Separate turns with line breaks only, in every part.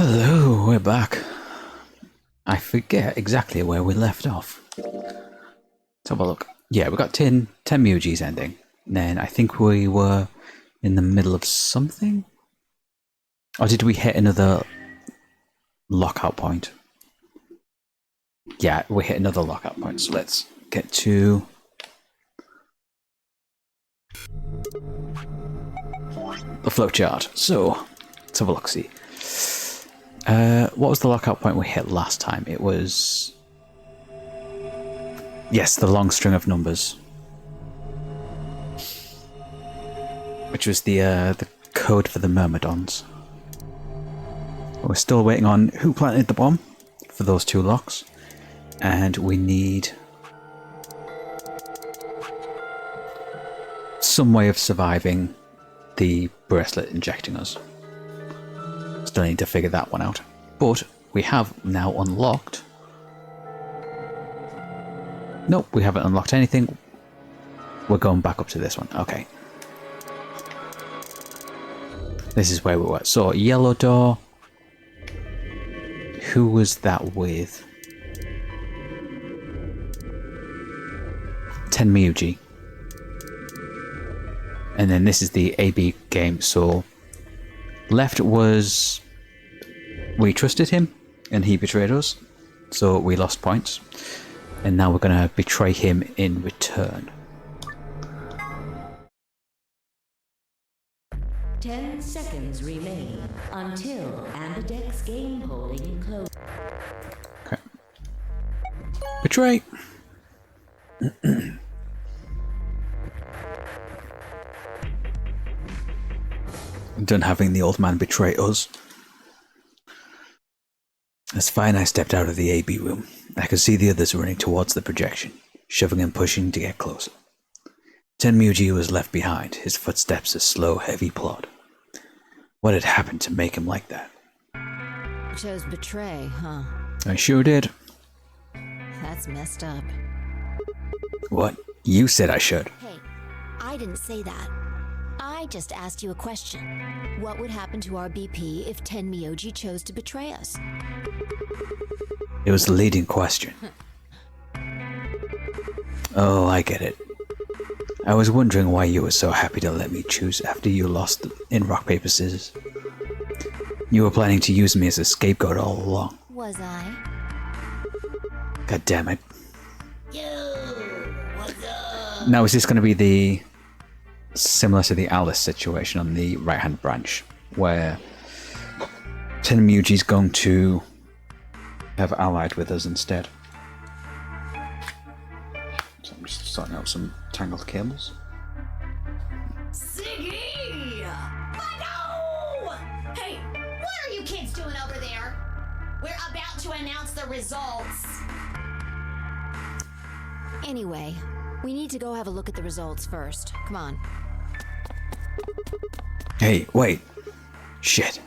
Hello, we're back. I forget exactly where we left off. Let's have a look. Yeah, we got 10 Mewgies ending. And then I think we were in the middle of something? Or did we hit another lockout point? Yeah, we hit another lockout point, so let's get to the flowchart. So, let's have a look-see. What was the lockout point we hit last time? It was... Yes, the long string of numbers. Which was the code for the Myrmidons. We're still waiting on who planted the bomb for those two locks. And we need some way of surviving the bracelet injecting us. Still need to figure that one out. But we have now unlocked... Nope, we haven't unlocked anything. We're going back up to this one. Okay. This is where we were. So, yellow door. Who was that with? 10 Mewgi. And then this is the AB game. So, left was... We trusted him, and he betrayed us. So, we lost points. And now we're going to betray him in return.
10 seconds remain until Ambidex game polling closes.
Okay. Betray! I'm done having the old man betray us. It's fine, I stepped out of the AB room. I could see the others running towards the projection, shoving and pushing to get closer. Tenmuji was left behind, his footsteps a slow, heavy plod. What had happened to make him like that?
Chose betray, huh?
I sure did.
That's messed up.
What? You said I should.
Hey, I didn't say that. I just asked you a question. What would happen to our BP if Tenmyoji chose to betray us?
It was the leading question. Oh, I get it. I was wondering why you were so happy to let me choose after you lost in rock, paper, scissors. You were planning to use me as a scapegoat all along.
Was I?
God damn it.
Yo, what's up?
Now, is this going to be the... similar to the Alice situation on the right-hand branch, where Tenmuji's going to have allied with us instead? So I'm just sorting out some tangled cables.
Siggy! No! Hey, what are you kids doing over there? We're about to announce the results.
Anyway, we need to go have a look at the results first. Come on.
Hey, wait. Shit.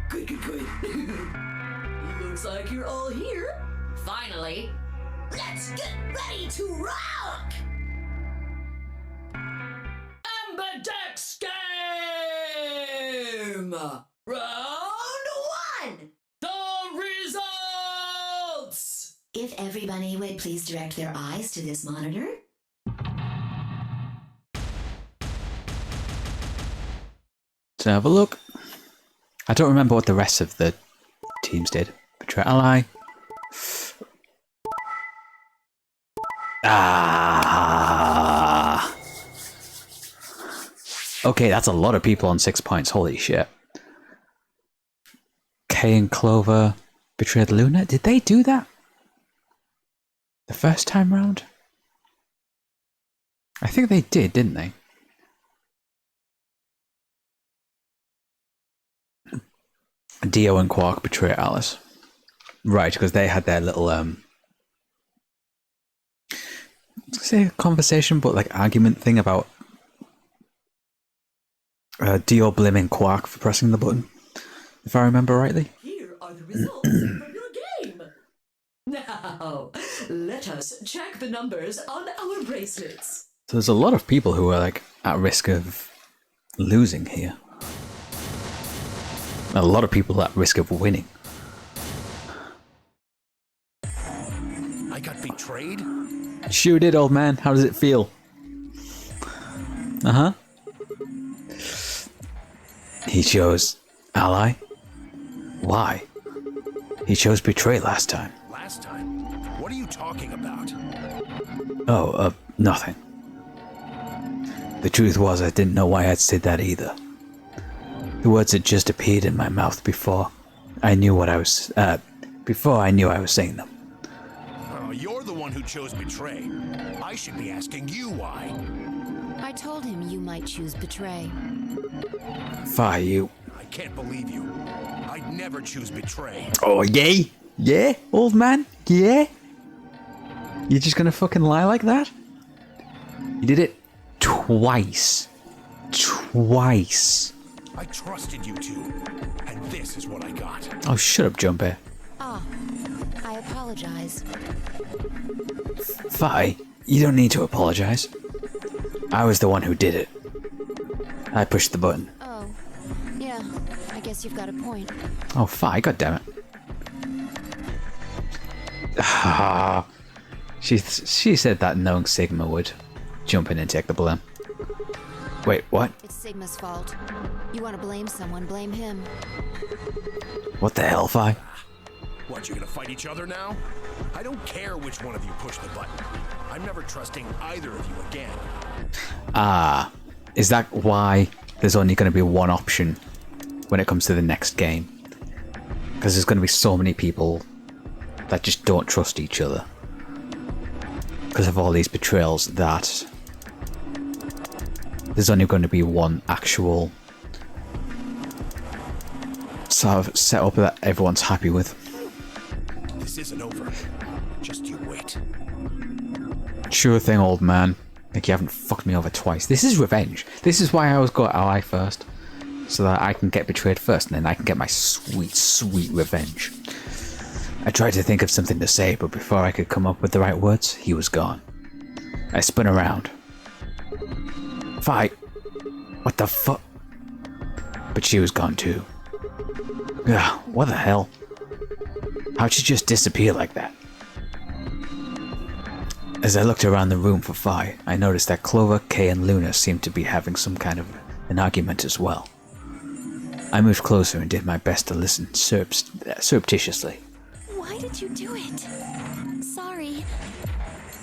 Good. Looks like you're all here. Finally. Let's get ready to rock! Ambidex game! Round 1! The results! If everybody would please direct their eyes to this monitor.
Let's have a look. I don't remember what the rest of the teams did. Betray ally. Ah. Okay, that's a lot of people on 6 points. Holy shit. Kay and Clover betrayed Luna. Did they do that the first time round? I think they did, didn't they? Dio and Quark betray Alice. Right, because they had their little I was gonna say conversation, but like argument thing about Dio blaming Quark for pressing the button, if I remember rightly.
Here are the results from your game. Now, let us check the numbers on our bracelets.
So there's a lot of people who are like at risk of losing here. A lot of people at risk of winning.
I got betrayed?
Sure did, old man. How does it feel? Uh-huh. He chose ally? Why? He chose betray last time.
Last time? What are you talking about?
Oh, nothing. The truth was I didn't know why I'd said that either. The words had just appeared in my mouth before I knew I was saying them.
Oh, you're the one who chose betray. I should be asking you why.
I told him you might choose betray.
Fi, you.
I can't believe you. I'd never choose betray.
Oh, yay? Yeah, old man? Yeah? You're just gonna fucking lie like that? You did it twice. Twice.
I trusted you two, and this is what I got.
Oh, shut up, Jumpy.
Ah, I apologize.
Fi, you don't need to apologize. I was the one who did it. I pushed the button.
Oh, yeah, I guess you've got a point.
Oh, Fi, goddammit. She said that knowing Sigma would jump in and take the blame. Wait, what?
It's Sigma's fault. You want to blame someone, blame him.
What the hell, Fi?
What, you gonna fight each other now? I don't care which one of you pushed the button. I'm never trusting either of you again.
Ah, is that why there's only going to be one option when it comes to the next game? Because there's going to be so many people that just don't trust each other. Because of all these betrayals that there's only going to be one actual sort of setup that everyone's happy with.
This isn't over. Just you wait.
Sure thing, old man. Like you haven't fucked me over twice. This is revenge. This is why I always go ally first. So that I can get betrayed first and then I can get my sweet, sweet revenge. I tried to think of something to say, but before I could come up with the right words, he was gone. I spun around. Fight! What the fuck? But she was gone too. Ugh, what the hell? How'd she just disappear like that? As I looked around the room for Fi, I noticed that Clover, Kay, and Luna seemed to be having some kind of an argument as well. I moved closer and did my best to listen surreptitiously.
Why did you do it? Sorry.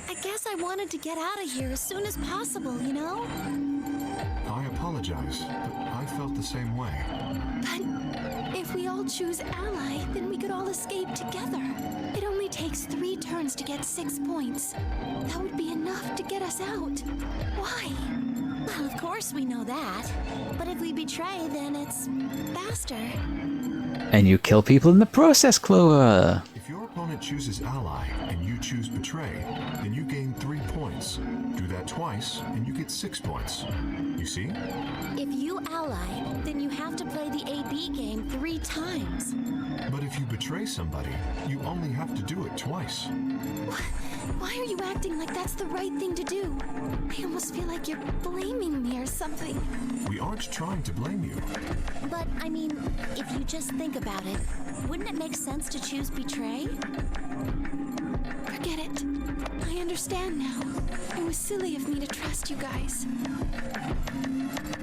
I guess I wanted to get out of here as soon as possible, you know?
I apologize, but I felt the same way.
But if we all choose ally, then we could all escape together. It only takes 3 turns to get 6 points. That would be enough to get us out. Why? Well, of course we know that. But if we betray, then it's faster.
And you kill people in the process, Clover!
If your opponent chooses ally and you choose betray, then you gain 3 points. Do that twice and you get 6 points. You see?
If you ally, then you have to play the AB game 3 times.
But if you betray somebody, you only have to do it twice.
Why are you acting like that's the right thing to do? I almost feel like you're blaming me or something.
We aren't trying to blame you.
But, I mean, if you just think about it, wouldn't it make sense to choose betray? Forget it. I understand now. It was silly of me to trust you guys.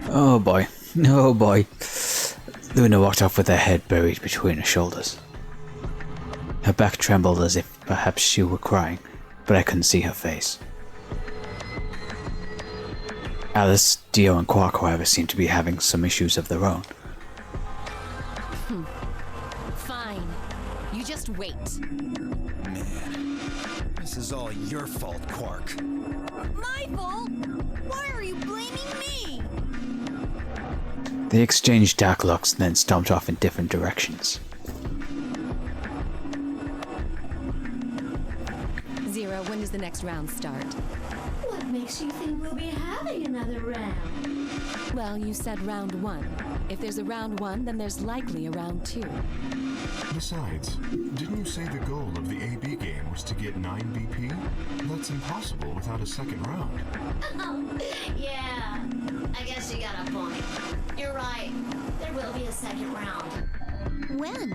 Oh boy. Oh boy. Luna walked off with her head buried between her shoulders. Her back trembled as if perhaps she were crying, but I couldn't see her face. Alice, Dio, and Quark, however, seemed to be having some issues of their own.
Fine. You just wait.
Man, this is all your fault, Quark.
My fault? Why are you blaming me?
They exchanged dark looks and then stomped off in different directions.
Zero, when does the next round start?
What makes you think we'll be having another round?
Well, you said round 1. If there's a round 1, then there's likely a round 2.
Besides, didn't you say the goal of the AB game was to get 9 BP? That's impossible without a second round.
Oh, yeah. I guess you got a point. You're right. There will be a second round.
When?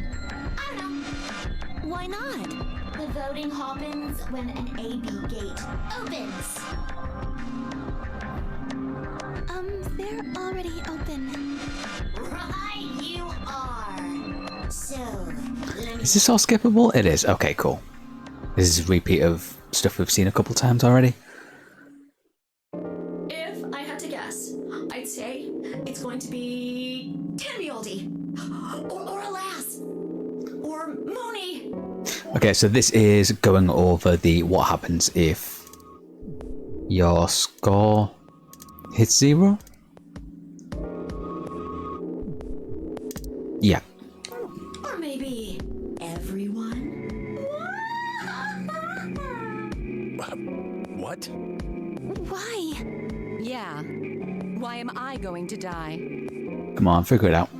I don't know.
Why not?
The voting happens when an AB gate opens.
They're already open.
Right, you are. So, let me.
Is this all skippable? It is. Okay, cool. This is a repeat of stuff we've seen a couple times already.
If I had to guess, I'd say it's going to be Tammy or Alas or Mooney.
Okay, so this is going over the what happens if your score hits 0. Yeah.
Or maybe everyone.
What?
Why?
Yeah. Why am I going to die?
Come on, figure it out.
I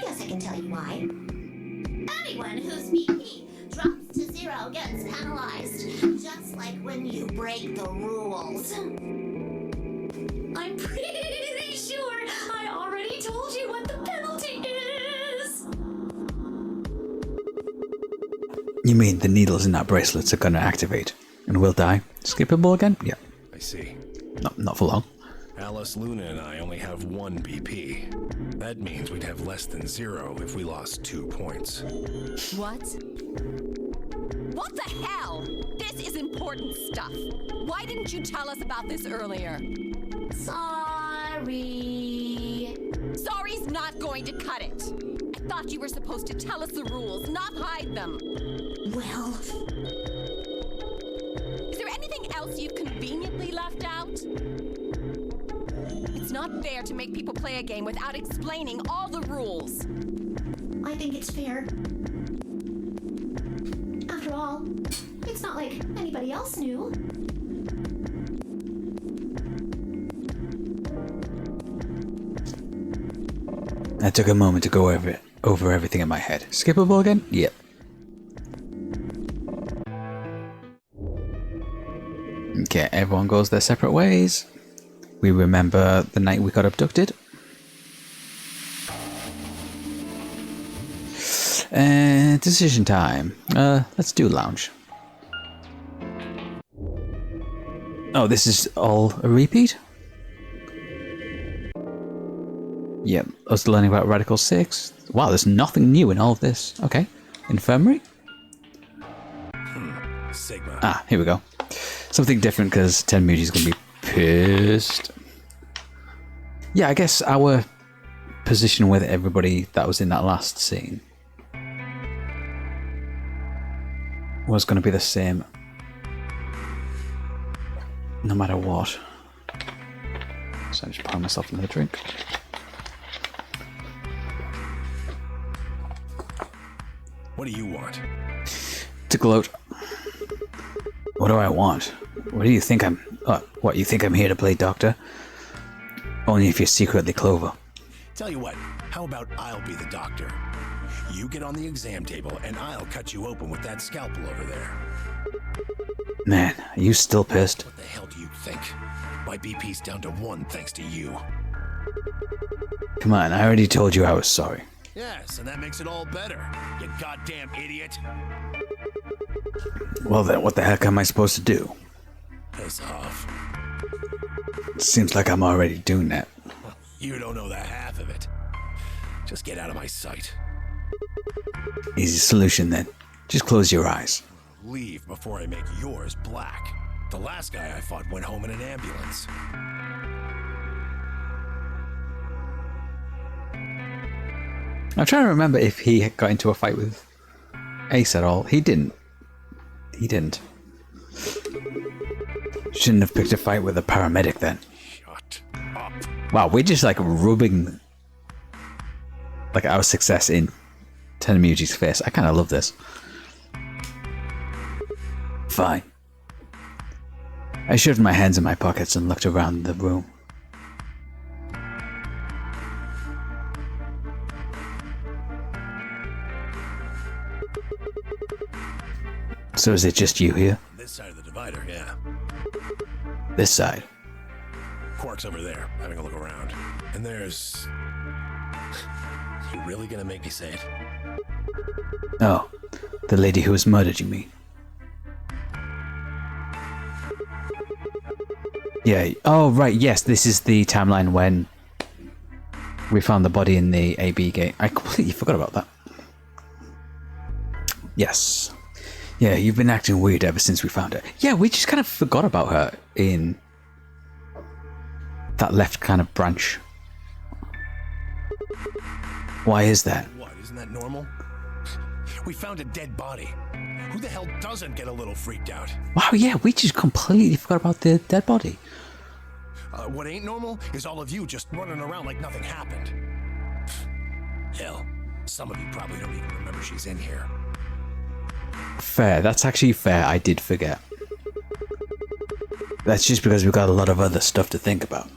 guess I can tell you why. Anyone whose BP drops to 0 gets penalized, just like when you break the rules. I'm pretty sure I already told you what the penalty is.
You mean the needles in that bracelets are gonna activate and we'll die? Skippable again? Yeah.
I see.
Not for long.
Alice, Luna, and I only have 1 BP. That means we'd have less than 0 if we lost 2 points.
What? What the hell? This is important stuff. Why didn't you tell us about this earlier?
Sorry.
Sorry's not going to cut it. I thought you were supposed to tell us the rules, not hide them.
Well,
Is there anything else you've conveniently left out? It's not fair to make people play a game without explaining all the rules.
I think it's fair. After all, it's not like anybody else knew.
I took a moment to go over everything in my head. Skippable again? Yep. Okay, everyone goes their separate ways. We remember the night we got abducted. And decision time. Let's do lounge. Oh, this is all a repeat? Yep, us learning about Radical 6. Wow, there's nothing new in all of this. Okay. Infirmary?
Sigma.
Ah, here we go. Something different because Tenmuji's going to be pissed. Yeah, I guess our position with everybody that was in that last scene was going to be the same no matter what. So I just pour myself another drink.
What do you want?
To gloat. What do I want? What do you think I'm... what, you think I'm here to play doctor? Only if you're secretly Clover.
Tell you what, how about I'll be the doctor? You get on the exam table and I'll cut you open with that scalpel over there.
Man, are you still pissed?
What the hell do you think? My BP's down to 1 thanks to you.
Come on, I already told you I was sorry.
Yes, and that makes it all better, you goddamn idiot.
Well then, what the heck am I supposed to do?
Piss off.
Seems like I'm already doing that.
You don't know the half of it. Just get out of my sight.
Easy solution then. Just close your eyes.
Leave before I make yours black. The last guy I fought went home in an ambulance.
I'm trying to remember if he got into a fight with Ace at all. He didn't. He didn't. Shouldn't have picked a fight with a paramedic then.
Shut up.
Wow, we're just like rubbing like our success in Tenmuji's face. I kind of love this. Fine. I shoved my hands in my pockets and looked around the room. So is it just you here?
This side of the divider, yeah.
This side?
Quark's over there, having a look around. And there's... You really gonna make me say it?
Oh, the lady who was murdered, you mean? Yeah, oh right, yes, this is the timeline when we found the body in the AB gate. I completely forgot about that. Yes. Yeah, you've been acting weird ever since we found her. Yeah, we just kind of forgot about her in that left kind of branch. Why is that?
What, isn't that normal? We found a dead body. Who the hell doesn't get a little freaked out?
Wow, yeah, we just completely forgot about the dead body.
What ain't normal is all of you just running around like nothing happened. Hell, some of you probably don't even remember she's in here.
Fair, that's actually fair, I did forget. That's just because we've got a lot of other stuff to think about.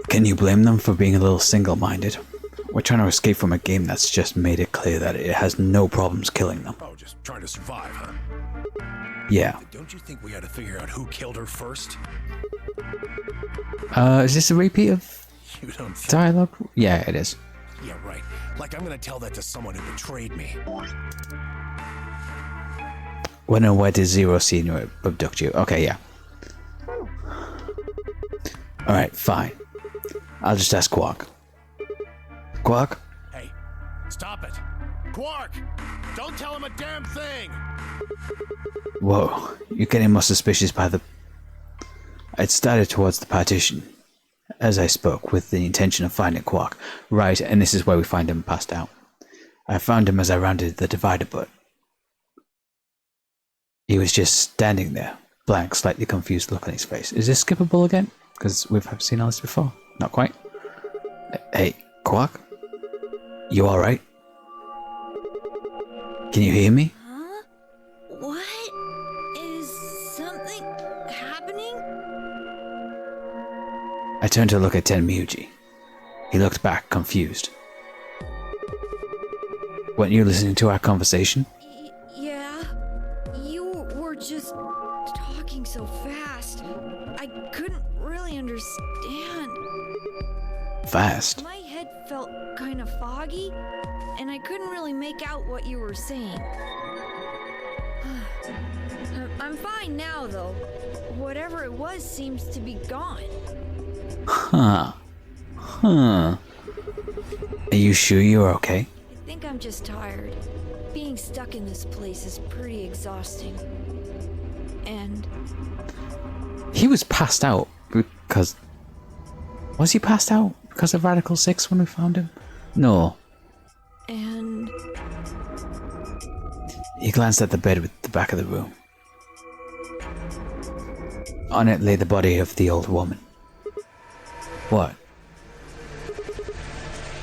Can you blame them for being a little single-minded? We're trying to escape from a game that's just made it clear that it has no problems killing them.
Oh, just trying to survive, huh?
Yeah.
Don't you think we ought to figure out who killed her first?
Is this a repeat of
You don't think...
dialogue? Yeah, it is.
Yeah, right. Like I'm gonna tell that to someone who betrayed me.
When and where did Zero Senior abduct you? Okay, yeah. Alright, fine. I'll just ask Quark. Quark?
Hey, stop it! Quark! Don't tell him a damn thing!
Whoa, you're getting more suspicious by the... I'd started towards the partition, as I spoke, with the intention of finding Quark. Right, and this is where we find him passed out. I found him as I rounded the divider, but... he was just standing there, blank, slightly confused look on his face. Is this skippable again? Because we've seen all this before. Not quite. Hey, Quark? You alright? Can you hear me?
Huh? What? Is something happening?
I turned to look at Tenmyuji. He looked back, confused. Weren't you listening to our conversation?
Yeah. You were just talking so fast. I couldn't really understand.
Fast?
My head felt kind of foggy, and I couldn't really make out what you were saying. I'm fine now, though. Whatever it was seems to be gone.
Huh. Huh. Are you sure you're okay?
I think I'm just tired. Being stuck in this place is pretty exhausting. And
He was passed out because... Was he passed out because of Radical 6 when we found him? No.
and
He glanced at the bed with the back of the room. On it lay the body of the old woman. What?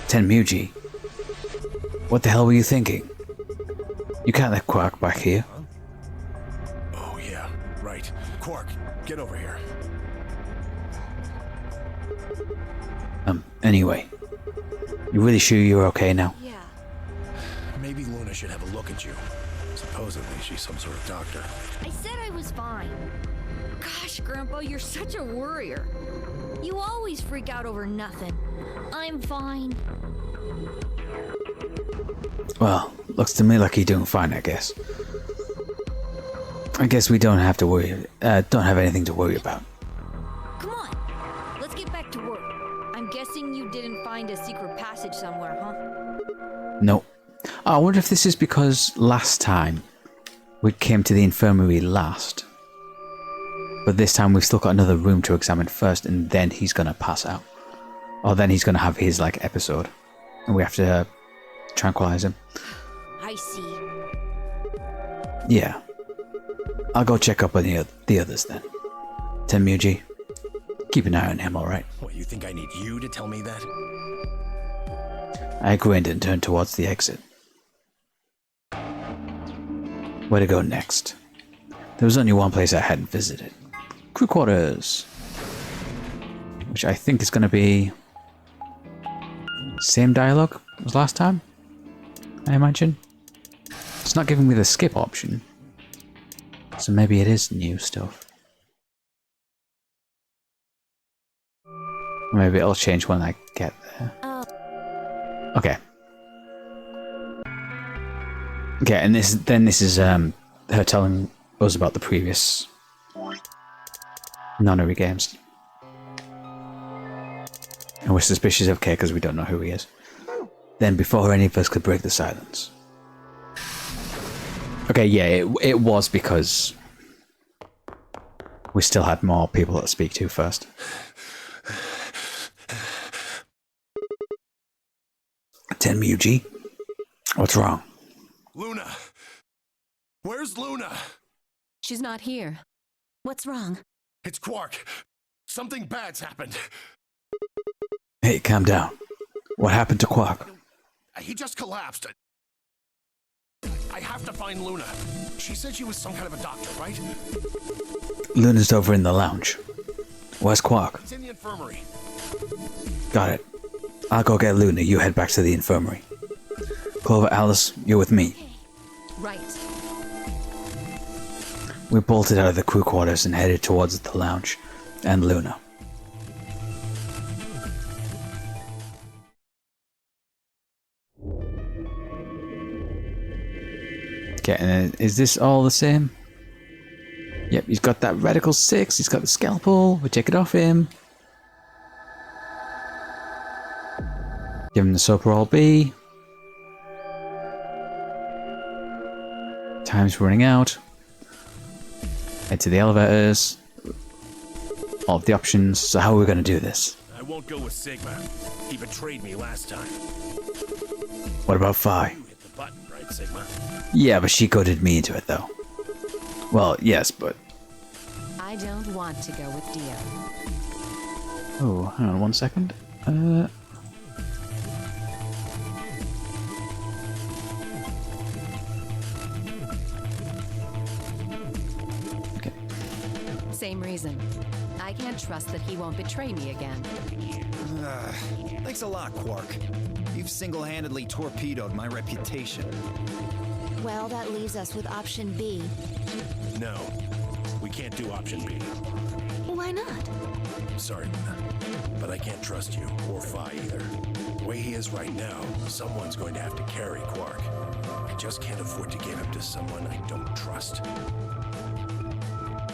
Tenmyuji, what the hell were you thinking? You can't let Quark back here.
Oh yeah, right. Quark, get over here.
Anyway. You really sure you're okay now?
yeah.
Maybe Luna should have a look at you. Supposedly she's some sort of doctor.
I said I was fine. Gosh, Grandpa, you're such a worrier. You always freak out over nothing. I'm fine.
Well, looks to me like you're doing fine, I guess. I guess we don't have to worry, don't have anything to worry about.
Come on, let's get back to work. I'm guessing you didn't find a secret passage somewhere, huh?
Nope. I wonder if this is because last time we came to the infirmary last. But this time we've still got another room to examine first, and then he's gonna pass out. Or then he's gonna have his, like, episode. And we have to tranquilize him.
I see.
Yeah. I'll go check up on the others then. Tenmyuji, keep an eye on him, alright?
What, you think I need you to tell me that?
I grinned and turned towards the exit. Where to go next? There was only one place I hadn't visited. Crew quarters. Which I think is going to be... same dialogue as last time, I imagine. It's not giving me the skip option. So maybe it is new stuff. Maybe it'll change when I get there. Okay. Okay, and this is her telling us about the previous nunnery games. And we're suspicious of Kay because we don't know who he is. Then before any of us could break the silence. Okay, yeah, it was because we still had more people to speak to first. Tenmyuji, what's wrong?
Luna! Where's Luna?
She's not here.
What's wrong?
It's Quark. Something bad's happened.
Hey, calm down. What happened to Quark?
He just collapsed. I have to find Luna. She said she was some kind of a doctor, right?
Luna's over in the lounge. Where's Quark?
He's in the infirmary.
Got it. I'll go get Luna. You head back to the infirmary. Clover, Alice, you're with me.
Right.
We bolted out of the crew quarters and headed towards the lounge and Luna. Okay, and is this all the same? Yep, he's got that Radical 6, he's got the scalpel, we take it off him. Give him the Super All B. Time's running out. Head to the elevators. All of the options. So how are we going to do this?
I won't go with Sigma. He betrayed me last time.
What about Phi?
You hit the button, right, Sigma?
Yeah, but she goaded me into it, though. Well, yes, but...
I don't want to go with Dio.
Oh, hang on 1 second. Okay.
Same reason. I can't trust that he won't betray me again.
Thanks a lot, Quark. You've single-handedly torpedoed my reputation.
Well, that leaves us with option B.
No. We can't do option B.
Why not?
Sorry, Luna. But I can't trust you, or Phi either. The way he is right now, someone's going to have to carry Quark. I just can't afford to give him to someone I don't trust.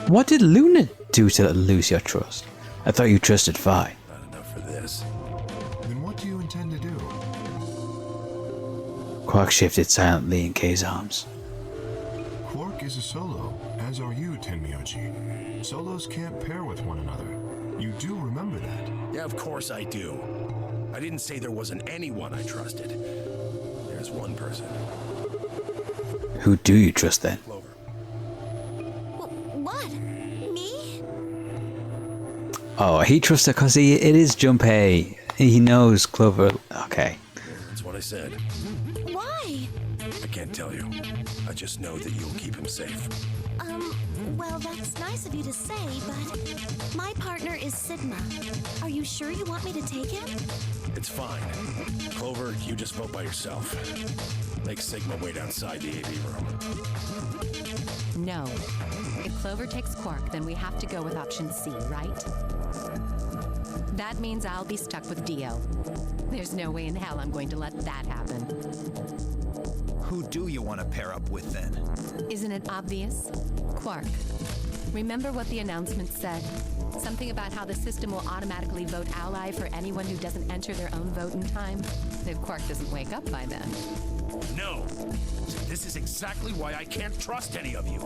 What did Luna do to lose your trust? I thought you trusted Phi.
Not enough for this.
Then what do you intend to do?
Quark shifted silently in Kay's arms.
Quark is a solo, as are you, Tenmyuji. Solos can't pair with one another. You do remember that.
Yeah, of course I do. I didn't say there wasn't anyone I trusted. There's one person.
Who do you trust then?
Clover.
What? Me?
Oh, he trusts her because it is Junpei. He knows Clover. Okay.
That's what I said.
Why?
I can't tell you. I just know that you'll keep him safe.
Well, that's nice of you to say, but my partner is Sigma. Are you sure you want me to take him?
It's fine. Clover, you just vote by yourself. Make Sigma wait outside the AV room.
No. If Clover takes Quark, then we have to go with option C, right? That means I'll be stuck with Dio. There's no way in hell I'm going to let that happen.
Who do you want to pair up with then?
Isn't it obvious? Quark. Remember what the announcement said? Something about how the system will automatically vote ally for anyone who doesn't enter their own vote in time? If Quark doesn't wake up by then.
No! This is exactly why I can't trust any of you.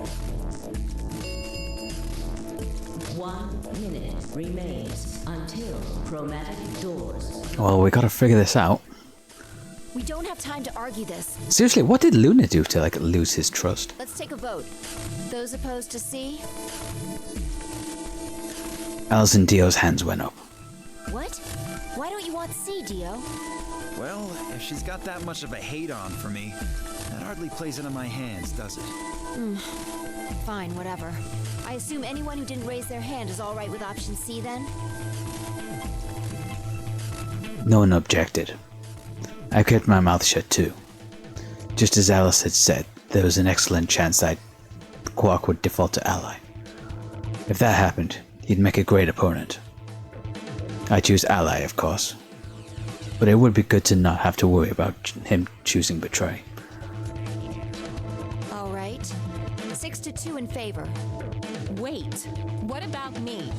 1 minute remains until chromatic doors.
Well, we gotta figure this out.
We don't have time to argue this.
Seriously, what did Luna do to, like, lose his trust?
Let's take a vote. Those opposed to C?
Alice and Dio's hands went up.
What? Why don't you want C, Dio?
Well, if she's got that much of a hate-on for me, that hardly plays into my hands, does it?
Fine, whatever. I assume anyone who didn't raise their hand is all right with option C then?
No one objected. I kept my mouth shut too. Just as Alice had said, there was an excellent chance that Quark would default to ally. If that happened, he'd make a great opponent. I choose ally, of course. But it would be good to not have to worry about him choosing betray.
All right. 6-2 in favor.
Wait, what about me?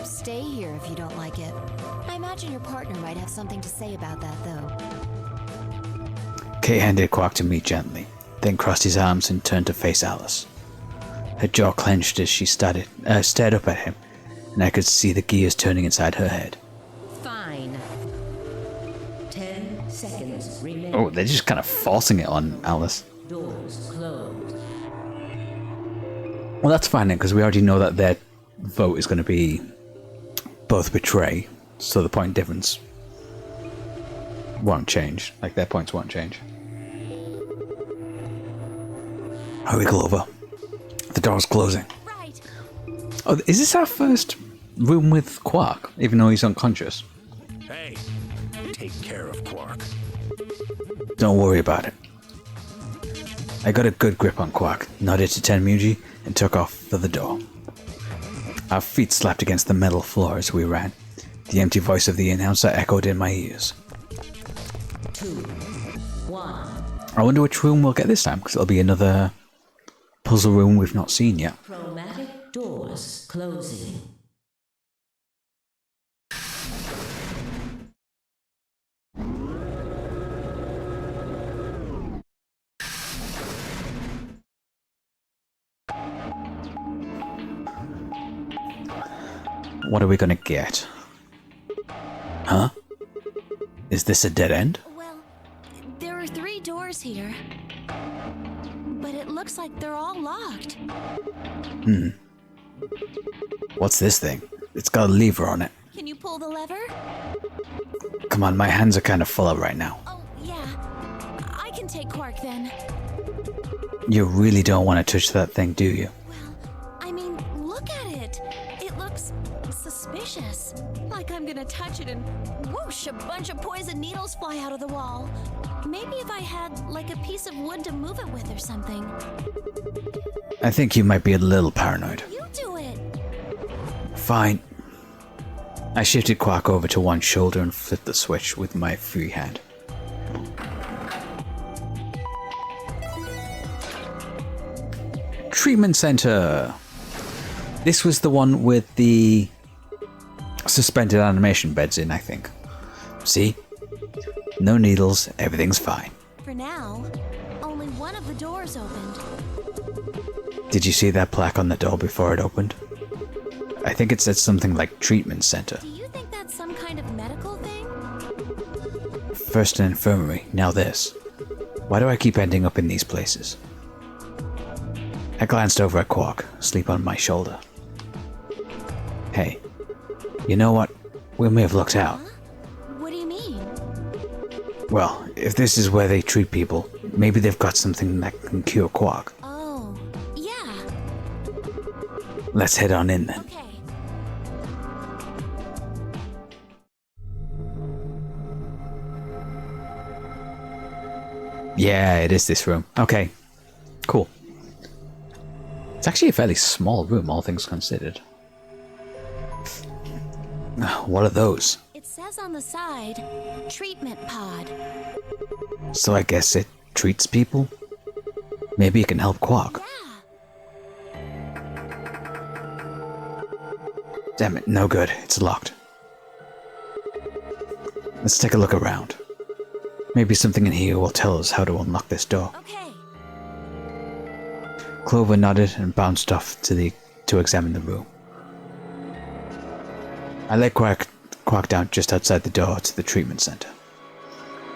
Stay here if you don't like it. I imagine your partner might have something to say about that, though.
Kate handed Quark to me gently, then crossed his arms and turned to face Alice. Her jaw clenched as she stared up at him, and I could see the gears turning inside her head.
Fine.
10 seconds remain.
Oh, they're just kind of forcing it on Alice.
Doors closed.
Well, that's fine then, because we already know that their vote is going to be both betray, so the point difference won't change. Like, their points won't change. Hurry, Clover. The door's closing.
Right.
Oh, is this our first room with Quark, even though he's unconscious?
Hey, take care of Quark.
Don't worry about it. I got a good grip on Quark, nodded to Tenmuji, and took off for the door. Our feet slapped against the metal floor as we ran. The empty voice of the announcer echoed in my ears.
2, 1.
I wonder which room we'll get this time, because it'll be another puzzle room we've not seen yet.
Chromatic doors closing.
What are we gonna get? Huh? Is this a dead end?
Well, there are 3 doors here. But it looks like they're all locked.
What's this thing? It's got a lever on it.
Can you pull the lever?
Come on, my hands are kind of full up right now.
Oh, yeah. I can take Quark then.
You really don't want to touch that thing, do you?
Well, I mean, look at it. It looks suspicious. Like I'm gonna touch it and whoosh, a bunch of poison needles fly out of the wall. Maybe if I had, like, a piece of wood to move it with or something.
I think you might be a little paranoid.
You do it.
Fine. I shifted Quark over to one shoulder and flipped the switch with my free hand. Treatment center. This was the one with the suspended animation beds in, I think. See? No needles, everything's fine.
For now, only one of the doors opened.
Did you see that plaque on the door before it opened? I think it said something like treatment center.
Do you think that's some kind of medical thing?
First an infirmary, now this. Why do I keep ending up in these places? I glanced over at Quark, asleep on my shoulder. Hey, you know what? We may have looked out.
Huh? What do you mean?
Well, if this is where they treat people, maybe they've got something that can cure Quark.
Oh, yeah.
Let's head on in then.
Okay.
Yeah, it is this room. Okay, cool. It's actually a fairly small room, all things considered. What are those?
It says on the side, treatment pod.
So I guess it treats people? Maybe it can help Quark.
Yeah.
Damn it, no good. It's locked. Let's take a look around. Maybe something in here will tell us how to unlock this door.
Okay.
Clover nodded and bounced off to examine the room. I let Quark down just outside the door to the treatment center.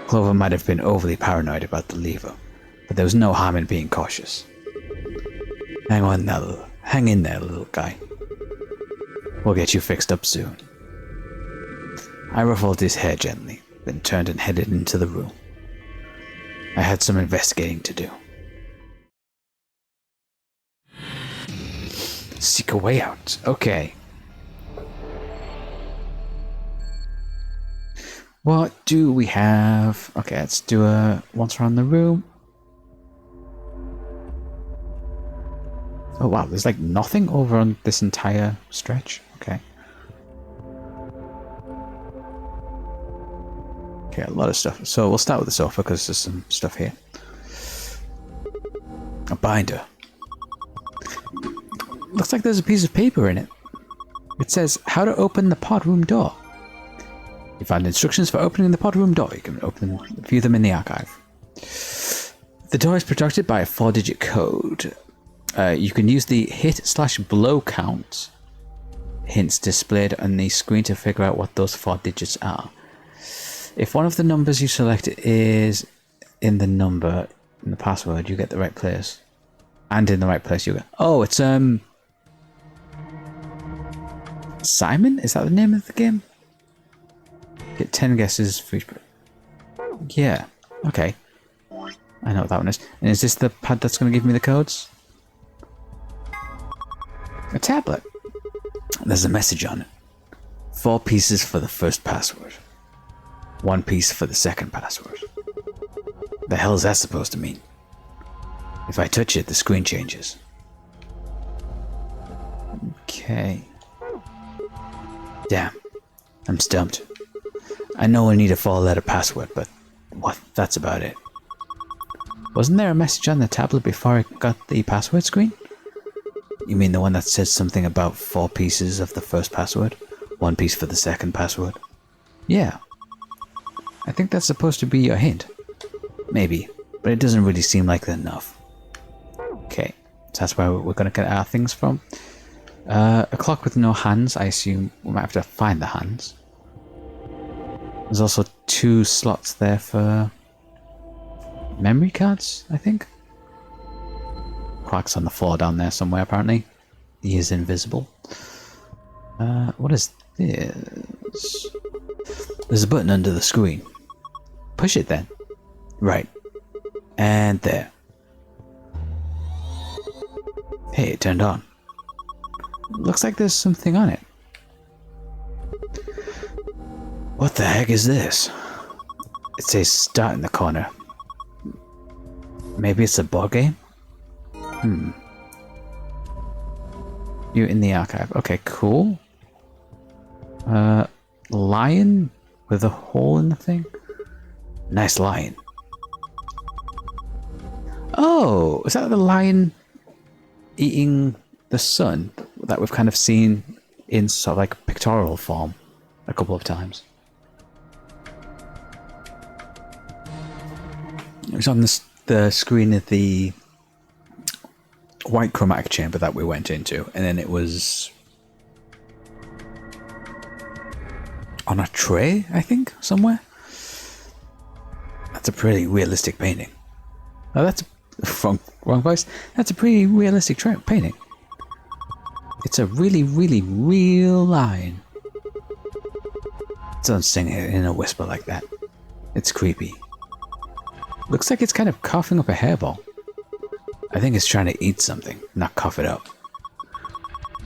Clover might have been overly paranoid about the lever, but there was no harm in being cautious. Hang in there, little guy. We'll get you fixed up soon. I ruffled his hair gently, then turned and headed into the room. I had some investigating to do. Seek a way out. Okay. What do we have? Okay, let's do a once around the room. Oh wow, there's like nothing over on this entire stretch. Okay. Okay, a lot of stuff. So we'll start with the sofa because there's some stuff here. A binder. Looks like there's a piece of paper in it. It says how to open the pod room door. You find instructions for opening the pod room door. You can view them in the archive. The door is protected by a 4-digit code. You can use the hit/blow count hints displayed on the screen to figure out what those 4 digits are. If one of the numbers you select is in the password, you get the right place. And in the right place you get... Oh, it's Simon? Is that the name of the game? Get 10 guesses for each... Yeah, okay. I know what that one is. And is this the pad that's going to give me the codes? A tablet. There's a message on it. 4 pieces for the first password. 1 piece for the second password. The hell is that supposed to mean? If I touch it, the screen changes. Okay. Damn. I'm stumped. I know I need a 4-letter password, but what? That's about it. Wasn't there a message on the tablet before I got the password screen? You mean the one that says something about 4 pieces of the first password? 1 piece for the second password? Yeah. I think that's supposed to be your hint. Maybe, but it doesn't really seem like enough. Okay, so that's where we're going to get our things from. A clock with no hands. I assume we might have to find the hands. There's also 2 slots there for memory cards, I think. Quark's on the floor down there somewhere, apparently. He is invisible. What is this? There's a button under the screen. Push it then. Right. And there. Hey, it turned on. Looks like there's something on it. What the heck is this? It says start in the corner. Maybe it's a board game? You in the archive. Okay, cool. Lion with a hole in the thing? Nice lion. Oh, is that the lion eating the sun that we've kind of seen in sort of like pictorial form a couple of times? It was on the screen of the white chromatic chamber that we went into, and then it was on a tray, I think, somewhere. That's a pretty realistic painting. Oh, that's wrong voice. That's a pretty realistic painting. It's a really, really real lion. Don't sing it in a whisper like that. It's creepy. Looks like it's kind of coughing up a hairball. I think it's trying to eat something, not cough it up.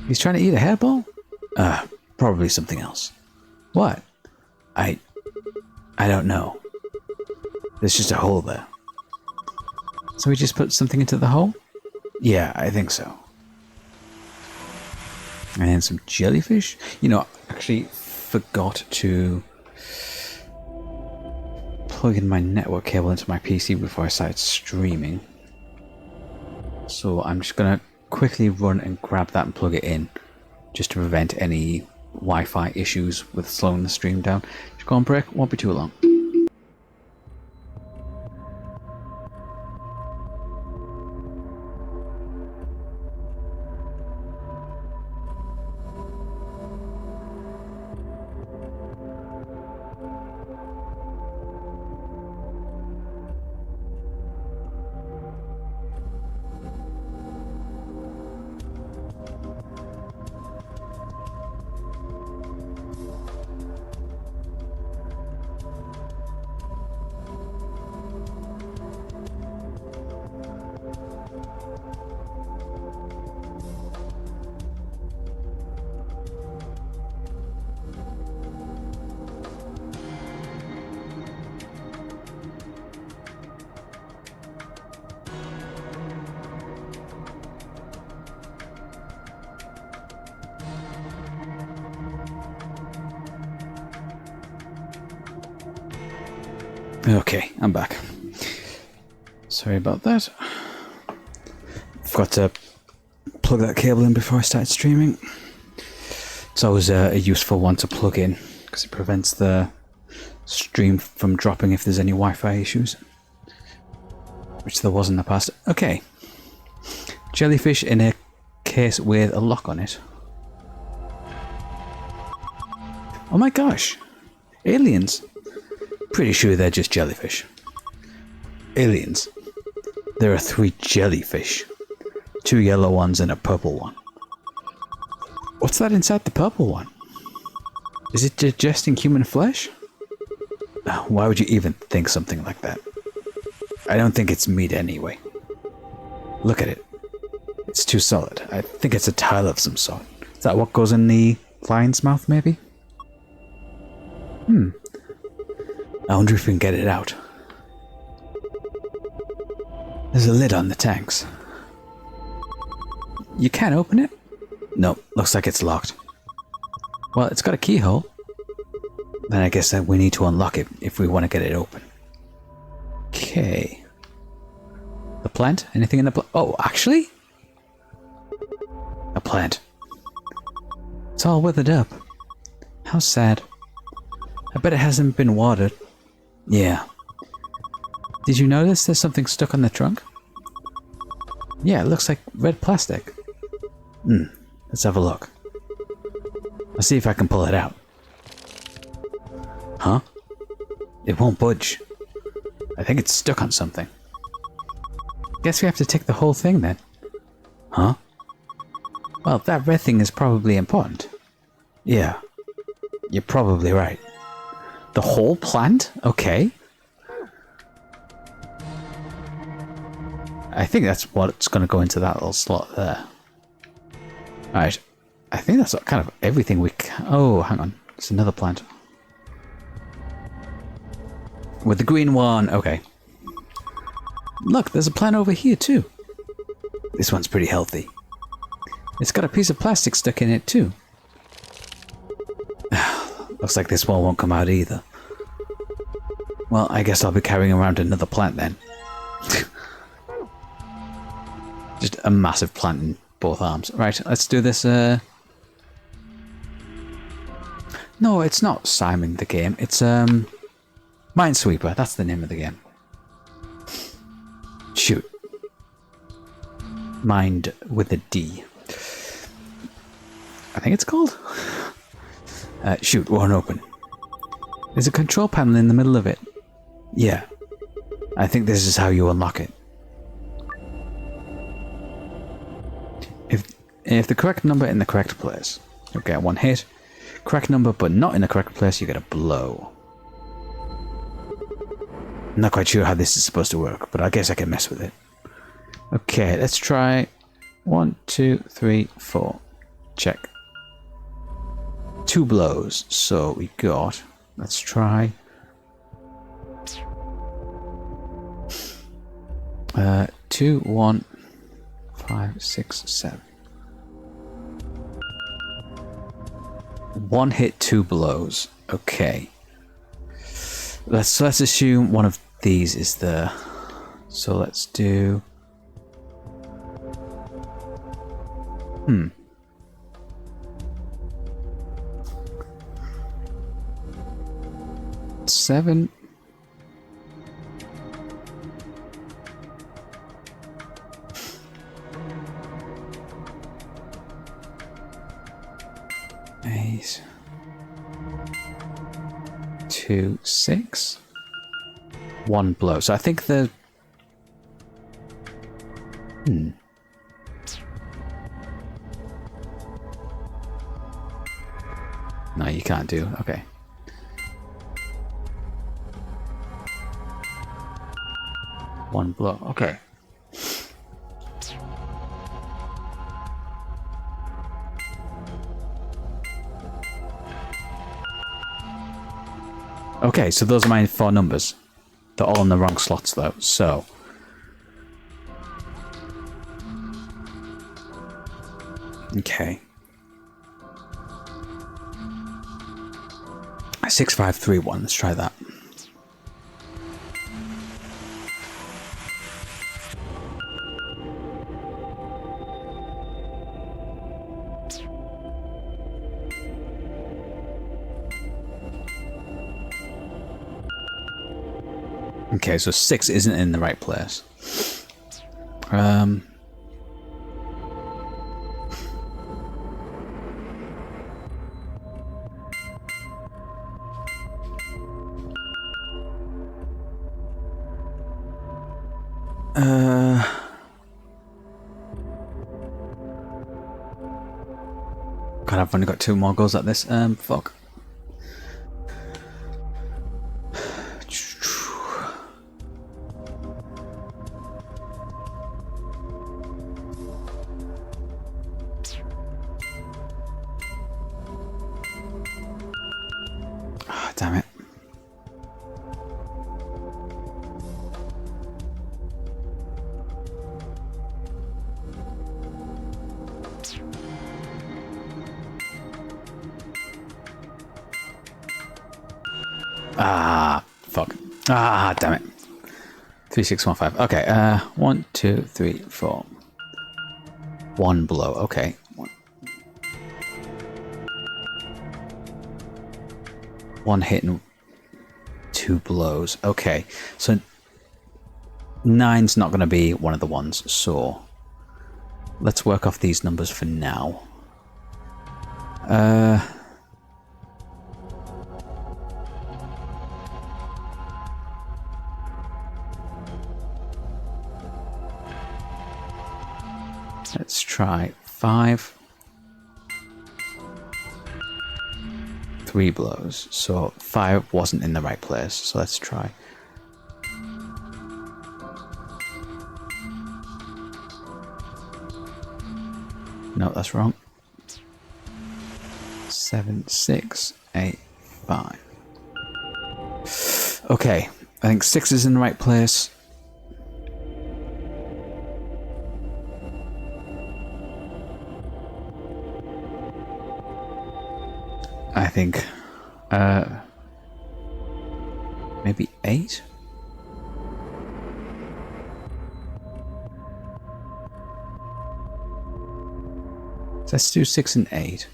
He's trying to eat a hairball? Probably something else. What? I don't know. There's just a hole there. So we just put something into the hole? Yeah, I think so. And some jellyfish? You know, I actually forgot to plug in my network cable into my PC before I started streaming. So I'm just going to quickly run and grab that and plug it in, just to prevent any Wi-Fi issues with slowing the stream down. Just go on break, won't be too long. Okay, I'm back. Sorry about that. Forgot to plug that cable in before I started streaming. It's always a useful one to plug in because it prevents the stream from dropping if there's any Wi-Fi issues, which there was in the past. Okay, jellyfish in a case with a lock on it. Oh my gosh, aliens. Pretty sure they're just jellyfish. Aliens. There are 3 jellyfish. 2 yellow ones and a purple one. What's that inside the purple one? Is it digesting human flesh? Why would you even think something like that? I don't think it's meat anyway. Look at it. It's too solid. I think it's a tile of some sort. Is that what goes in the lion's mouth, maybe? I wonder if we can get it out. There's a lid on the tanks. You can't open it? No, looks like it's locked. Well, it's got a keyhole. Then I guess that we need to unlock it if we want to get it open. Okay. The plant? Anything in the plant? Oh, actually? A plant. It's all withered up. How sad. I bet it hasn't been watered. Yeah. Did you notice there's something stuck on the trunk? Yeah, it looks like red plastic. Let's have a look. I'll see if I can pull it out. Huh? It won't budge. I think it's stuck on something. Guess we have to take the whole thing then. Huh? Well, that red thing is probably important. Yeah. You're probably right. The whole plant? Okay. I think that's what's going to go into that little slot there. Alright. I think that's kind of everything we can... Oh, hang on. It's another plant. With the green one. Okay. Look, there's a plant over here too. This one's pretty healthy. It's got a piece of plastic stuck in it too. Looks like this one won't come out either. Well, I guess I'll be carrying around another plant then. Just a massive plant in both arms. Right, let's do this. No, it's not Simon the game. It's Minesweeper. That's the name of the game. Shoot. Mind with a D. I think it's called. Shoot, won't open. There's a control panel in the middle of it. Yeah. I think this is how you unlock it. If the correct number in the correct place, you'll get 1 hit. Correct number but not in the correct place, you get a blow. I'm not quite sure how this is supposed to work, but I guess I can mess with it. Okay, let's try 1, 2, 3, 4. Check. 2 blows. So we got... Let's try... 2, 1, 5, 6, 7. 1 hit, 2 blows. Okay. Let's assume one of these is the... So let's do... 7. Eight. 2, 6. 1 blow. So I think the... No, you can't do. Okay. One blow. Okay. Okay, so those are my 4 numbers. They're all in the wrong slots though, so... Okay. 6, 5, 3, 1. Let's try that. Okay, so 6 isn't in the right place. God, I've only got 2 more goes at this. Fuck. Oh, damn it. Ah, fuck. Ah, damn it. 3, 6, 1, 5. Okay, 1, 2, 3, 4. 1 blow. Okay. 1 hit and 2 blows. Okay, so 9's not going to be one of the ones, so let's work off these numbers for now. Let's try 5. 3 blows. So 5 wasn't in the right place. So let's try. No, that's wrong. 7, 6, 8, 5. Okay, I think 6 is in the right place. I think maybe 8. So let's do 6 and 8.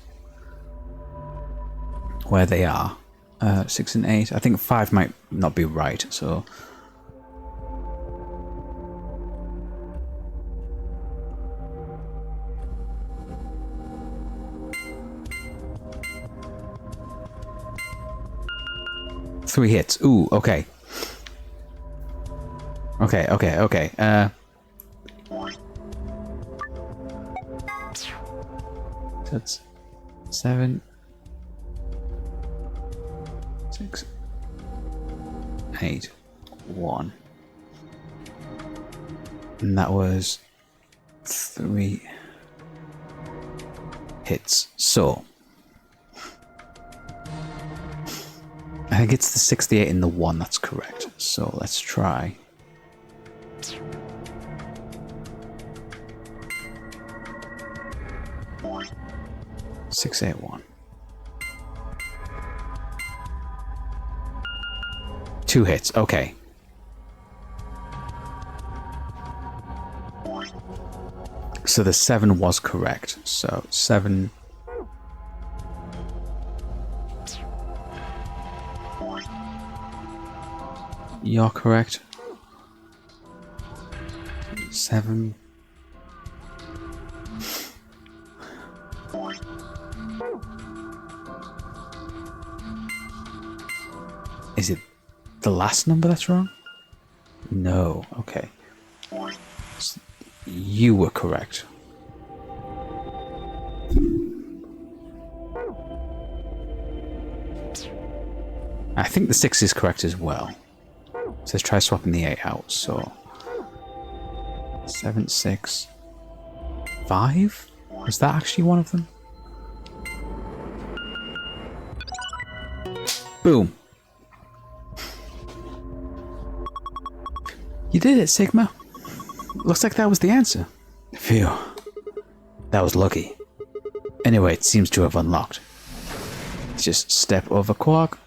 Where they are. 6 and 8. I think 5 might not be right, so. Three hits. Ooh, okay. Okay. That's 7, 6, 8, 1. And that was 3 hits. So I think it's the 68 and the 1 that's correct. So let's try. Six, 8, 1. 2 hits. Okay. So the 7 was correct. So 7. You're correct. 7. Is it the last number that's wrong? No. Okay. So you were correct. I think the 6 is correct as well. So let's try swapping the 8 out. So 7, 6, 5? Was that actually one of them? Boom. You did it, Sigma. Looks like that was the answer. Phew. That was lucky. Anyway, it seems to have unlocked. Let's just step over Quark.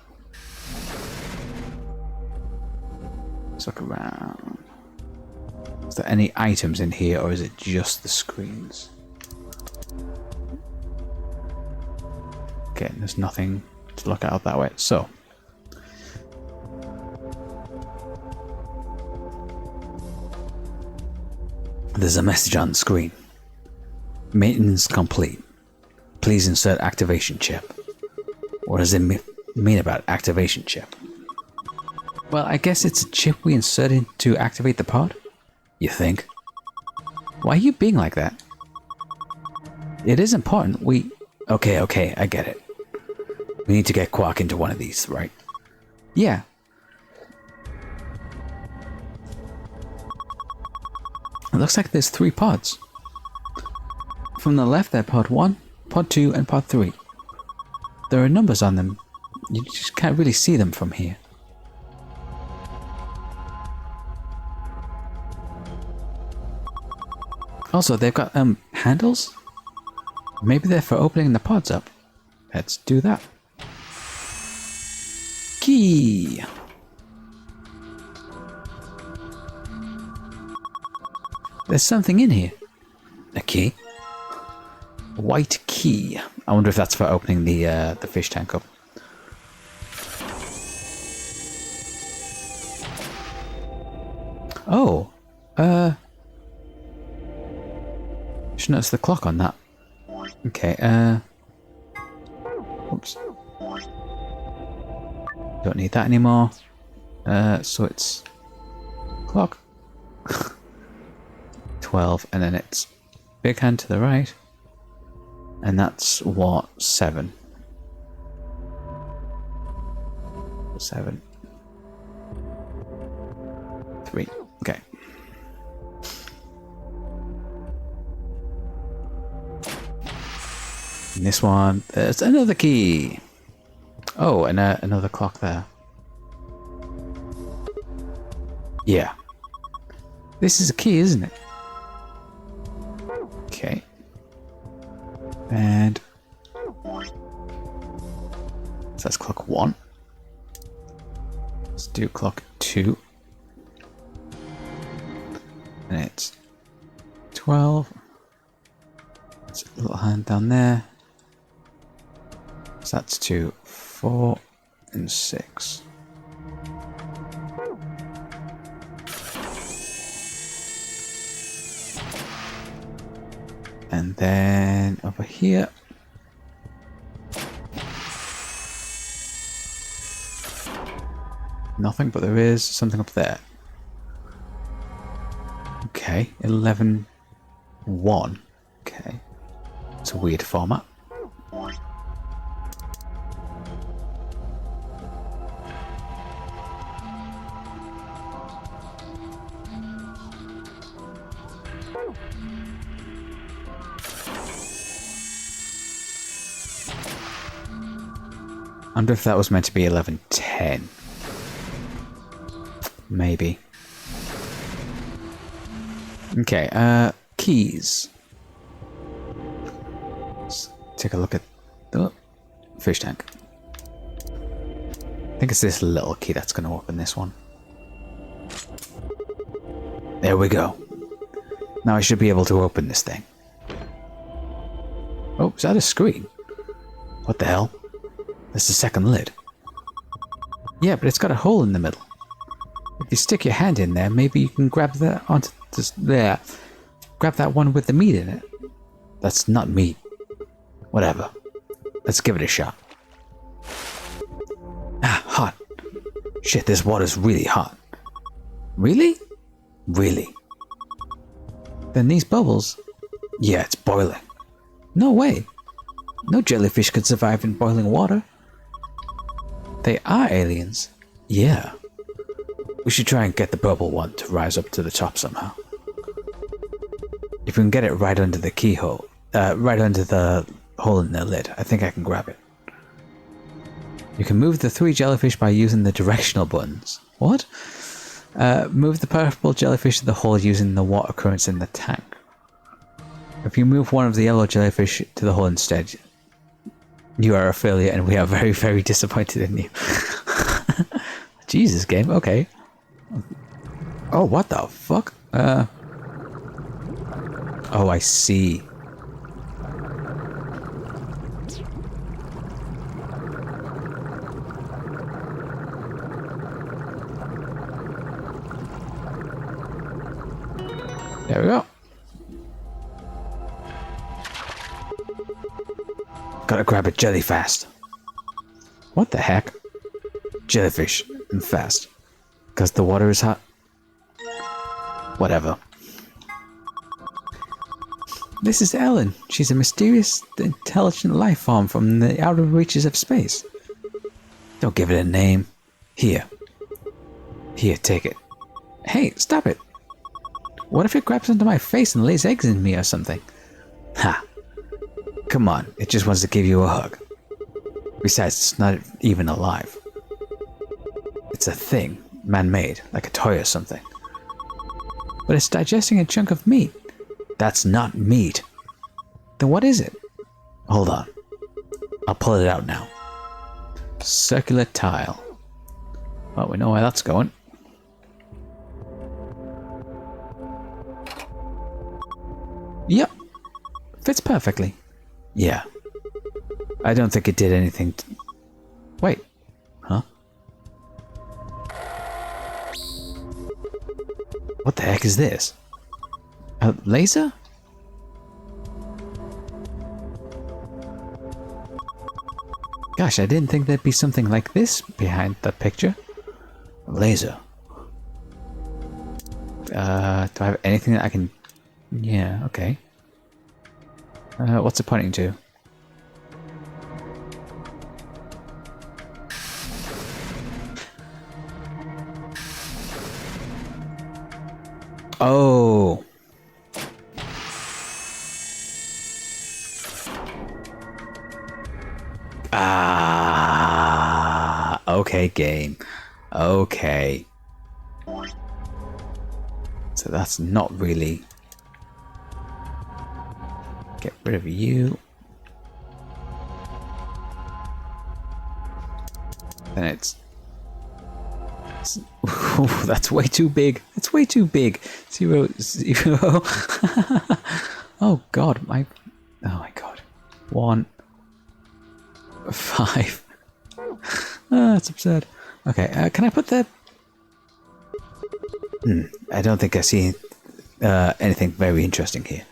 Let's look around. Is there any items in here, or is it just the screens? Okay, there's nothing to look out that way. So There's a message on the screen. Maintenance complete. Please insert activation chip. What does it mean about activation chip? Well, I guess it's a chip we insert in to activate the pod? You think? Why are you being like that? It is important. Okay, I get it. We need to get Quark into one of these, right? Yeah. It looks like there's 3 pods. From the left, they're pod 1, pod 2, and pod 3. There are numbers on them. You just can't really see them from here. Also, they've got handles? Maybe they're for opening the pods up. Let's do that. Key! There's something in here. A key? A white key. I wonder if that's for opening the fish tank up. Oh. Should notice the clock on that. Okay, oops. Don't need that anymore. So it's clock. 12, and then it's big hand to the right. And that's what? 7. 7. 3. Okay. And this one, there's another key. Oh, and another clock there. Yeah. This is a key, isn't it? Okay. And so that's clock 1. Let's do clock 2. And it's 12. There's a little hand down there. So that's 2, 4, and 6. And then over here. Nothing, but there is something up there. Okay, 11, 1. Okay. It's a weird format. I wonder if that was meant to be 11:10. Maybe. Okay, keys. Let's take a look at the fish tank. I think it's this little key that's going to open this one. There we go. Now I should be able to open this thing. Oh, is that a screen? What the hell? That's the second lid. Yeah, but it's got a hole in the middle. If you stick your hand in there, maybe you can grab that onto this there. Grab that one with the meat in it. That's not meat. Whatever. Let's give it a shot. Ah, hot. Shit, this water's really hot. Really? Really? Then these bubbles... Yeah, it's boiling. No way. No jellyfish could survive in boiling water. They are aliens. Yeah. We should try and get the bubble one to rise up to the top somehow. If we can get it right under the keyhole, right under the hole in the lid, I think I can grab it. You can move the 3 jellyfish by using the directional buttons. What? Move the purple jellyfish to the hole using the water currents in the tank. If you move one of the yellow jellyfish to the hole instead, you are a failure and we are very, very disappointed in you. Jesus, game. Okay. Oh, what the fuck? Oh, I see. There we go. Gotta grab a jelly fast. What the heck? Jellyfish and fast. Because the water is hot? Whatever. This is Ellen. She's a mysterious, intelligent life form from the outer reaches of space. Don't give it a name. Here. Here, take it. Hey, stop it. What if it grabs onto my face and lays eggs in me or something? Ha. Come on, it just wants to give you a hug. Besides, it's not even alive. It's a thing, man-made, like a toy or something. But it's digesting a chunk of meat. That's not meat. Then what is it? Hold on. I'll pull it out now. Circular tile. Well, we know where that's going. Yep. Fits perfectly. Yeah. I don't think it did anything to... Wait. Huh? What the heck is this? A laser? Gosh, I didn't think there'd be something like this behind that picture. A laser. Do I have anything that I can... Yeah, okay. What's it pointing to? Oh. Ah. Okay, game. Okay. So that's not really... Get rid of you. Then it's... Ooh, that's way too big. That's way too big. 0, 0. Oh god, my... Oh my god. 1, 5. That's absurd. Okay, can I put the... I don't think I see anything very interesting here.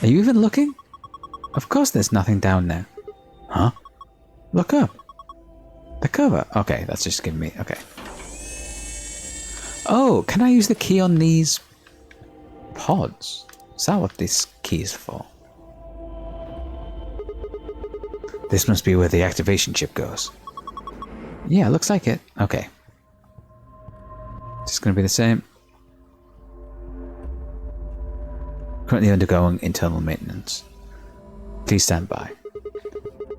Are you even looking? Of course there's nothing down there. Huh? Look up. The cover. Okay, that's just giving me... Okay. Oh, can I use the key on these pods? Is that what this key is for? This must be where the activation chip goes. Yeah, looks like it. Okay. It's going to be the same. Currently undergoing internal maintenance. Please stand by.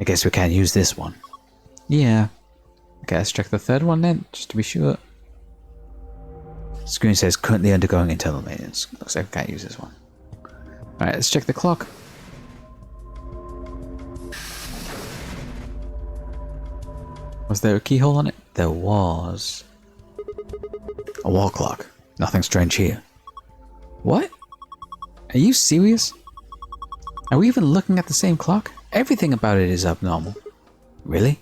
I guess we can't use this one. Yeah. Okay, let's check the third one then, just to be sure. Screen says currently undergoing internal maintenance. Looks like we can't use this one. Alright, let's check the clock. Was there a keyhole on it? There was. A wall clock. Nothing strange here. What? Are you serious? Are we even looking at the same clock? Everything about it is abnormal. Really?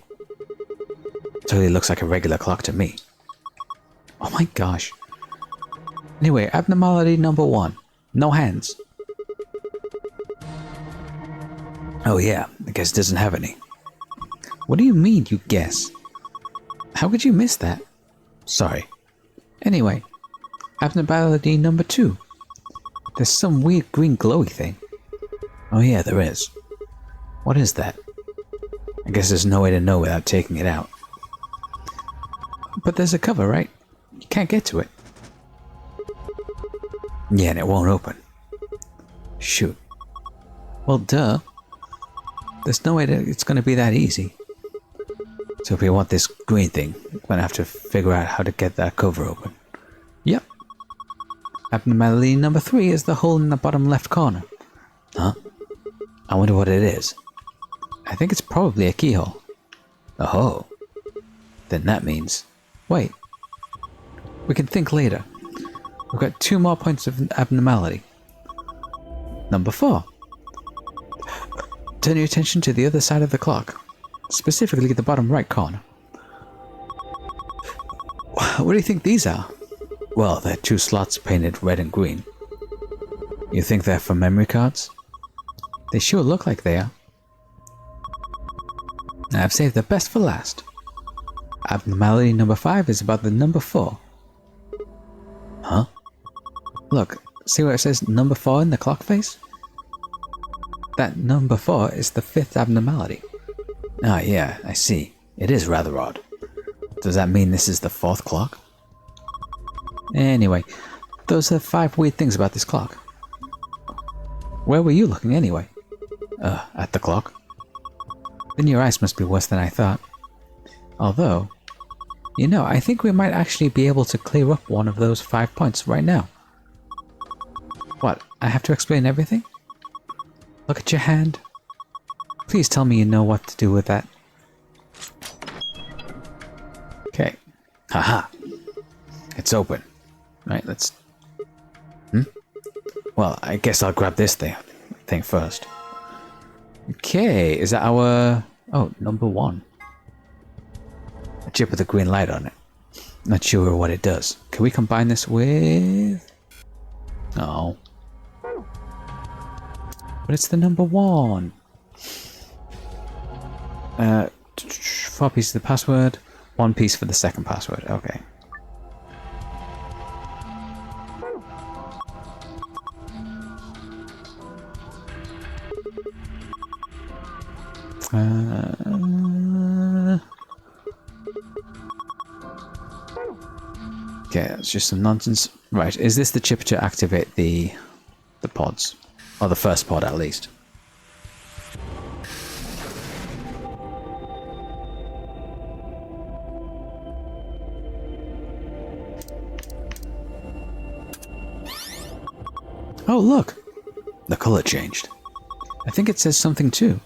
Totally looks like a regular clock to me. Oh my gosh. Anyway, abnormality number 1. No hands. Oh yeah, I guess it doesn't have any. What do you mean, you guess? How could you miss that? Sorry. Anyway, abnormality number 2. There's some weird green glowy thing. Oh yeah, there is. What is that? I guess there's no way to know without taking it out. But there's a cover, right? You can't get to it. Yeah, and it won't open. Shoot. Well, duh. There's no way that it's going to be that easy. So if we want this green thing, we're going to have to figure out how to get that cover open. Yep. Abnormality number 3 is the hole in the bottom left corner. Huh? I wonder what it is. I think it's probably a keyhole. Oh. Then that means... Wait. We can think later. We've got 2 more points of abnormality. Number 4. Turn your attention to the other side of the clock. Specifically the bottom right corner. What do you think these are? Well, they're 2 slots painted red and green. You think they're for memory cards? They sure look like they are. I've saved the best for last. Abnormality number 5 is about the number 4. Huh? Look, see where it says number 4 in the clock face? That number 4 is the 5th abnormality. Ah, yeah, I see. It is rather odd. Does that mean this is the 4th clock? Anyway, those are 5 weird things about this clock. Where were you looking anyway? At the clock. Then your eyes must be worse than I thought. Although, you know, I think we might actually be able to clear up one of those 5 points right now. What, I have to explain everything? Look at your hand. Please tell me you know what to do with that. Okay. Haha. It's open. Right, let's... Well, I guess I'll grab this thing first. Okay, is that our... Oh, number 1. A chip with a green light on it. Not sure what it does. Can we combine this with... Oh. But it's the number 1. 4 pieces of the password. 1 piece for the second password. Okay. Okay, that's just some nonsense. Right, is this the chip to activate the pods? Or the first pod, at least. Oh, look! The color changed. I think it says something too.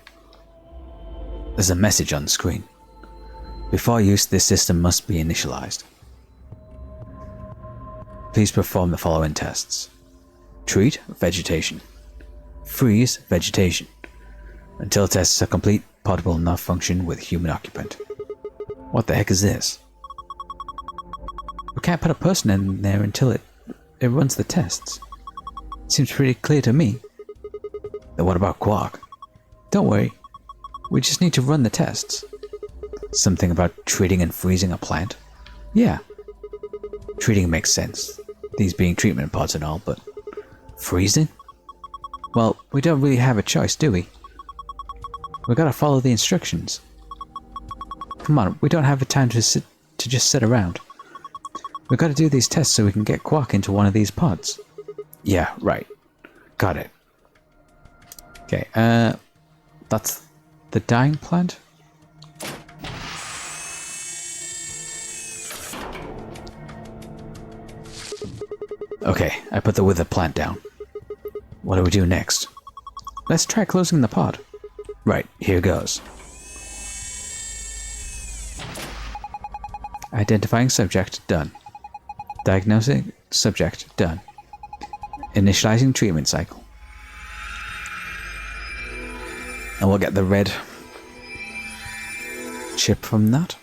There's a message on the screen. Before use, this system must be initialized. Please perform the following tests. Treat, vegetation. Freeze, vegetation. Until tests are complete, pod will not function with human occupant. What the heck is this? We can't put a person in there until it runs the tests. Seems pretty clear to me. Then what about Quark? Don't worry. We just need to run the tests. Something about treating and freezing a plant? Yeah. Treating makes sense. These being treatment pods and all, but... freezing? Well, we don't really have a choice, do we? We gotta follow the instructions. Come on, we don't have the time to just sit around. We gotta do these tests so we can get Quark into one of these pods. Yeah, right. Got it. Okay, that's the dying plant? Okay, I put the withered plant down. What do we do next? Let's try closing the pod. Right, here goes. Identifying subject, done. Diagnosing subject, done. Initializing treatment cycle. And we'll get the red chip from that.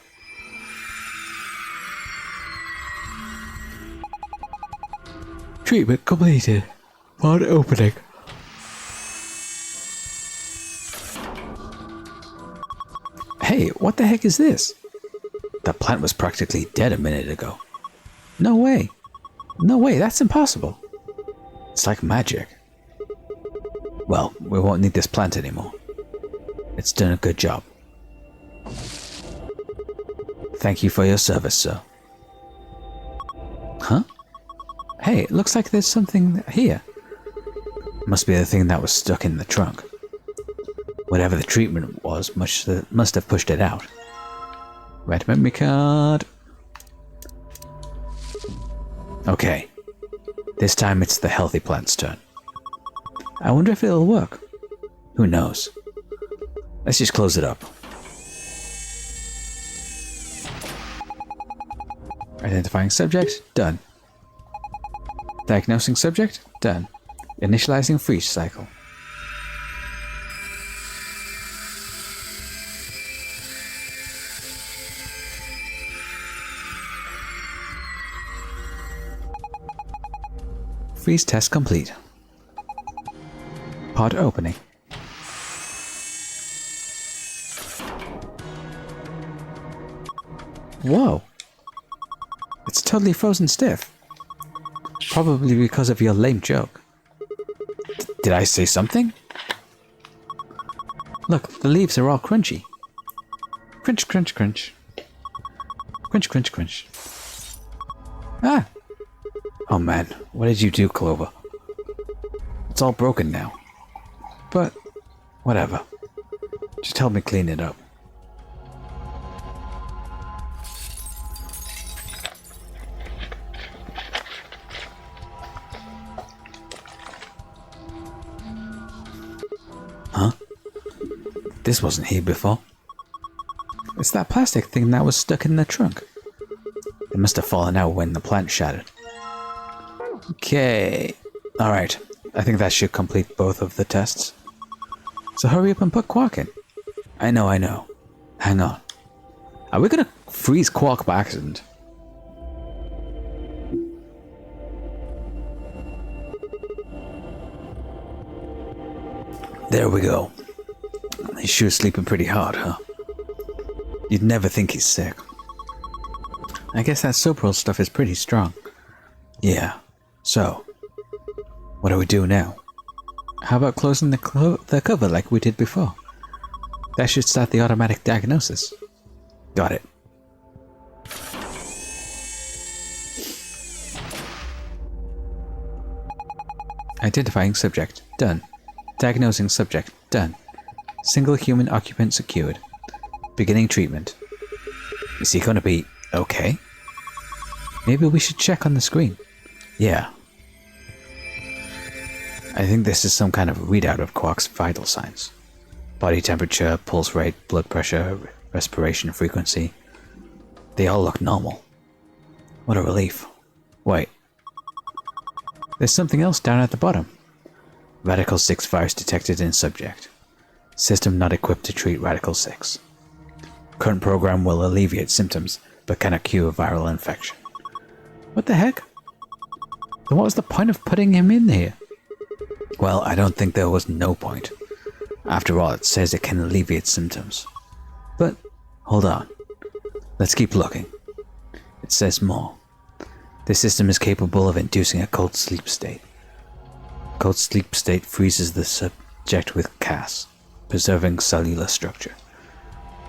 Treatment completed. Pod opening. Hey, what the heck is this? That plant was practically dead a minute ago. No way. No way, that's impossible. It's like magic. Well, we won't need this plant anymore. It's done a good job. Thank you for your service, sir. Huh? Hey, it looks like there's something here. Must be the thing that was stuck in the trunk. Whatever the treatment was must have pushed it out. Red memory card. Okay. This time it's the healthy plant's turn. I wonder if it'll work. Who knows? Let's just close it up. Identifying subject, done. Diagnosing subject, done. Initializing freeze cycle. Freeze test complete. Pod opening. Whoa. It's totally frozen stiff. Probably because of your lame joke. Did I say something? Look, the leaves are all crunchy. Crunch, crunch, crunch. Crunch, crunch, crunch. Ah! Oh man, what did you do, Clover? It's all broken now. But, whatever. Just help me clean it up. Huh? This wasn't here before. It's that plastic thing that was stuck in the trunk. It must have fallen out when the plant shattered. Okay. Alright. I think that should complete both of the tests. So hurry up and put Quark in. I know. Hang on. Are we gonna freeze Quark by accident? There we go. He's sure sleeping pretty hard, huh? You'd never think he's sick. I guess that Soprol stuff is pretty strong. Yeah. So, what do we do now? How about closing the cover like we did before? That should start the automatic diagnosis. Got it. Identifying subject. Done. Diagnosing subject. Done. Single human occupant secured. Beginning treatment. Is he gonna be okay? Maybe we should check on the screen. Yeah. I think this is some kind of readout of Quark's vital signs. Body temperature, pulse rate, blood pressure, respiration frequency. They all look normal. What a relief. Wait. There's something else down at the bottom. Radical 6 virus detected in subject. System not equipped to treat Radical 6. Current program will alleviate symptoms, but cannot cure viral infection. What the heck? Then what was the point of putting him in here? Well, I don't think there was no point. After all, it says it can alleviate symptoms. But, hold on. Let's keep looking. It says more. This system is capable of inducing a cold sleep state. Cold sleep state freezes the subject with Cas, preserving cellular structure.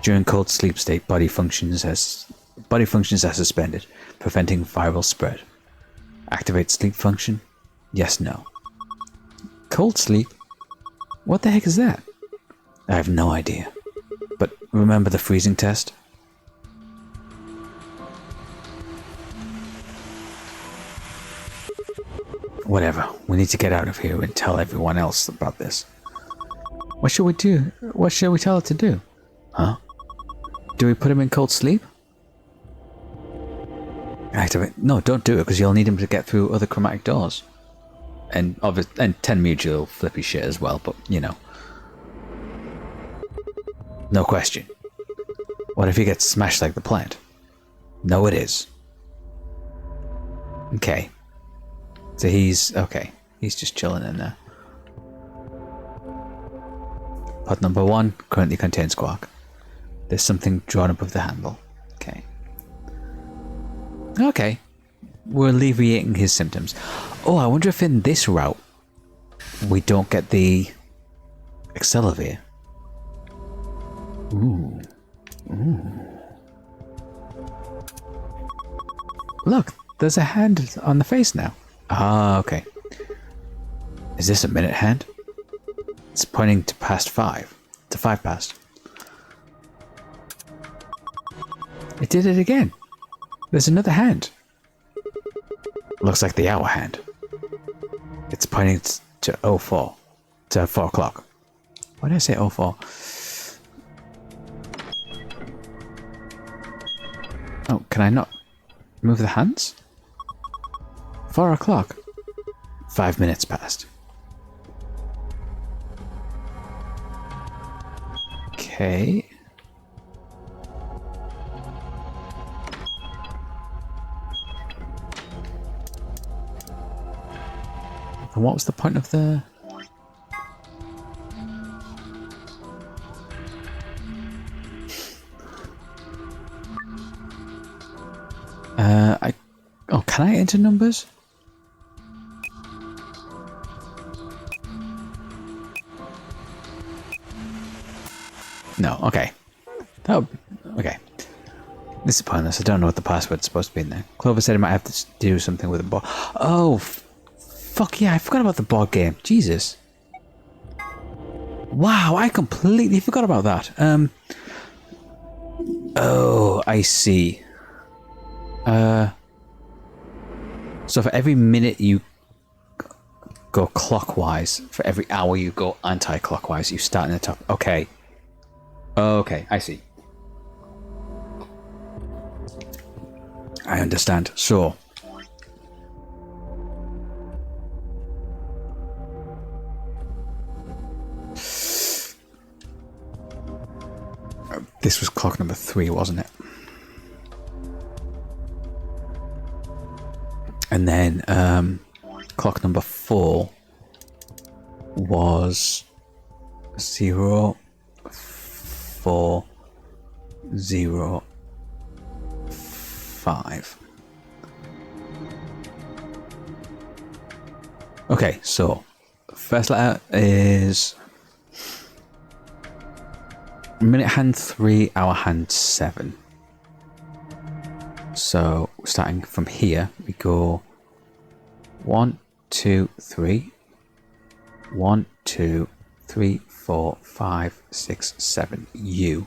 During cold sleep state, body functions are suspended, preventing viral spread. Activate sleep function? Yes, no. Cold sleep? What the heck is that? I have no idea. But remember the freezing test? Whatever, we need to get out of here and tell everyone else about this. What should we do? What should we tell it to do? Huh? Do we put him in cold sleep? Activate. No, don't do it, because you'll need him to get through other chromatic doors. And 10 mutual flippy shit as well, but you know. No question. What if he gets smashed like the plant? No, it is. Okay. So he's okay. He's just chilling in there. Pod number 1 currently contains Quark. There's something drawn above the handle. Okay. Okay. We're alleviating his symptoms. Oh, I wonder if in this route we don't get the Accelerate. Ooh. Ooh. Look, there's a hand on the face now. Ah, okay. Is this a minute hand? It's pointing to past 5. To 5 past. It did it again. There's another hand. Looks like the hour hand. It's pointing to 04. To 4 o'clock. Why did I say 04? Oh, can I not move the hands? 4 o'clock. 5 minutes passed. Okay. And what was the point of the... Can I enter numbers? No, okay. Okay. This is pointless. I don't know what the password's supposed to be in there. Clover said I might have to do something with the board. Oh, fuck yeah, I forgot about the board game. Jesus. Wow, I completely forgot about that. Oh, I see. So for every minute you go clockwise, for every hour you go anti-clockwise, you start in the top. Okay. Okay, I see. I understand. So. This was clock number 3, wasn't it? And then clock number 4 was 0, 4, 0, 5. Okay, so first letter is minute hand 3, hour hand 7. So starting from here, we go 1, 2, 3, 1, 2, 3, 4, 5, 6, 7. U.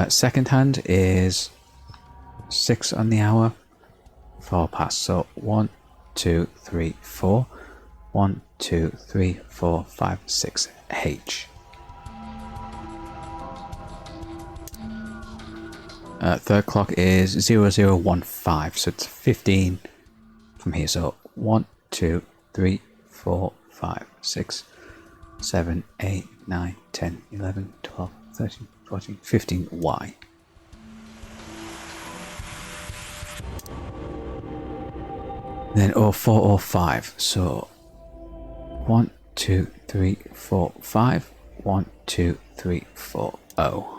Second hand is 6 on the hour, 4 past. So 1, 2, 3, 4. 1, 2, 3, 4, 5, 6. H. Third clock is 0015, so it's 15 from here. So 1, 2, 3, 4, 5, 6, 7, 8, 9, 10, 11, 12, 13, 14, 15. Y. Then 0405. So 1, 2, 3, 4, 5. 1, 2, 3, 4. O.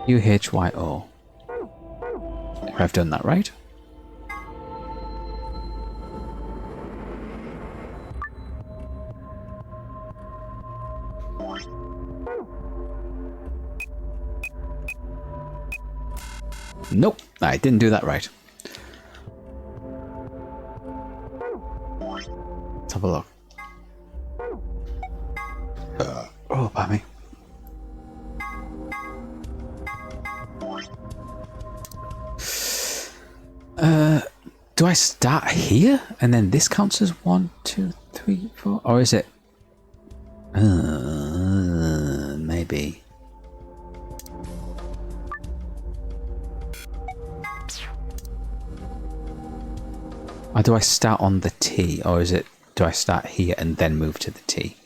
UHYO. I've done that right. Nope, I didn't do that right. Let's have a look. Oh, pardon me. Do I start here and then this counts as 1, 2, 3, 4, or is it? Maybe. Or do I start on the T, or is it? Do I start here and then move to the T?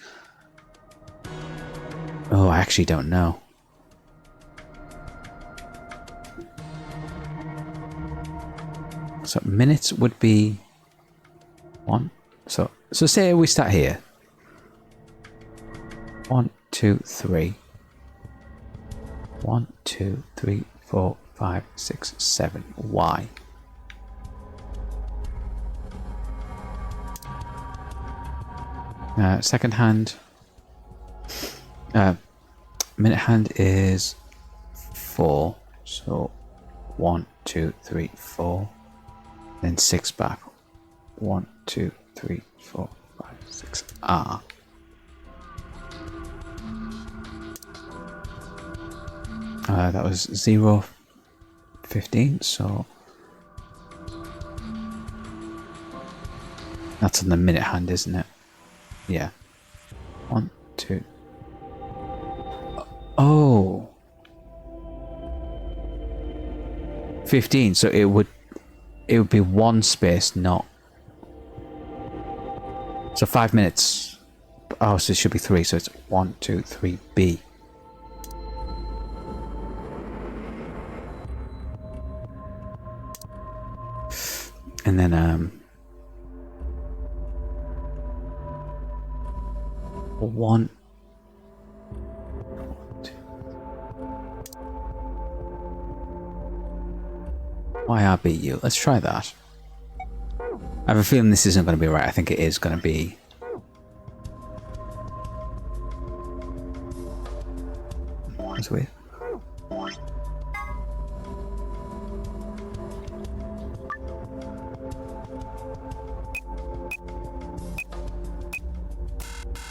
Oh, I actually don't know. So minutes would be 1. So say we start here. 1, 2, 3. 1, 2, 3, 4, 5, 6, 7. Y. Second hand. Minute hand is 4. So 1, 2, 3, 4. Then 6 back. 1, 2, 3, 4, 5, 6. R. That was 0, 15. So that's on the minute hand, isn't it? Yeah. 1, 2. Oh. 15. So it would be 1 space, not. So 5 minutes. Oh, so it should be 3. So it's 1, 2, 3, B. And then 1, 2, YRBU. Let's try that. I have a feeling this isn't going to be right. I think it is going to be... That's weird.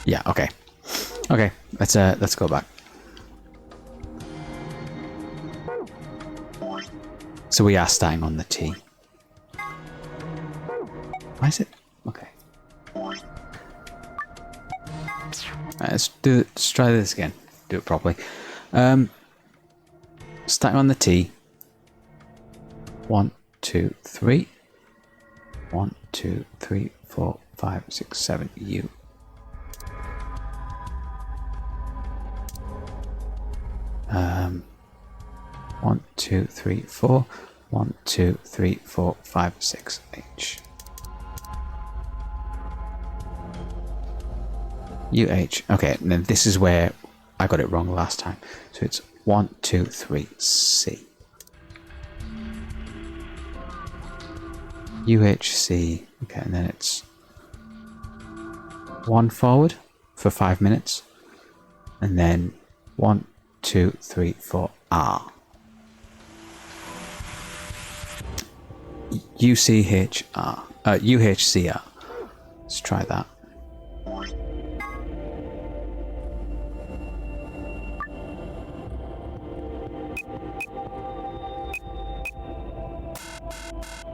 Yeah, okay. Okay, let's go back. So we are starting on the T. Why is it? Okay. Let's try this again. Do it properly. Starting on the T. 1, 2, 3. 1, 2, 3, 4, 5, 6, 7. U. Um. 1, 2, 3, 4. 1, 2, 3, 4, 5, 6. H. UH. Okay, and then this is where I got it wrong last time. So it's 1, 2, 3, C. UHC. Okay, and then it's 1 forward for 5 minutes. And then 1, 2, 3, 4, R. UCHR. UHCR. Let's try that.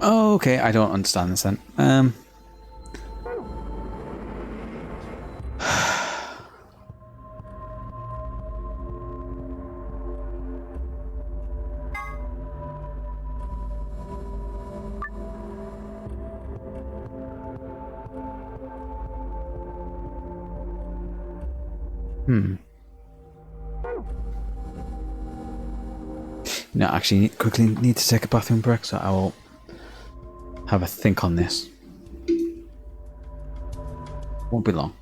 Oh, okay, I don't understand this then. No, actually, quickly need to take a bathroom break, so I will have a think on this. Won't be long.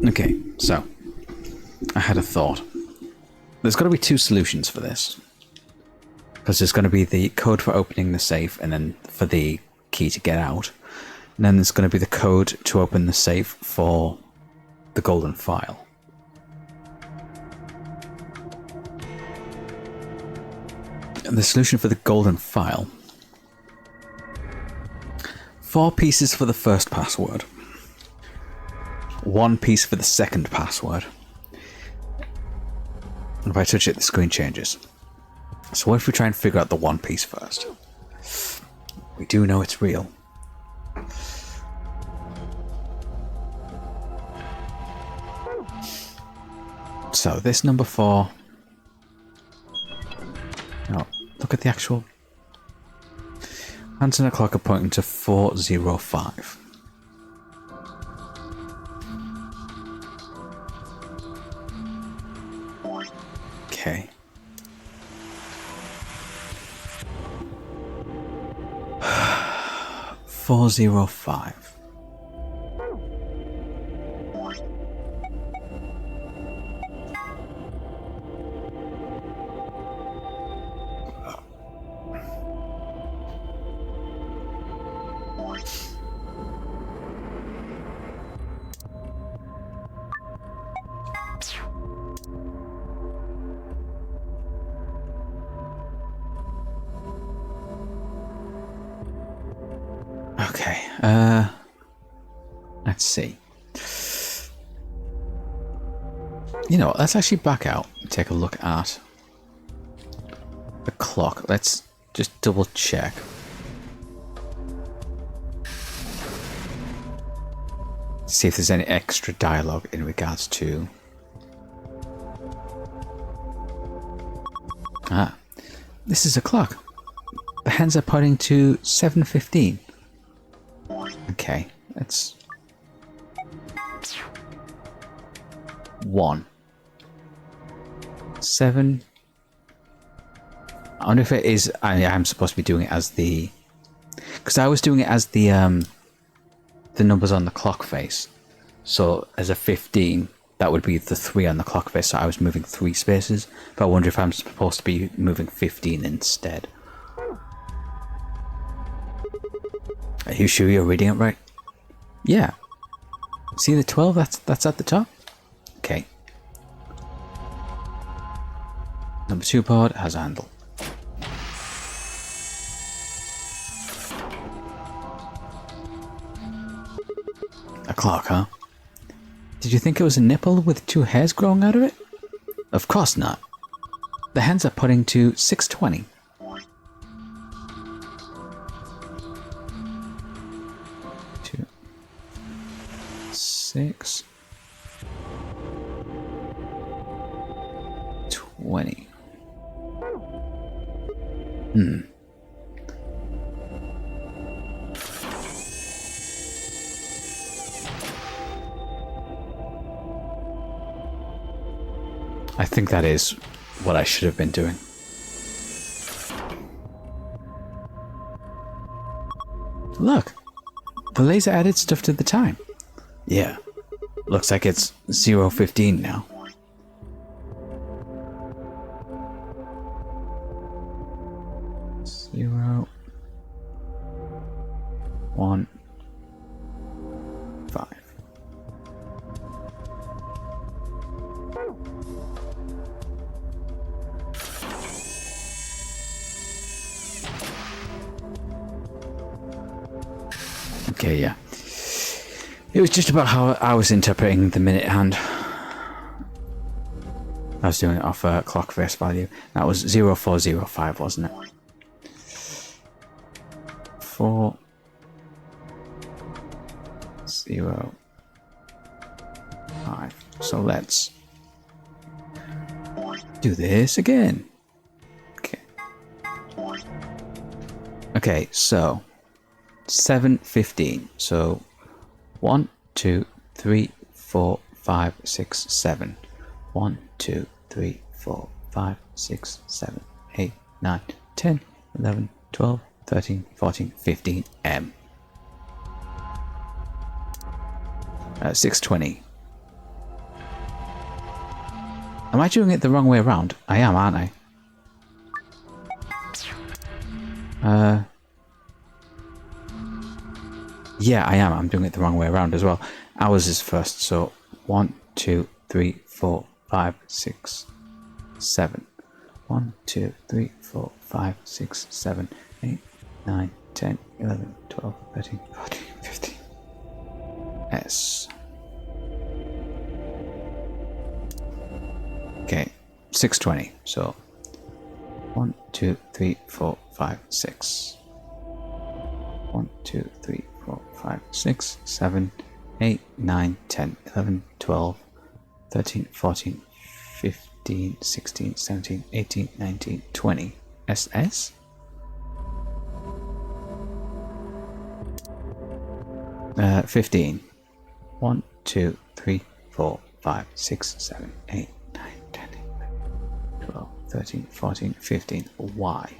Okay, so I had a thought. There's got to be two solutions for this. Because there's going to be the code for opening the safe and then for the key to get out. And then there's going to be the code to open the safe for the golden file. the solution for the golden file. 4 pieces for the first password. 1 piece for the second password. If I touch it, the screen changes. So what if we try and figure out the 1 piece first? We do know it's real. So this number 4. No, look at the actual. Hands on a clock are pointing to 405. Okay. Four 405. Okay, let's see. You know what, let's actually back out and take a look at the clock. Let's just double check. See if there's any extra dialogue in regards to... Ah, this is a clock. The hands are pointing to 7:15. Okay, that's 1. 7. I wonder if it is. I'm supposed to be doing it as the, because I was doing it as the numbers on the clock face. So as a 15, that would be the 3 on the clock face. So I was moving 3 spaces. But I wonder if I'm supposed to be moving 15 instead. Are you sure you're reading it right? Yeah. See the 12? That's at the top? Okay. Number 2 board has a handle. A clock, huh? Did you think it was a nipple with 2 hairs growing out of it? Of course not. The hands are pointing to 6:20. 6 20. I think that is what I should have been doing. Look, the laser added stuff to the time. Yeah, looks like it's 0:15 now. Zero, 1, 5. Okay, yeah. It was just about how I was interpreting the minute hand. I was doing it off a clock face value. That was 0405, wasn't it? 4 0 5. So let's do this again. Okay. Okay, so 7:15. So 1 2 3 4 5 6 7. 1 2 3 4 5 6 7 8 9 10 11 12 13 14 15 M. 6:20. Am I doing it the wrong way around? I am, aren't I? Yeah, I am. I'm doing it the wrong way around as well. Ours is first, so 1 2 3 4 5 6 7. 1 2 3 4 5, 6, 7, 8, 9, 10, 11, 12, 13, 14, 15. S. Okay, 620. So 1, 2, 3, 4, 5, 6. 1, 2, 3, 4, 5, 6, 7, 8, 9, 10, 11, 12, 13, 14, 15, 16, 17, 18, 19, 20. SS? Uh, 15. 1, 2, 3, 4, 5, 6, 7, 8, 9, 10, 11, 12, 13, 14, 15. Y.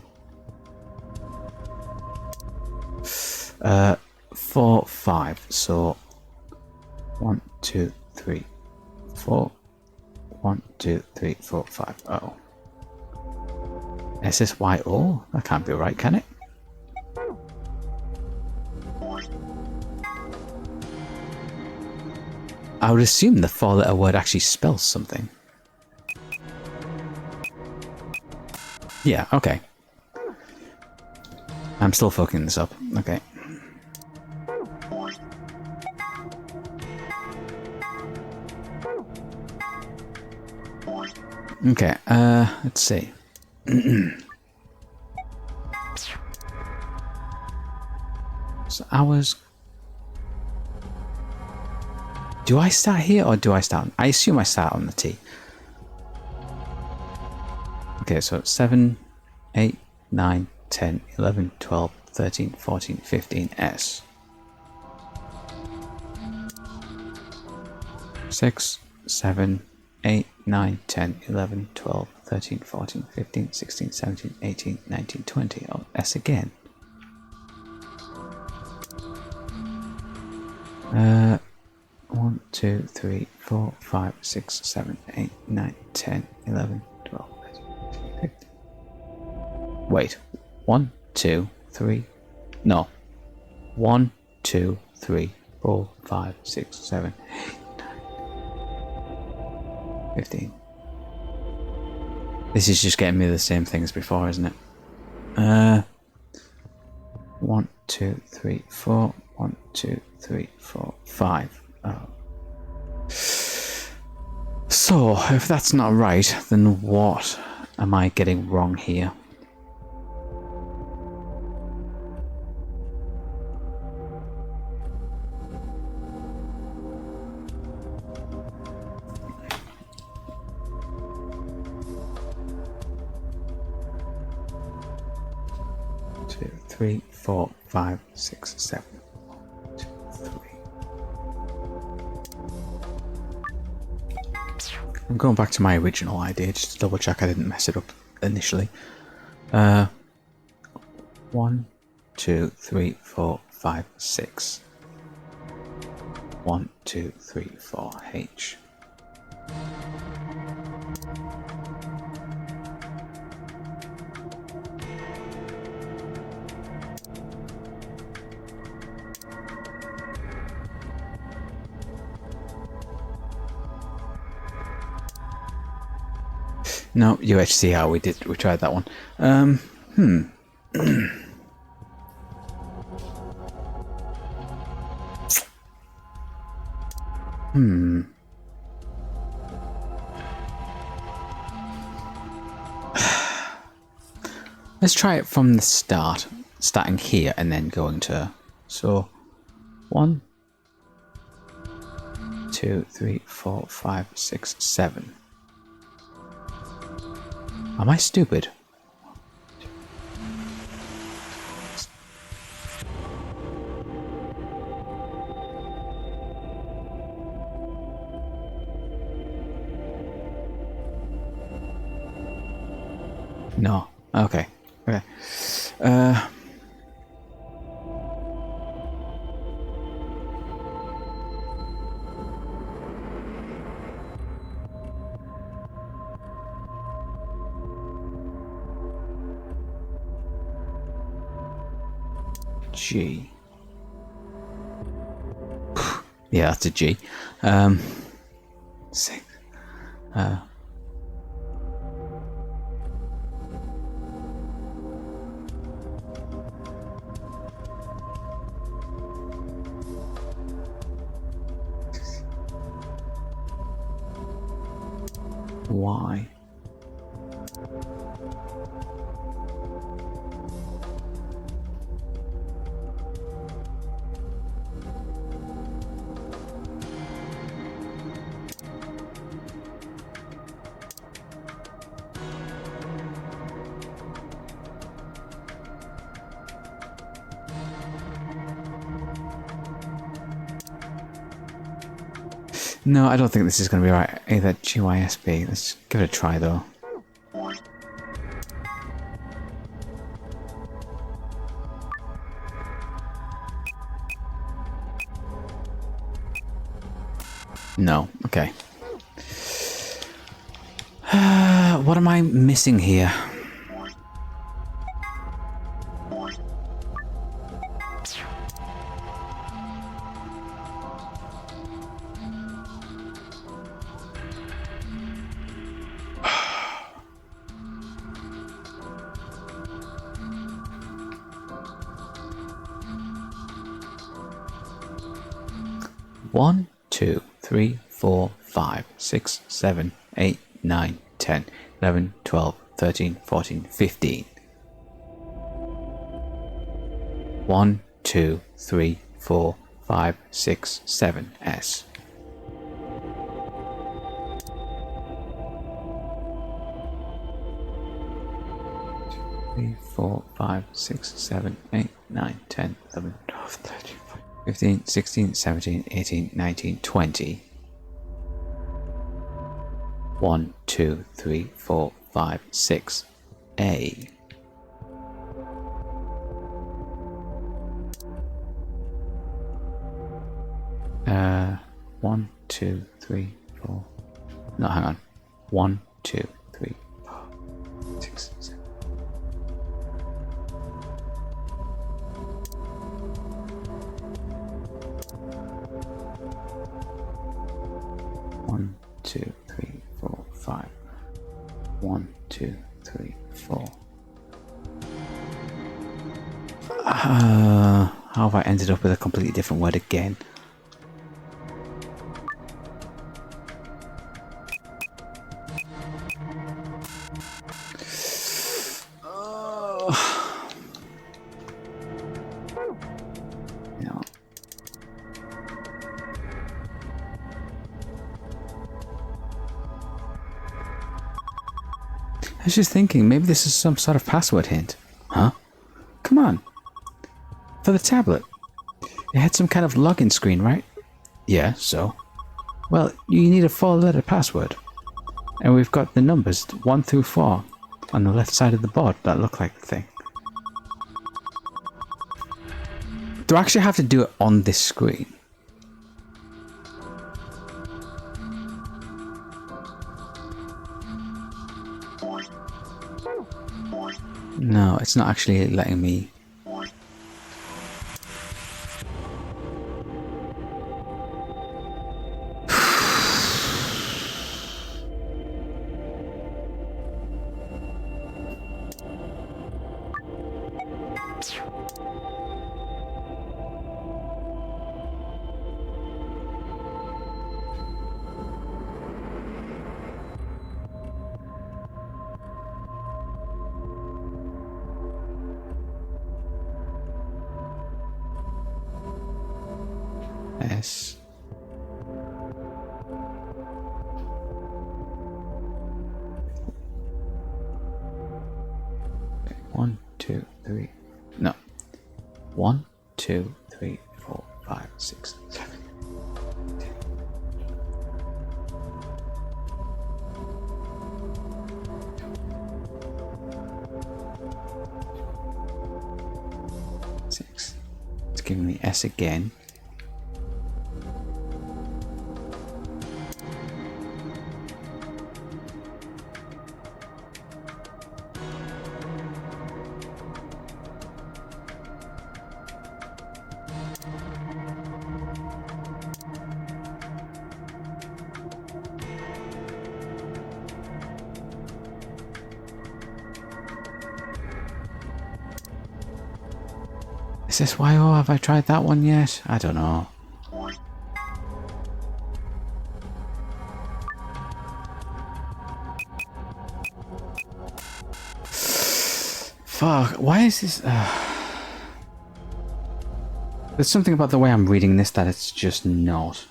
4, 5. So 1, 2, 3, 4. 1, 2, 3, 4, 5. Oh. SSYO? That can't be right, can it? I would assume the 4-letter word actually spells something. Yeah, okay. I'm still fucking this up. Okay. Okay, let's see. So hours. Do I start here or do I start? I assume I start on the T. Okay, so 7, 8, 9, 10, 11, 12, 13, 14, 15, S. 6, 7, 8, 9, 10, 11, 12, 13, 14, 15, 16, 17, 18, 19, 20. Oh, S again. 1, 2, 3, 4, 5, 6, 7, 8, 9, 10, 11, 12, 13, 14, 15. Wait. 1, 2, 3. No. 1, 2, 3, 4, 5, 6, 7, 8, 9, 15. This is just getting me the same thing as before, isn't it? 1, 2, 3, 4. 1, 2, 3, 4, 5. Oh. So, if that's not right, then what am I getting wrong here? Two, 3, 4, 5, 6, 7. 1, 2, 3. I'm going back to my original idea just to double check I didn't mess it up initially. 1, 2, 3, 4, 5, 6. 1, 2, 3, 4, H. No, UHCR, we tried that one. Let's try it from the start, starting here and then going to, so 1, 2, 3, 4, 5, 6, 7. Am I stupid? No. Okay. Okay. G. Yeah, that's a G. 6. Why? No, I don't think this is going to be right. Either GYSB. Let's give it a try, though. No. Okay. What am I missing here? One, 2, 3, 4, 5, 6, 7, 8, 9, 10, 11, 12, 13, 14, 15. 1, 2, 3, 4, 5, 6, 7 S. Three, 4, 5, 6, 7, 8, 9, 10, 11, 12, 13, 14, 15, 16, 17, 18, 19, 20. 1, 2, 3, 4, 5, 6. A. One, 2, 3, 4. No, hang on. 1, 2, 3, 4, 6, 7. One, 2, 3, 4, 5. 1, 2, 3, 4. How have I ended up with a completely different word again? No. I was just thinking, maybe this is some sort of password hint. Huh? Come on. For the tablet. It had some kind of login screen, right? Yeah, so? Well, you need a 4-letter password. And we've got the numbers 1 through 4 on the left side of the board that look like the thing. Do I actually have to do it on this screen? No, it's not actually letting me. S. One, 2, 3. No. 1, 2, 3, 4, 5, 6, 7. 6. It's giving me S again. Is this YO? Have I tried that one yet? I don't know. Why is this... There's something about the way I'm reading this that it's just not.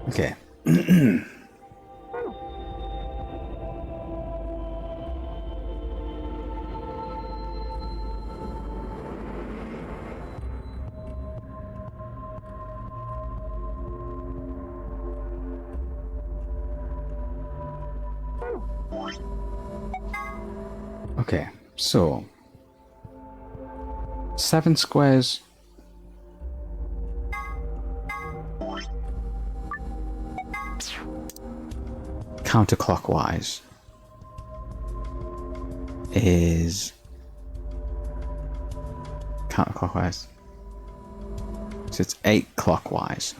Okay. Okay, so 7 squares. Counterclockwise is counterclockwise. So it's 8 clockwise.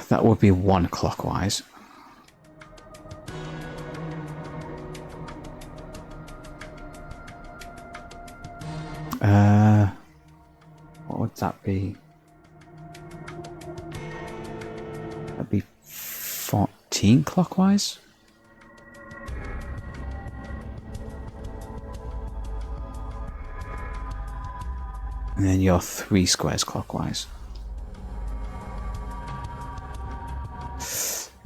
That would be 1 clockwise. What would that be? That'd be 14 clockwise. And then you're 3 squares clockwise.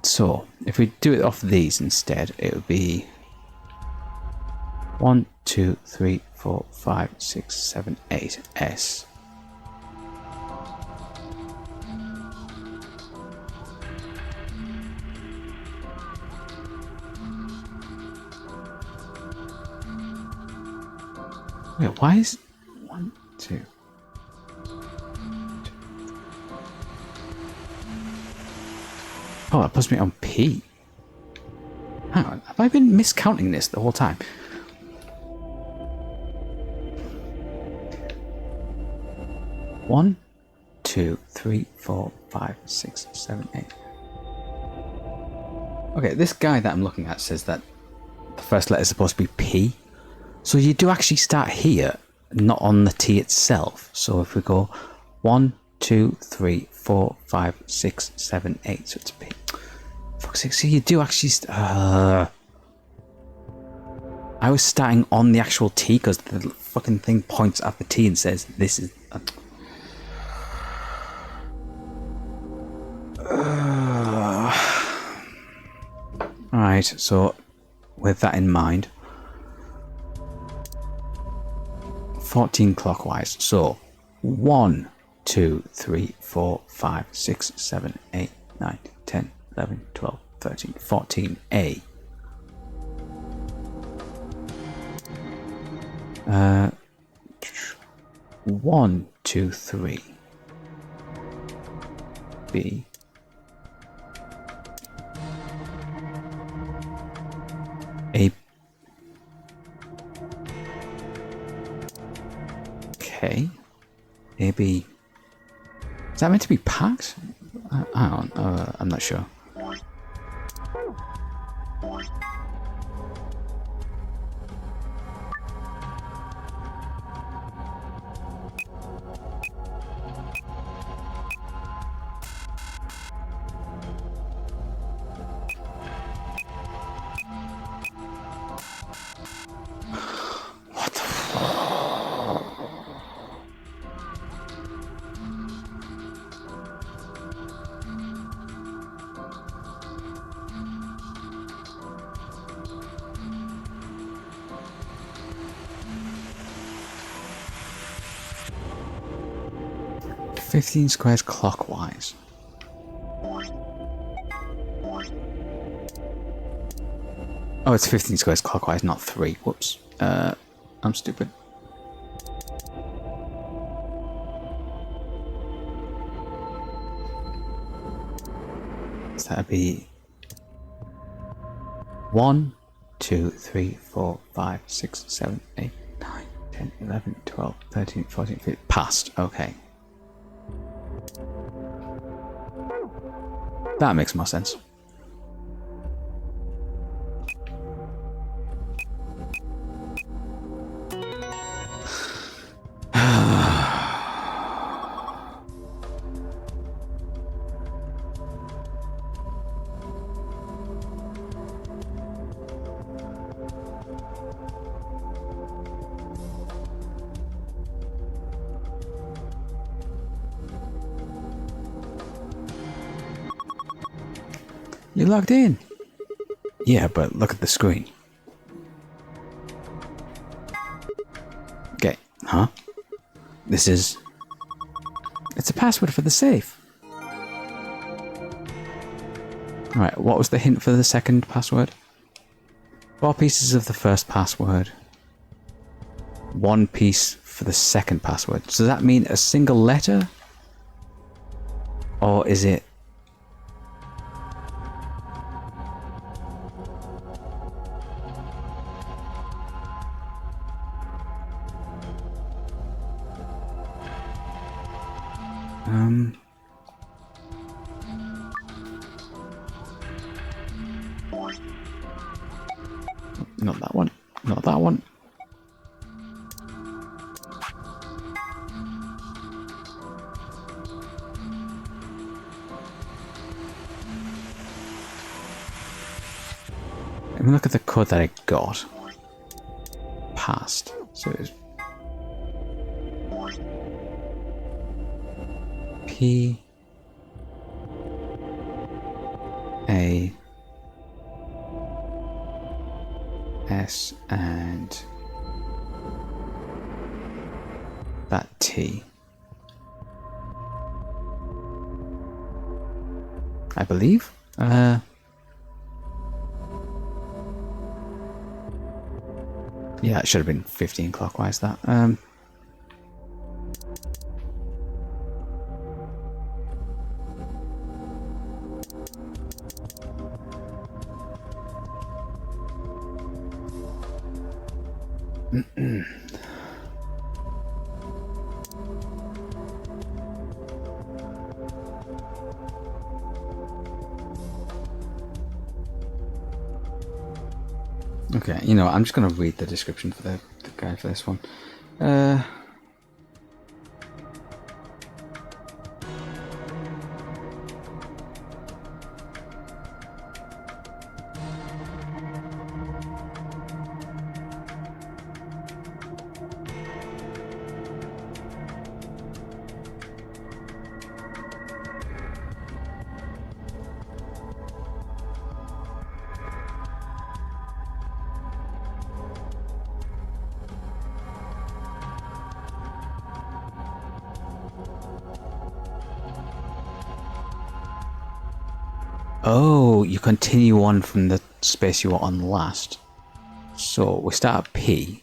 So, if we do it off these instead, it would be 1, 2, 3, 4, 5, 6, 7, 8 S. Wait, why is 1, 2? Oh, that puts me on P. Hang on, have I been miscounting this the whole time? One, 2, 3, 4, 5, 6, 7, 8. Okay, this guy that I'm looking at says that the first letter is supposed to be P. So you do actually start here, not on the T itself. So if we go 1, 2, 3, 4, 5, 6, 7, 8, so it's P. Fuck's sake, so you do actually... I was starting on the actual T because the fucking thing points at the T and says this is... Alright, so with that in mind, 14 clockwise, so 1, 2, 3, 4, 5, 6, 7, 8, 9, 10, 11, 12, 13, 14, A. 1, 2, 3, B. A. Okay. A, B. Is that meant to be packed? I don't know. I'm not sure. What the fuck? $15 squares clockwise. Oh, it's 15 squares clockwise, not 3. Whoops. I'm stupid. So that'd be 1, 2, 3, 4, 5, 6, 7, 8, 9, 10, 11, 12, 13, 14, 15. Passed. Okay. That makes more sense. You logged in? Yeah, but look at the screen. Okay, huh? This is... It's a password for the safe. Alright, what was the hint for the second password? 4 pieces of the first password. 1 piece for the second password. Does that mean a single letter? Or is it... Not that one. Not that one. Let me look at the code that I got. Passed. So it's P A S and that T. I believe. Yeah, it should have been 15 clockwise, that. Okay, you know, I'm just going to read the description for the guide for this one. Oh, you continue on from the space you were on last. So we start at P.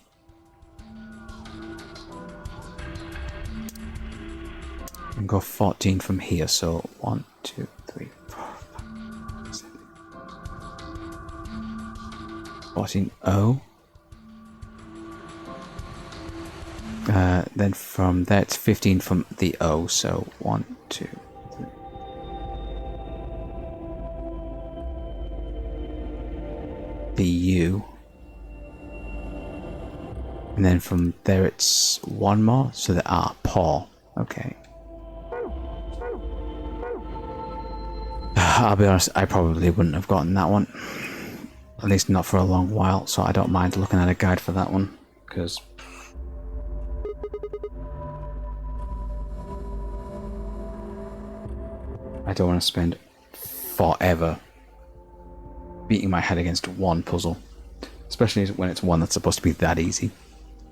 And go 14 from here. So 1, 2, 3, 4, 5, 6, 14 O. Then from there it's 15 from the O. So 1, 2, 3. BU. And then from there it's one more, so the paw. Okay. I'll be honest, I probably wouldn't have gotten that one. At least not for a long while, so I don't mind looking at a guide for that one, because I don't want to spend forever beating my head against one puzzle, especially when it's one that's supposed to be that easy.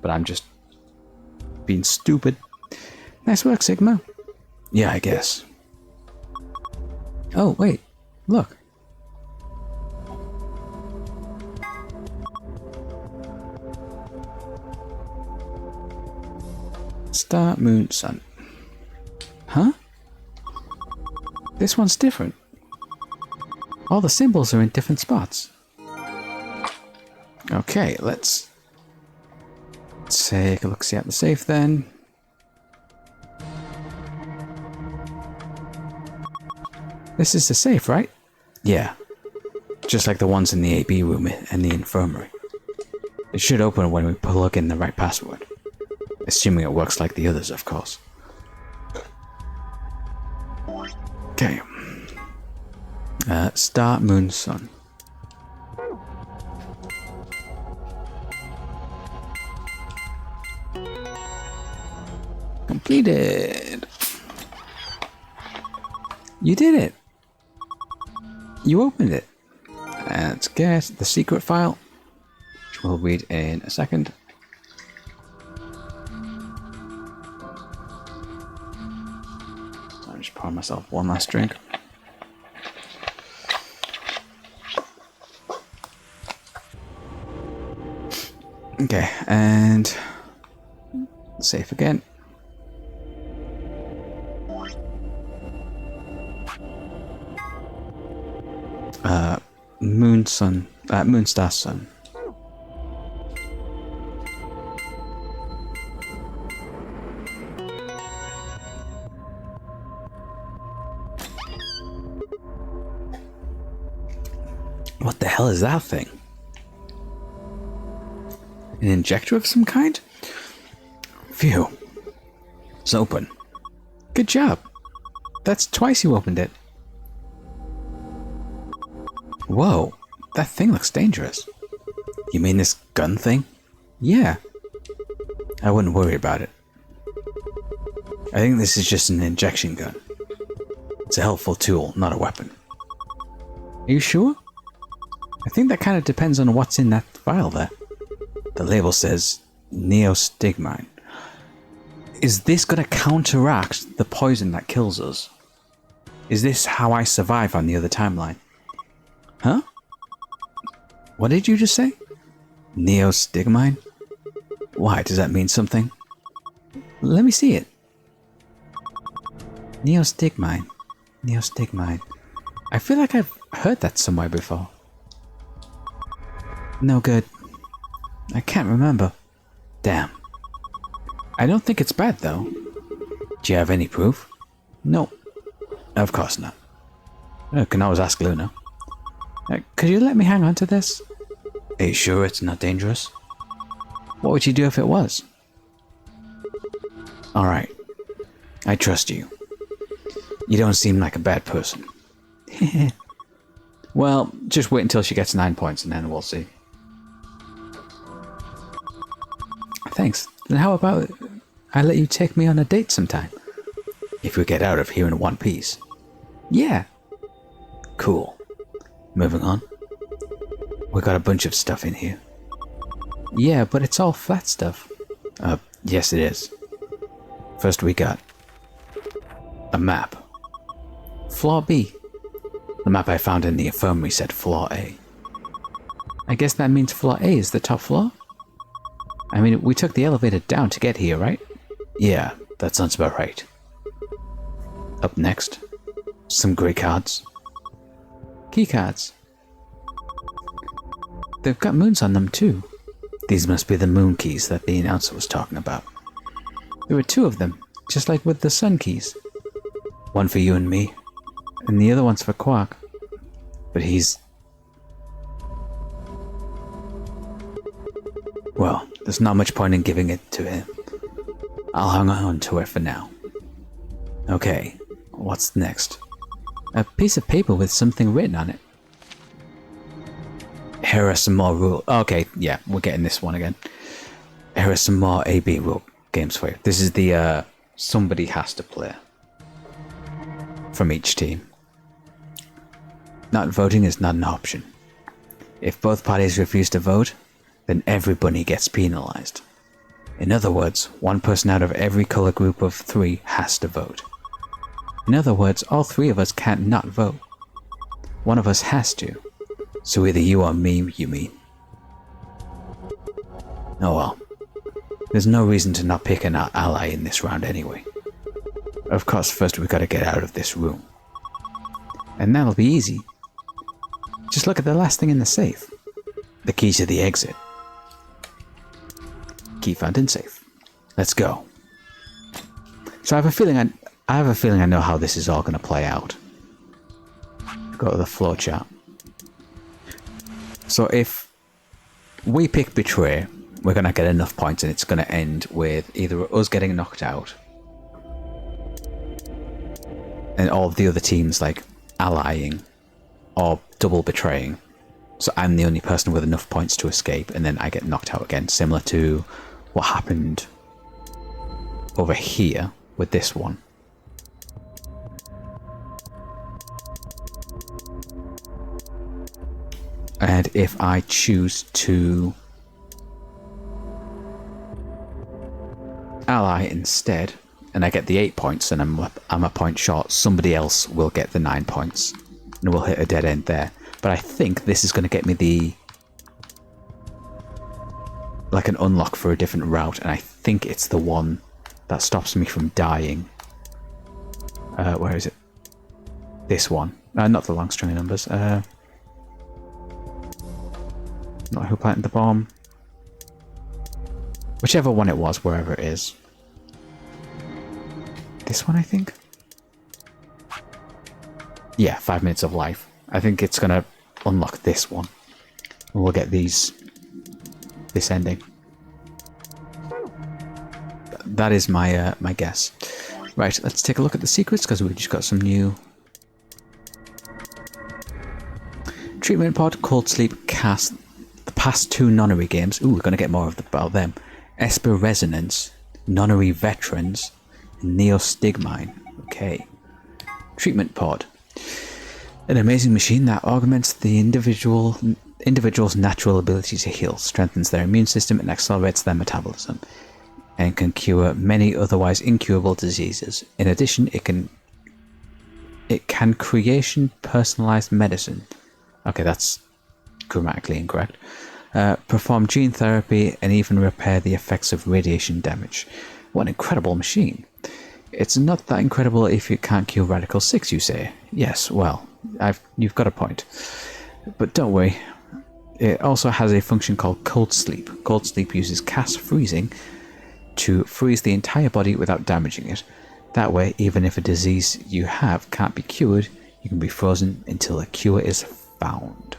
But I'm just being stupid. Nice work, Sigma. Yeah, I guess. Oh, wait. Look. Star, moon, sun. Huh? This one's different. All the symbols are in different spots. Okay, let's take a look-see at the safe then. This is the safe, right? Yeah. Just like the ones in the AB room and the infirmary. It should open when we plug in the right password. Assuming it works like the others, of course. Okay. Star, moon, sun. Completed. You did it. You opened it. Let's get the secret file, which we'll read in a second. I'm just pouring myself one last drink. Okay, and safe again. Moon, sun, moon, star, sun. What the hell is that thing? An injector of some kind? Phew. It's open. Good job. That's twice you opened it. Whoa, that thing looks dangerous. You mean this gun thing? Yeah. I wouldn't worry about it. I think this is just an injection gun. It's a helpful tool, not a weapon. Are you sure? I think that kind of depends on what's in that vial there. The label says neostigmine. Is this going to counteract the poison that kills us? Is this how I survive on the other timeline? Huh? What did you just say? Neostigmine? Why, does that mean something? Let me see it. Neostigmine. Neostigmine. I feel like I've heard that somewhere before. No good. I can't remember. Damn. I don't think it's bad, though. Do you have any proof? No. Of course not. I can always ask Luna. Could you let me hang on to this? Are you sure it's not dangerous? What would you do if it was? Alright. I trust you. You don't seem like a bad person. Well, just wait until she gets 9 points and then we'll see. Thanks. Then how about I let you take me on a date sometime? If we get out of here in one piece. Yeah. Cool. Moving on. We got a bunch of stuff in here. Yeah, but it's all flat stuff. Yes it is. First we got a map. Floor B. The map I found in the infirmary said Floor A. I guess that means Floor A is the top floor? I mean, we took the elevator down to get here, right? Yeah, that sounds about right. Up next, some grey cards. Key cards. They've got moons on them too. These must be the moon keys that the announcer was talking about. There were 2 of them, just like with the sun keys. One for you and me, and the other one's for Quark. But he's... well, there's not much point in giving it to him. I'll hang on to it for now. Okay, what's next? A piece of paper with something written on it. Here are some more rules. Okay, yeah, we're getting this one again. Here are some more AB rule games for you. This is the somebody has to play from each team. Not voting is not an option. If both parties refuse to vote, then everybody gets penalized. In other words, one person out of every color group of 3 has to vote. In other words, all 3 of us can't not vote. One of us has to. So either you or me, you mean. Oh well. There's no reason to not pick an ally in this round anyway. Of course, first we gotta get out of this room. And that'll be easy. Just look at the last thing in the safe. The key to the exit. Key found in safe. Let's go. So I have a feeling I know how this is all going to play out. Go to the flowchart. So if we pick Betray, we're going to get enough points and it's going to end with either us getting knocked out and all of the other teams like allying or double betraying. So I'm the only person with enough points to escape and then I get knocked out again, similar to what happened over here with this one. And if I choose to ally instead, and I get the 8 points and I'm a point short, somebody else will get the 9 points and we'll hit a dead end there. But I think this is going to get me like an unlock for a different route, and I think it's the one that stops me from dying. Where is it? This one. Not the long string of numbers. Not who planted the bomb. Whichever one it was, wherever it is. This one, I think? Yeah, 5 minutes of life. I think it's going to unlock this one. And we'll get this ending. That is my my guess. Right, let's take a look at the secrets, because we've just got some new... Treatment Pod, Cold Sleep, Cast, the past 2 nonary games. Ooh, we're going to get more about them. Esper Resonance, Nonary Veterans, and Neostigmine. Okay. Treatment Pod. An amazing machine that augments the individual's natural ability to heal, strengthens their immune system, and accelerates their metabolism, and can cure many otherwise incurable diseases. In addition, it can creation personalized medicine. Okay, that's grammatically incorrect. Perform gene therapy and even repair the effects of radiation damage. What an incredible machine. It's not that incredible if you can't cure Radical 6, you say. Yes, well, you've got a point. But don't worry. It also has a function called Cold Sleep. Cold Sleep uses cast freezing to freeze the entire body without damaging it. That way, even if a disease you have can't be cured, you can be frozen until a cure is found.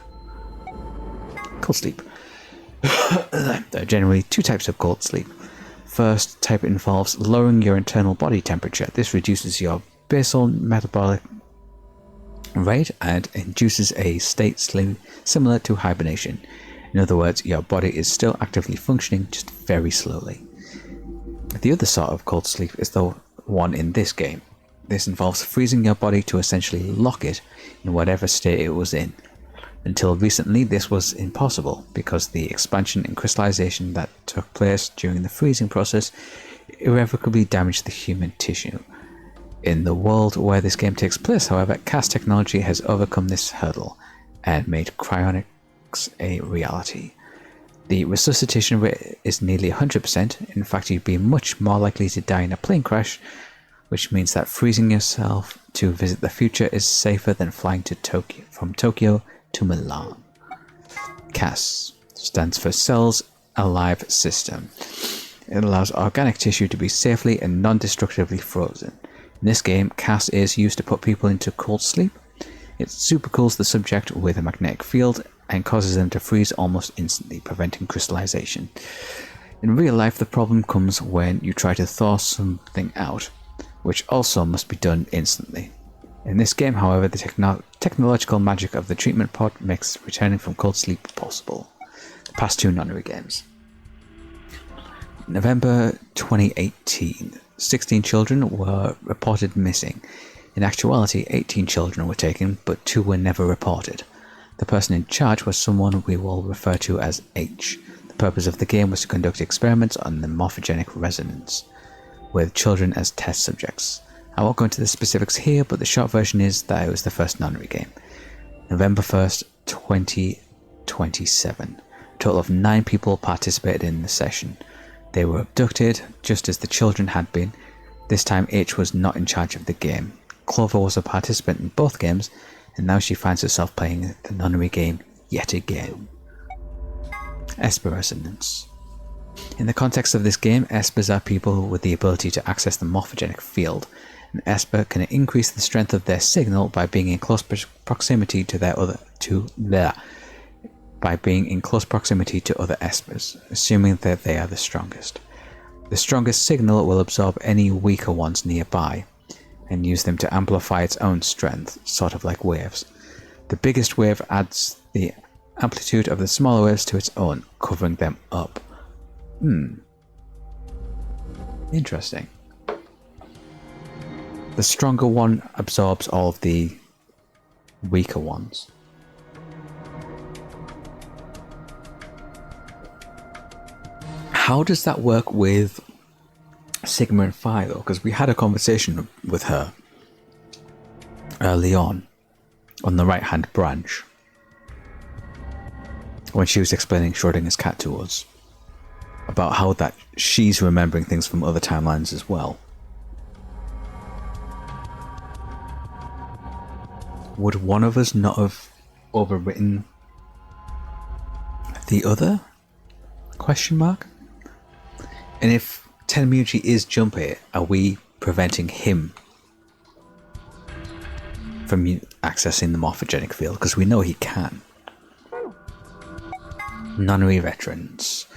Cold Sleep. There are generally 2 types of cold sleep. First type involves lowering your internal body temperature. This reduces your basal metabolic rate and induces a state similar to hibernation. In other words, your body is still actively functioning, just very slowly. The other sort of cold sleep is the one in this game. This involves freezing your body to essentially lock it in whatever state it was in. Until recently, this was impossible because the expansion and crystallization that took place during the freezing process irrevocably damaged the human tissue. In the world where this game takes place, however, cast technology has overcome this hurdle and made cryonics a reality. The resuscitation rate is nearly 100%. In fact, you'd be much more likely to die in a plane crash, which means that freezing yourself to visit the future is safer than flying to from Tokyo to Milan. CAS stands for Cells Alive System. It allows organic tissue to be safely and non-destructively frozen. In this game, CAS is used to put people into cold sleep. It supercools the subject with a magnetic field and causes them to freeze almost instantly, preventing crystallization. In real life, the problem comes when you try to thaw something out, which also must be done instantly. In this game, however, the technological magic of the treatment pod makes returning from cold sleep possible. The past 2 nonary games. November 2018. 16 children were reported missing. In actuality, 18 children were taken, but 2 were never reported. The person in charge was someone we will refer to as H. The purpose of the game was to conduct experiments on the morphogenic resonance, with children as test subjects. I won't go into the specifics here, but the short version is that it was the first nonary game. November 1st, 2027. A total of 9 people participated in the session. They were abducted, just as the children had been. This time H was not in charge of the game. Clover was a participant in both games, and now she finds herself playing the nunnery game yet again. Esper resonance. In the context of this game, Espers are people with the ability to access the morphogenic field. An Esper can increase the strength of their signal by being in close proximity to other Espers, assuming that they are the strongest. The strongest signal will absorb any weaker ones nearby, and use them to amplify its own strength, sort of like waves. The biggest wave adds the amplitude of the smaller waves to its own, covering them up. Interesting. The stronger one absorbs all of the weaker ones. How does that work with Sigma and Phi though? Because we had a conversation with her early on the right hand branch when she was explaining Schrodinger's cat to us about how that she's remembering things from other timelines as well. Would one of us not have overwritten the other? Question mark. And if Tenmyuji is Junpei, are we preventing him from accessing the morphogenic field? Because we know he can. Nunnery veterans.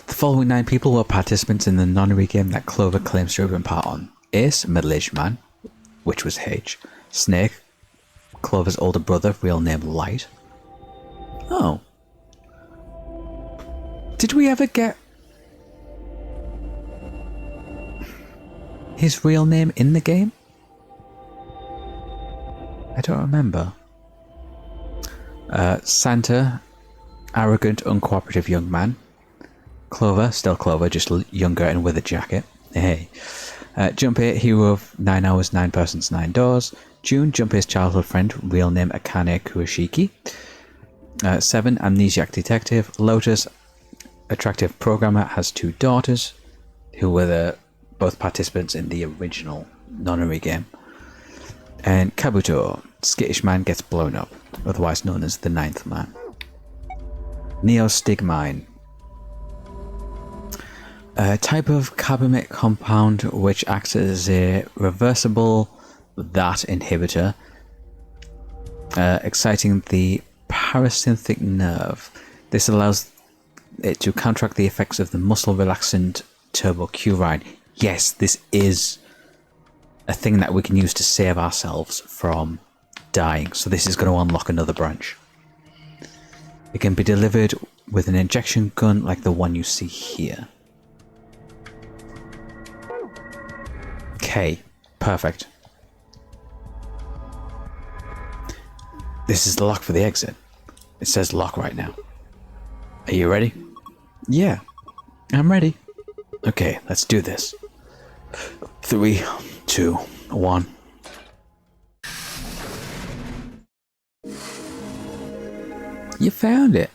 The following 9 people were participants in the nunnery game that Clover claims to have been part on. Ace, middle-aged man, which was H. Snake, Clover's older brother, real name Light. Oh. Did we ever get his real name in the game? I don't remember. Santa, arrogant, uncooperative young man. Clover, still Clover, just younger and with a jacket. Hey. Junpei, hero of 9 hours, 9 persons, 9 doors. June, Junpei's childhood friend, real name Akane Kuashiki. 7, amnesiac detective. Lotus, attractive programmer, has 2 daughters, who were both participants in the original nunnery game. And Kabuto, skittish man, gets blown up, otherwise known as the 9th man. Neostigmine, a type of carbamate compound which acts as a reversible that inhibitor, exciting the parasympathetic nerve. This allows it to counteract the effects of the muscle relaxant turbocurine. Yes, this is a thing that we can use to save ourselves from dying. So this is going to unlock another branch. It can be delivered with an injection gun like the one you see here. Okay, perfect. This is the lock for the exit. It says lock right now. Are you ready? Yeah, I'm ready. Okay, let's do this. 3, 2, 1. You found it.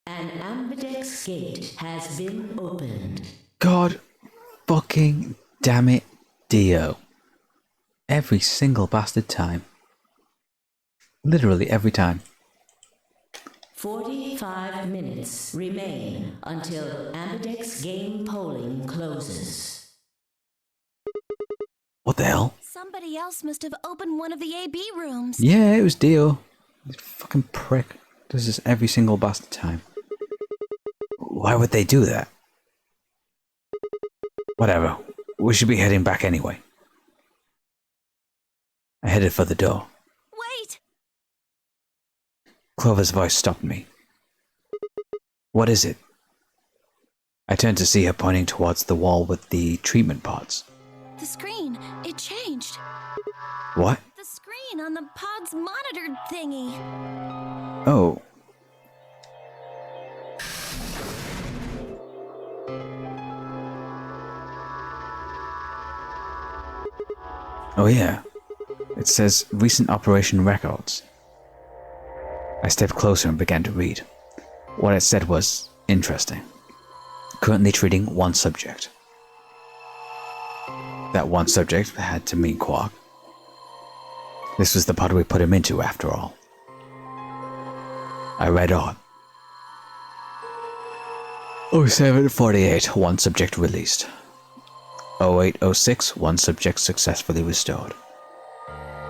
An ambidex gate has been opened.
God fucking damn it, Dio. Every single bastard time. Literally every time.
45 minutes remain until ambidex game polling closes.
What the hell?
Somebody else must have opened one of the AB rooms.
Yeah, it was Dio. This fucking prick does this every single bastard time. Why would they do that? Whatever. We should be heading back anyway. I headed for the door.
Wait!
Clover's voice stopped me. What is it? I turned to see her pointing towards the wall with the treatment pods.
The screen, it changed.
What?
The screen on the pod's monitored thingy.
Oh. Oh yeah. It says recent operation records. I stepped closer and began to read. What it said was interesting. Currently treating 1 subject. that one subject had to meet Quark. This was the pod we put him into, after all. I read on. 07:48, one subject released. 08:06, one subject successfully restored.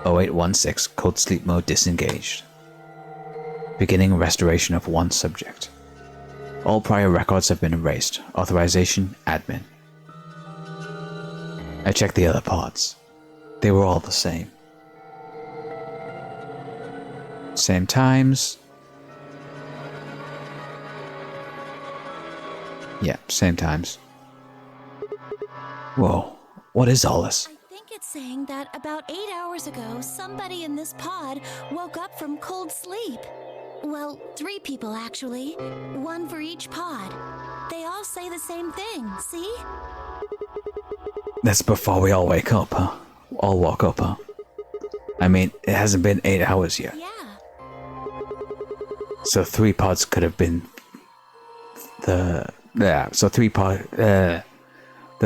08:16, cold sleep mode disengaged. Beginning restoration of one subject. All prior records have been erased. Authorization, admin. I checked the other pods. They were all the same. Same times. Yeah, same times. Whoa, what is all this?
I think it's saying that about 8 hours ago, somebody in this pod woke up from cold sleep. Well, 3 people actually. 1 for each pod. They all say the same thing, see?
That's before we all wake up, huh? All woke up, huh? I mean, it hasn't been 8 hours yet.
Yeah.
So 3 pods could have been the... Yeah, so 3 pod... the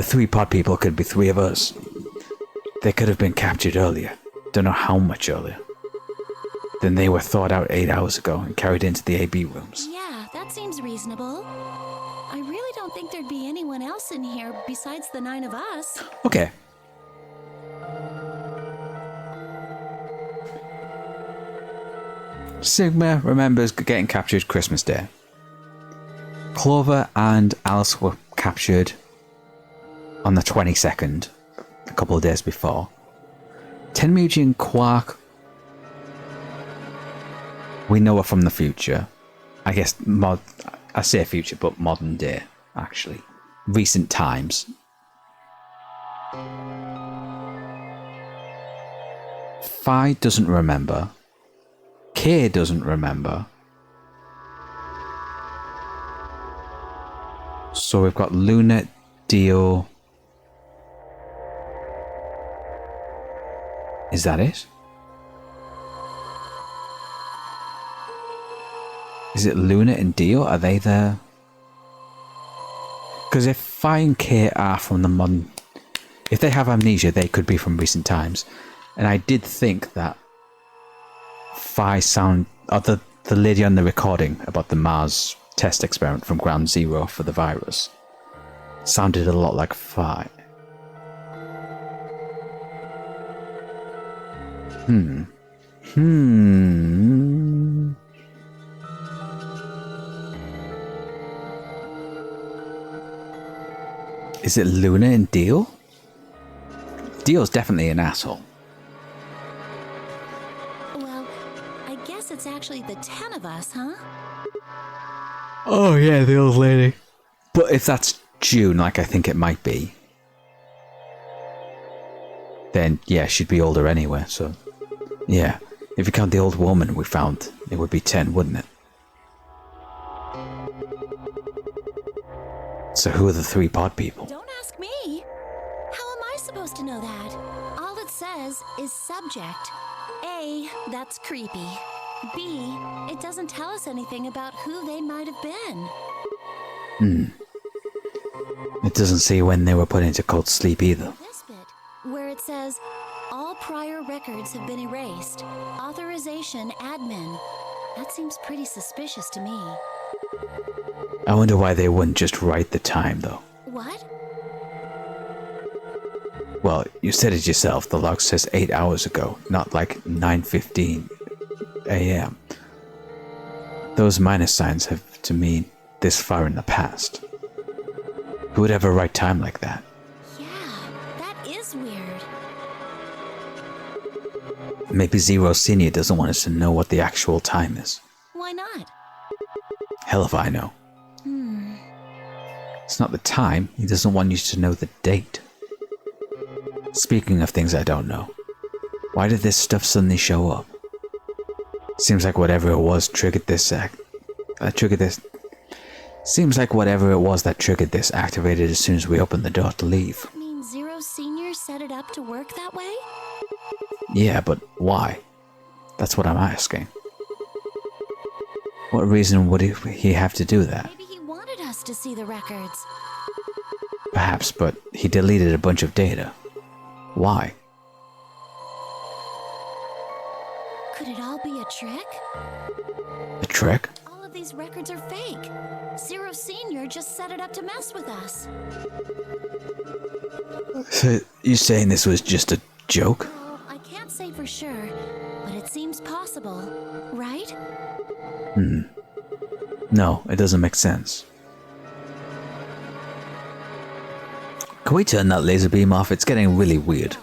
3 pod people could be 3 of us. They could have been captured earlier. Don't know how much earlier. Then they were thawed out 8 hours ago and carried into the AB rooms.
Yeah, that seems reasonable. I really don't think there'd be anyone else in here besides the 9 of us.
Okay. Sigma remembers getting captured Christmas Day. Clover and Alice were captured on the 22nd, a couple of days before. Tenmuji and Quark, we know are from the future. I guess I say future, but modern day, actually. Recent times. Phi doesn't remember. K doesn't remember. So we've got Luna, Dio. Is that it? Is it Luna and Dio? Are they there? Because if Phi and K are from the modern... If they have amnesia, they could be from recent times. And I did think that Phi sound... Or the lady on the recording about the Mars test experiment from Ground Zero for the virus sounded a lot like Phi. Is it Luna and Dio? Dio's definitely an asshole.
Well, I guess it's actually the 10 of us, huh?
Oh yeah, the old lady. But if that's June, like I think it might be, then yeah, she'd be older anyway, so... Yeah, if you count the old woman we found, it would be 10, wouldn't it? So who are the 3 pod people?
Don't ask me. How am I supposed to know that? All it says is subject. A, that's creepy. B, it doesn't tell us anything about who they might have been.
It doesn't say when they were put into cold sleep either.
This bit, where it says, all prior records have been erased. Authorization admin. That seems pretty suspicious to me.
I wonder why they wouldn't just write the time, though.
What?
Well, you said it yourself, the log says 8 hours ago, not like 9:15 a.m. Those minus signs have to mean this far in the past. Who would ever write time like that?
Yeah, that is weird.
Maybe Zero Senior doesn't want us to know what the actual time is.
Why not?
Hell if I know. It's not the time, he doesn't want you to know the date. Speaking of things I don't know, why did this stuff suddenly show up? Seems like whatever it was triggered this Seems like whatever it was that triggered this activated as soon as we opened the door to leave.
I mean, Zero Senior set it up to work that way?
Yeah, but why? That's what I'm asking. What reason would he have to do that?
Maybe he wanted us to see the records.
Perhaps, but he deleted a bunch of data. Why?
Could it all be a trick?
A trick?
All of these records are fake. Zero Senior just set it up to mess with us.
So, you saying this was just a joke?
Well, I can't say for sure, but it seems possible, right?
No, it doesn't make sense. Can we turn that laser beam off? It's getting really weird.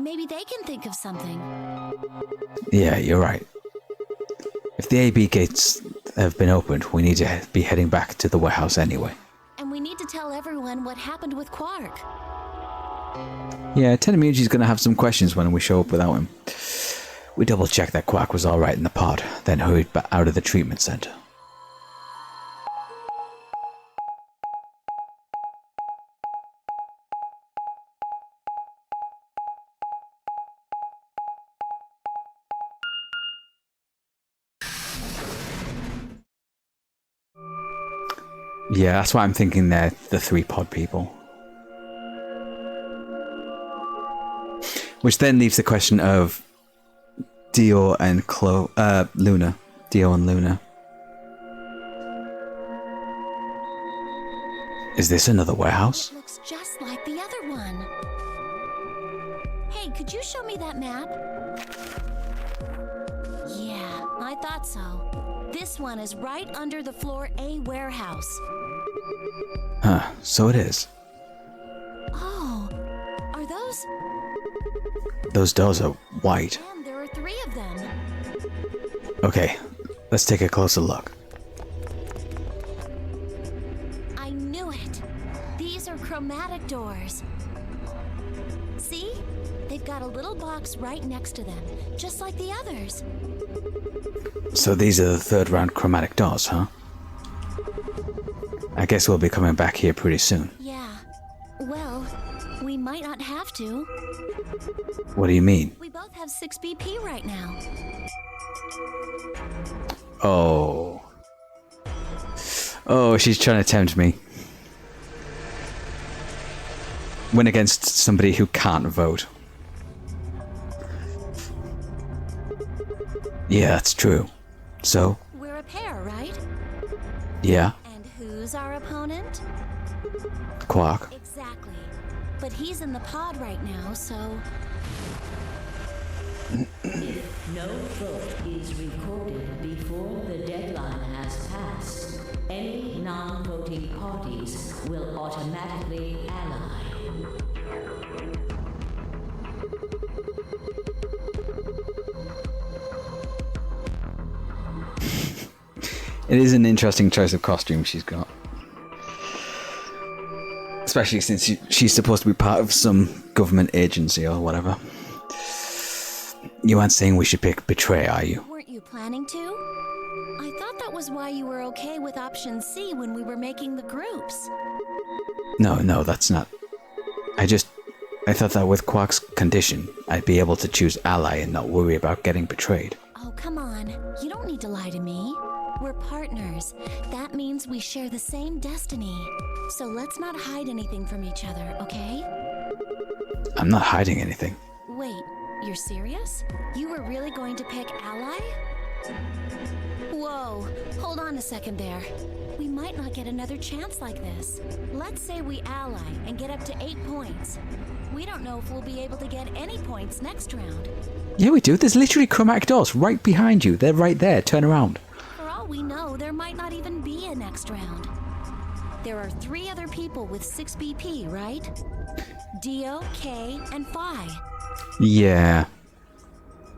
Maybe they can think of something.
Yeah, you're right. If the AB gates have been opened, we need to be heading back to the warehouse anyway.
And we need to tell everyone what happened with Quark.
Yeah, Tenmuji's gonna have some questions when we show up without him. We double-checked that Quark was alright in the pod, then hurried back out of the treatment center. Yeah, that's why I'm thinking they're the 3 pod people. Which then leaves the question of Dio and Luna. Dio and Luna. Is this another warehouse?
Looks just like the other one. Hey, could you show me that map? Yeah, I thought so. This one is right under the floor A warehouse.
Huh, so it is.
Oh, are those?
Those doors are white.
And there are 3 of them.
Okay, let's take a closer look.
I knew it. These are chromatic doors. See? They've got a little box right next to them, just like the others.
So these are the 3rd round chromatic doors, huh? I guess we'll be coming back here pretty soon.
Yeah. Well, we might not have to.
What do you mean?
We both have 6 BP right now.
Oh. Oh, she's trying to tempt me. Win against somebody who can't vote. Yeah, that's true. So?
We're a pair, right?
Yeah.
And who's our opponent?
Quark.
Exactly. But he's in the pod right now, so...
If no vote is recorded before the deadline has passed, any non-voting parties will automatically ally.
It is an interesting choice of costume she's got. Especially since she's supposed to be part of some government agency or whatever. You aren't saying we should pick Betray, are you?
Weren't you planning to? I thought that was why you were okay with option C when we were making the groups.
No, that's not... I thought that with Quark's condition, I'd be able to choose Ally and not worry about getting betrayed.
Oh, come on. You don't need to lie to me. We're partners. That means we share the same destiny. So let's not hide anything from each other, okay?
I'm not hiding anything.
Wait, you're serious? You were really going to pick Ally? Whoa, hold on a second there. We might not get another chance like this. Let's say we ally and get up to 8 points. We don't know if we'll be able to get any points next round.
Yeah, we do. There's literally chromatic doors right behind you. They're right there. Turn around.
For all we know, there might not even be a next round. There are 3 other people with 6 BP, right? Dio, K, and Phi.
Yeah.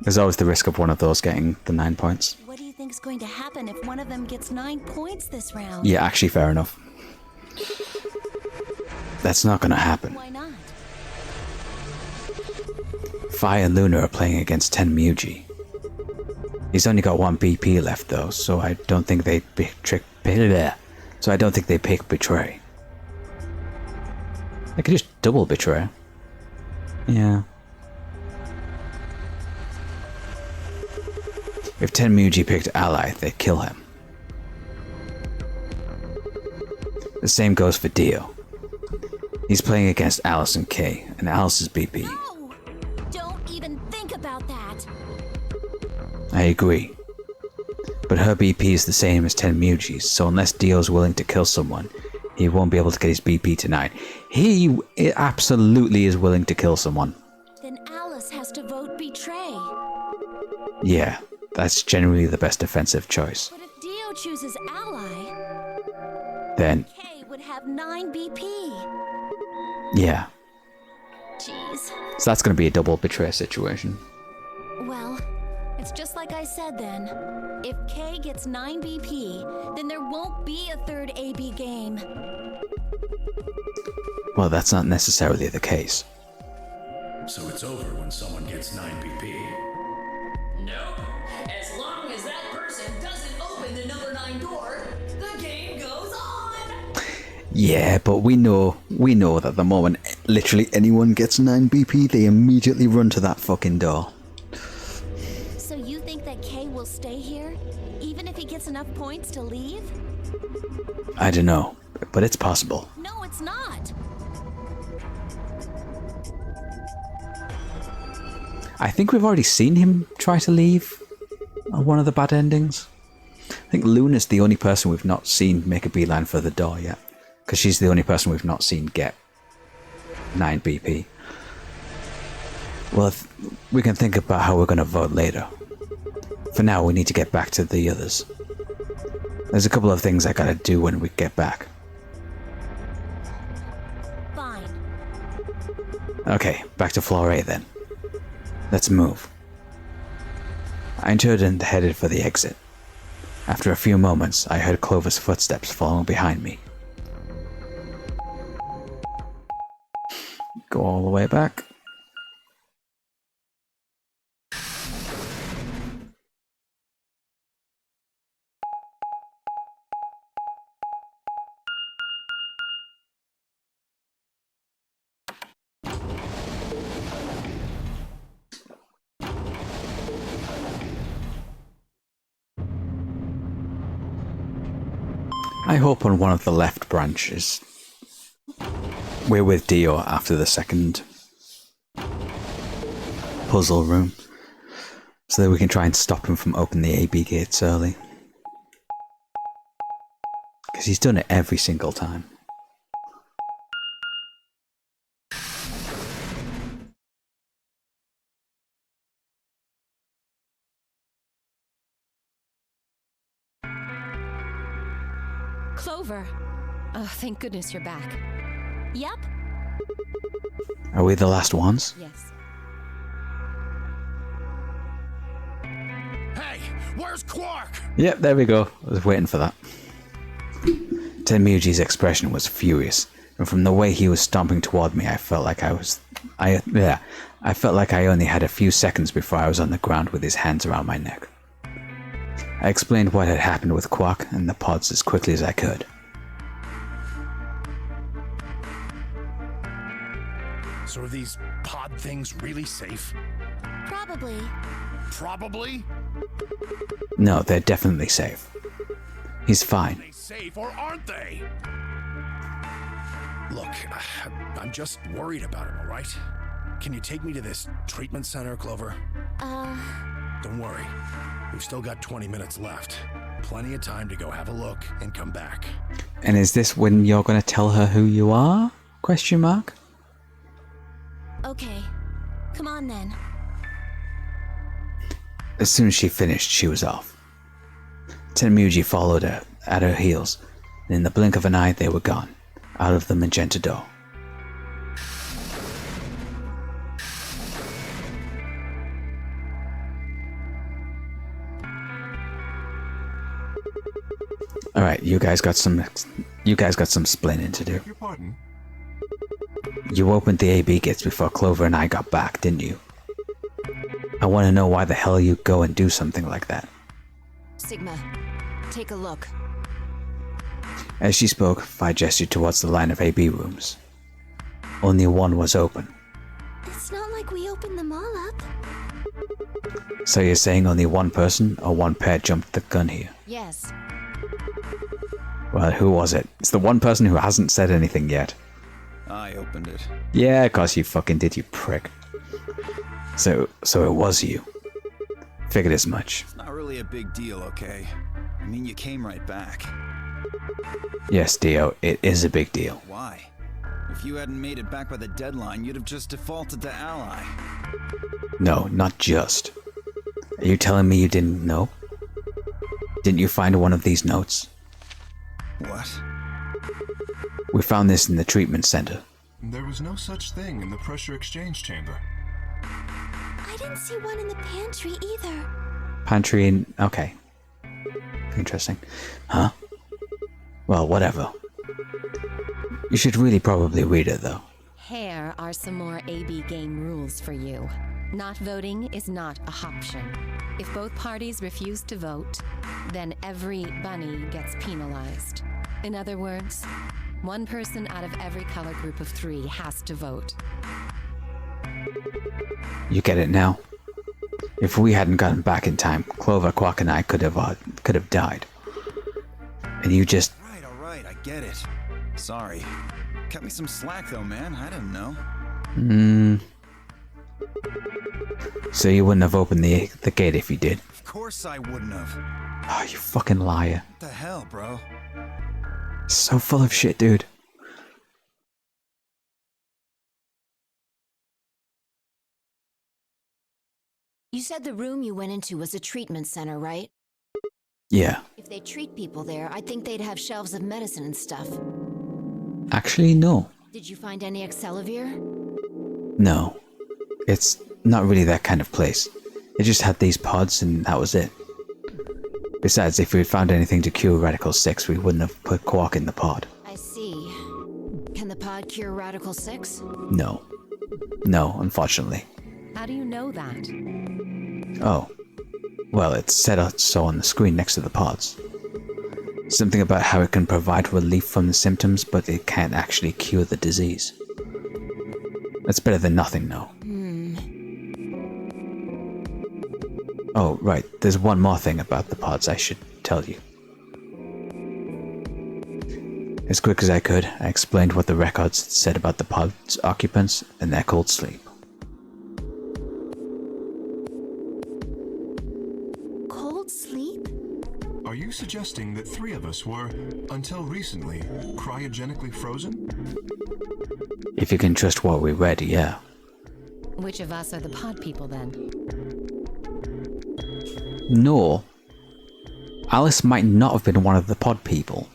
There's always the risk of one of those getting the 9 points.
What do you think's going to happen if one of them gets 9 points this round?
Yeah, actually, fair enough. That's not gonna happen.
Why not?
Phi and Luna are playing against Tenmuji. He's only got 1 BP left though, so I don't think they pick Betray. I could just double Betray. Yeah. If Tenmuji picked Ally, they'd kill him. The same goes for Dio. He's playing against Alice and Kay, and Alice's BP.
No! Don't even think about that.
I agree. But her BP is the same as 10 Muji's, so unless Dio's willing to kill someone, he won't be able to get his BP tonight. He absolutely is willing to kill someone.
Then Alice has to vote betray.
Yeah, that's generally the best defensive choice.
But if Dio chooses ally,
Then,
Kay would have 9 BP.
yeah.
Jeez.
So that's going to be a double betray situation.
Well, it's just like I said then. If Kay gets 9 BP, then there won't be a third AB game.
Well, that's not necessarily the case.
So it's over when someone gets 9 BP.
No. As long as that person doesn't open the number 9 door, the game goes on.
Yeah, but we know that the moment literally anyone gets 9 BP, they immediately run to that fucking door.
So you think that Kay will stay here, even if he gets enough points to leave?
I don't know, but it's possible.
No, it's not.
I think we've already seen him try to leave on one of the bad endings. I think Luna's the only person we've not seen make a beeline for the door yet, because she's the only person we've not seen get 9 BP. Well, we can think about how we're going to vote later. For now, we need to get back to the others. There's a couple of things I gotta do when we get back.
Fine.
Okay, back to floor A then. Let's move. I entered and headed for the exit. After a few moments, I heard Clover's footsteps following behind me. Go all the way back. I hope on one of the left branches we're with Dio after the second puzzle room, so that we can try and stop him from opening the AB gates early. Because he's done it every single time.
Clover. Oh, thank goodness you're back.
Yep.
Are we the last ones?
Yes.
Hey, where's Quark?
Yep, there we go. I was waiting for that. Tenmuji's expression was furious, and from the way he was stomping toward me, I felt like I felt like I only had a few seconds before I was on the ground with his hands around my neck. I explained what had happened with Quark and the pods as quickly as I could.
So are these pod things really safe?
Probably.
Probably?
No, they're definitely safe. He's
Are
fine.
they safe or aren't they? Look, I'm just worried about him, all right? Can you take me to this treatment center, Clover? Don't worry. We've still got 20 minutes left. Plenty of time to go have a look and come back.
And is this when you're going to tell her who you are? Question mark.
Okay. Come on then.
As soon as she finished, she was off. Tenmuji followed her at her heels, and in the blink of an eye they were gone, out of the magenta door. Alright, you guys got some splaining to do.
Your pardon?
You opened the AB gates before Clover and I got back, didn't you? I want to know why the hell you go and do something like that.
Sigma, take a look.
As she spoke, I gestured towards the line of AB rooms. Only one was open.
It's not like we opened them all up.
So you're saying only one person or one pair jumped the gun here?
Yes.
Well, who was it? It's the one person who hasn't said anything yet.
I opened it.
Yeah, of course you fucking did, you prick. So it was you. Figured as much.
It's not really a big deal, okay? I mean, you came right back.
Yes, Dio, it is a big deal.
Why? If you hadn't made it back by the deadline, you'd have just defaulted to Ally.
No, not just. Are you telling me you didn't know? Didn't you find one of these notes?
What?
We found this in the treatment center.
There was no such thing in the pressure exchange chamber.
I didn't see one in the pantry either.
Pantry in... okay. Interesting. Huh? Well, whatever. You should really probably read it, though.
Here are some more AB game rules for you. Not voting is not a option. If both parties refuse to vote, then every bunny gets penalized. In other words, one person out of every color group of 3 has to vote.
You get it now? If we hadn't gotten back in time, Clover, Quark, and I could have died. And you just...
All right, I get it. Sorry. Cut me some slack though, man. I didn't know.
So you wouldn't have opened the gate if you did?
Of course I wouldn't have.
Oh, you fucking liar.
What the hell, bro?
So full of shit, dude.
You said the room you went into was a treatment center, right?
Yeah.
If they treat people there, I'd think they'd have shelves of medicine and stuff.
Actually, no.
Did you find any Accelavir?
No. It's not really that kind of place. It just had these pods and that was it. Besides, if we had found anything to cure Radical 6, we wouldn't have put Quark in the pod.
I see. Can the pod cure Radical 6?
No. No, unfortunately.
How do you know that?
Oh. Well, it's set up so on the screen next to the pods. Something about how it can provide relief from the symptoms, but it can't actually cure the disease. That's better than nothing, though. Oh, right. There's one more thing about the pods I should tell you. As quick as I could, I explained what the records said about the pod's occupants and their cold sleep.
Cold sleep?
Are you suggesting that 3 of us were, until recently, cryogenically frozen?
If you can trust what we read, yeah.
Which of us are the pod people then?
No. Alice might not have been one of the pod people.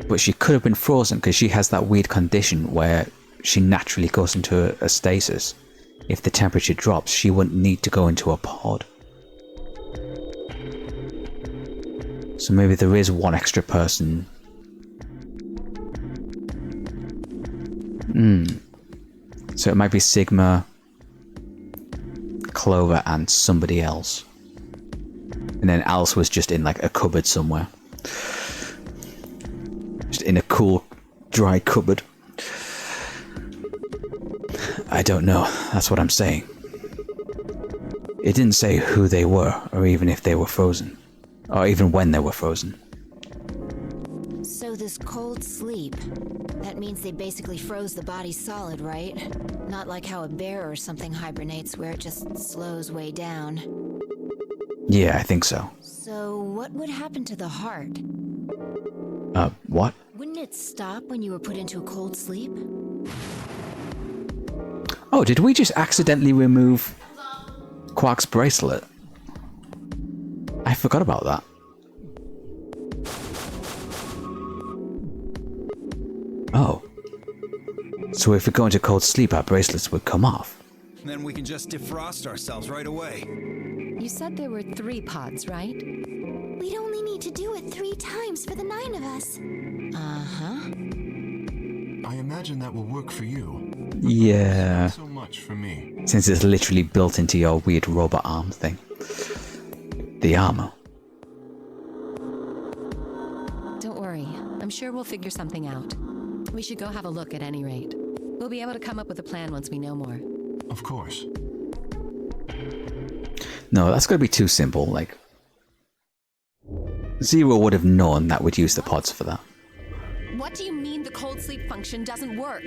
But she could have been frozen because she has that weird condition where she naturally goes into a stasis. If the temperature drops, she wouldn't need to go into a pod. So maybe there is one extra person. So it might be Sigma, Clover, and somebody else. And then Alice was just in like a cupboard somewhere. Just in a cool, dry cupboard. I don't know. That's what I'm saying. It didn't say who they were, or even if they were frozen. Or even when they were frozen.
So this cold sleep, that means they basically froze the body solid, right? Not like how a bear or something hibernates where it just slows way down.
Yeah, I think so.
So what would happen to the heart?
What?
Wouldn't it stop when you were put into a cold sleep?
Oh, did we just accidentally remove Quark's bracelet? I forgot about that. Oh. So if we go into cold sleep, our bracelets would come off.
Then we can just defrost ourselves right away.
You said there were 3 pods, right?
We'd only need to do it 3 times for the 9 of us.
Uh-huh.
I imagine that will work for you.
Yeah.
Not so much for me.
Since it's literally built into your weird robot arm thing. The armor.
Don't worry. I'm sure we'll figure something out. We should go have a look at any rate. We'll be able to come up with a plan once we know more.
Of course.
No, that's gonna be too simple. Like, Zero would have known that we'd use the pods for that.
What do you mean the cold sleep function doesn't work?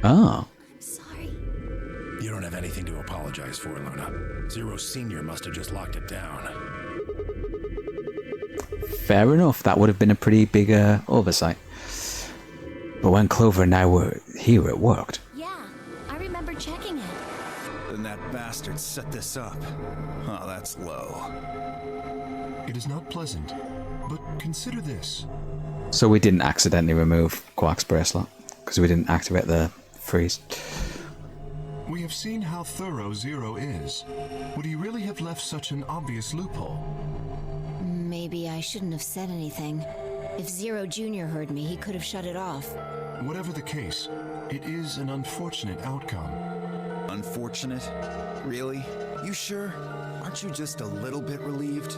Oh.
I'm sorry.
You don't have anything to apologize for, Luna. Zero Senior must have just locked it down.
Fair enough, that would have been a pretty big oversight. But when Clover and I were here, it worked.
Yeah, I remember checking it.
Then that bastard set this up. Oh, that's low.
It is not pleasant, but consider this.
So we didn't accidentally remove Quark's bracelet, because we didn't activate the freeze.
We have seen how thorough Zero is. Would he really have left such an obvious loophole?
Maybe I shouldn't have said anything. If Zero Jr. heard me, he could have shut it off.
Whatever the case, it is an unfortunate outcome.
Unfortunate? Really? You sure? Aren't you just a little bit relieved?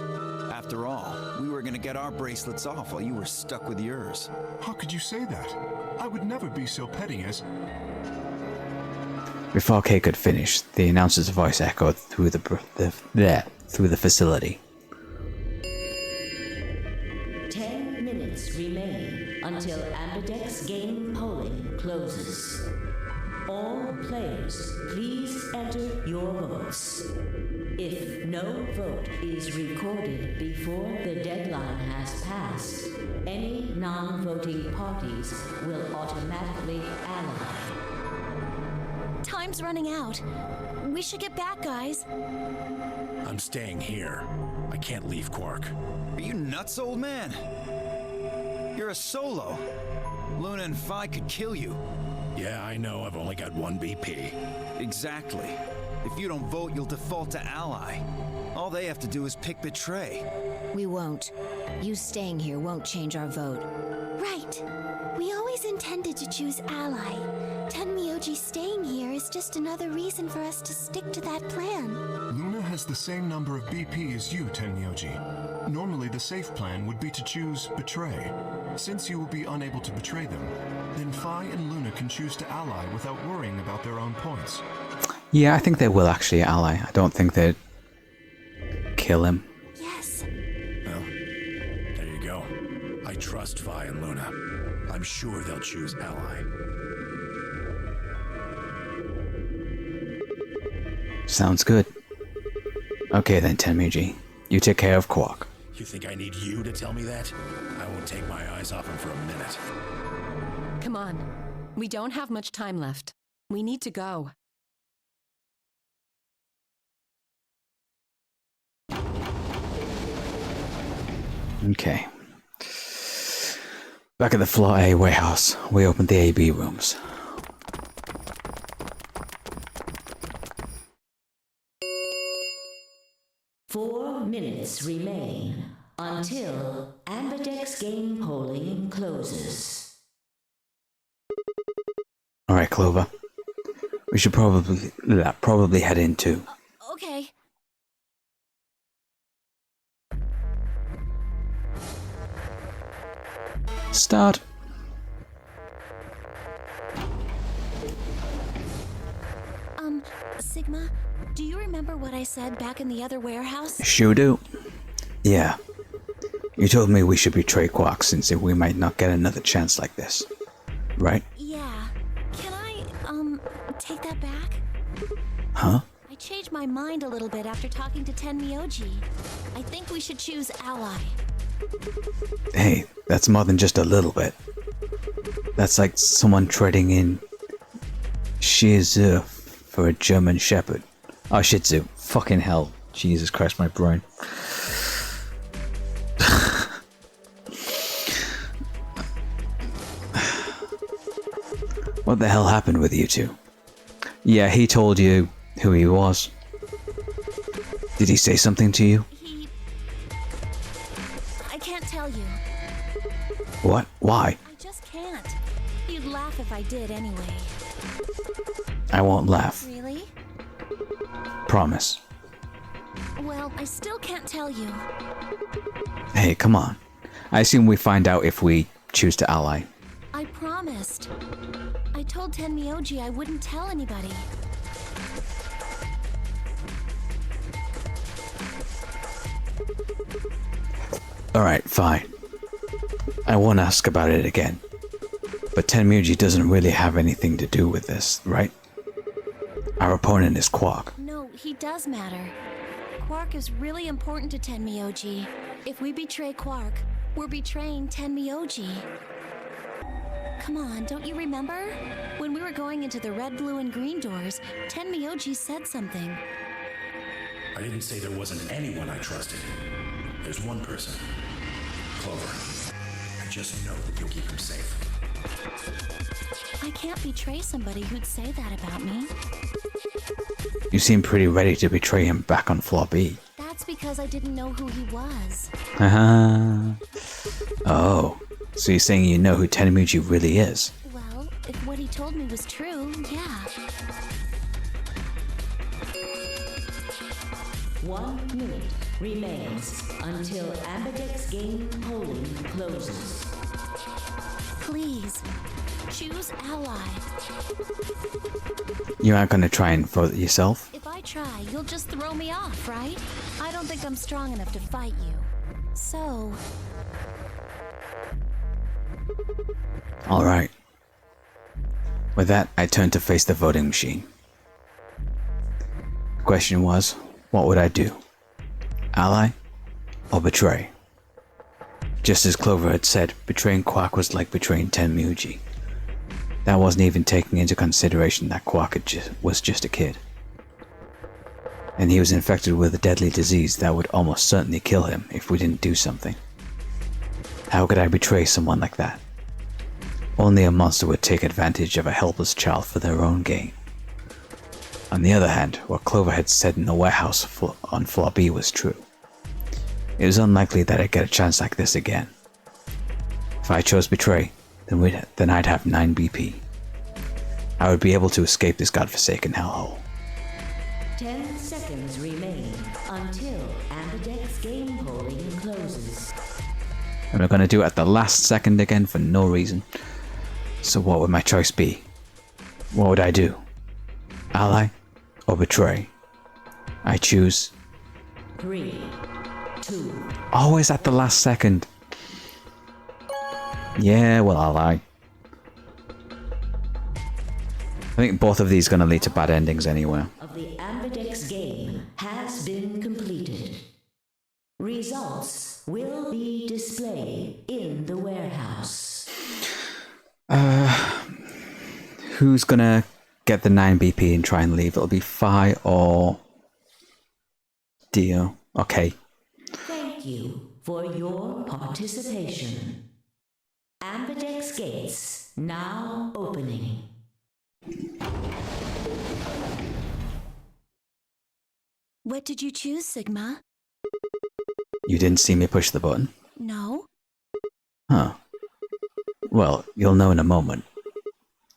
After all, we were gonna get our bracelets off while you were stuck with yours.
How could you say that? I would never be so petty as...
Before Kay could finish, the announcer's voice echoed through the facility.
10 minutes remain until Ambidex game polling closes. All players, please enter your votes. If no vote is recorded before the deadline has passed, any non-voting parties will automatically ally.
Time's running out. We should get back, guys.
I'm staying here. I can't leave Quark.
Are you nuts, old man? You're a solo. Luna and Phi could kill you.
Yeah, I know. I've only got one BP.
Exactly. If you don't vote, you'll default to ally. All they have to do is pick Betray.
We won't. You staying here won't change our vote.
Right. We always intended to choose ally. Tenmyoji staying here is just another reason for us to stick to that plan.
Luna has the same number of BP as you, Tenmyoji. Normally, the safe plan would be to choose Betray. Since you will be unable to betray them, then Phi and Luna can choose to ally without worrying about their own points.
Yeah, I think they will actually ally. I don't think they'd kill him.
Yes.
Well, there you go. I trust Phi and Luna. I'm sure they'll choose ally.
Sounds good. Okay then, Tenmyoji. You take care of Quark.
You think I need you to tell me that? I won't take my eyes off him for a minute.
Come on. We don't have much time left. We need to go.
Okay. Back at the Floor A warehouse, we opened the AB rooms.
Four minutes remain until Ambidex game polling closes.
Alright, Clover. We should probably head in too.
Okay.
Start.
Sigma, do you remember what I said back in the other warehouse?
Sure do. Yeah. You told me we should betray Quark since we might not get another chance like this. Right?
Yeah. Can I, take that back?
Huh?
I changed my mind a little bit after talking to Tenmyoji. I think we should choose ally.
Hey, that's more than just a little bit. That's like someone treading in Shih Tzu for a German Shepherd. Oh, Shih Tzu. Fucking hell. Jesus Christ, my brain. What the hell happened with you two? Yeah, he told you who he was. Did he say something to you?
I can't tell you.
What? Why?
I just can't. You'd laugh if I did anyway.
I won't laugh.
Really?
Promise.
Well, I still can't tell you.
Hey, come on. I assume we find out if we choose to ally.
I promised. I told Tenmyoji I wouldn't tell anybody.
Alright, fine. I won't ask about it again. But Tenmuji doesn't really have anything to do with this, right? Our opponent is Quark.
No, he does matter. Quark is really important to Tenmyoji. If we betray Quark, we're betraying Tenmyoji. Come on, don't you remember? When we were going into the red, blue, and green doors, Tenmyoji said something.
I didn't say there wasn't anyone I trusted. There's one person. Clover. I just know that you'll keep him safe.
I can't betray somebody who'd say that about me.
You seem pretty ready to betray him back on floor B.
That's because I didn't know who he was.
Haha. Oh, so you're saying you know who Tenmuji really is?
Well, if what he told me was true, yeah.
1 minute remains until Ambidex game polling closes.
Please, choose ally.
You aren't gonna try and vote yourself?
If I try, you'll just throw me off, right? I don't think I'm strong enough to fight you. So...
Alright. With that, I turned to face the voting machine. The question was, what would I do? Ally or betray? Just as Clover had said, betraying Quark was like betraying Tenmuji. That wasn't even taking into consideration that Quark was just a kid. And he was infected with a deadly disease that would almost certainly kill him if we didn't do something. How could I betray someone like that? Only a monster would take advantage of a helpless child for their own gain. On the other hand, what Clover had said in the warehouse on floor B was true. It was unlikely that I'd get a chance like this again. If I chose betray, then I'd have 9 BP. I would be able to escape this godforsaken hellhole.
10 seconds remain until Ambidex game polling closes.
And we're going to do it at the last second again for no reason. So what would my choice be? What would I do? Ally or betray? I choose...
3, 2...
Always at the last second. Yeah, well, ally. I think both of these are going to lead to bad endings anyway.
Of the Ambidex game has been completed. Results will be displayed in the warehouse.
Who's gonna get the 9 BP and try and leave? It'll be Phi or Dio. Okay.
Thank you for your participation. Ambidex gates now opening.
What did you choose, Sigma?
You didn't see me push the button?
No.
Huh. Well, you'll know in a moment.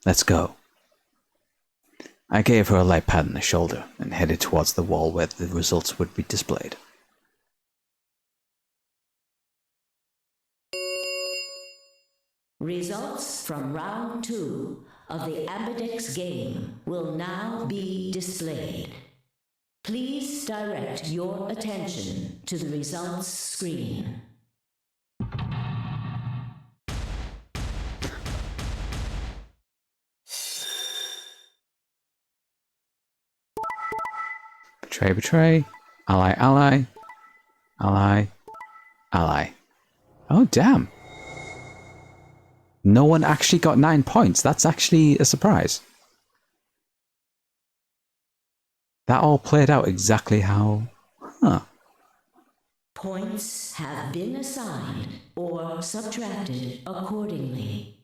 Let's go. I gave her a light pat on the shoulder and headed towards the wall where the results would be displayed.
Results from round 2 of the Ambidex game will now be displayed. Please direct your attention to the results screen.
Betray, betray. Ally, ally. Ally, ally. Oh, damn. No one actually got 9 points. That's actually a surprise. That all played out exactly how... Huh.
Points have been assigned or subtracted accordingly.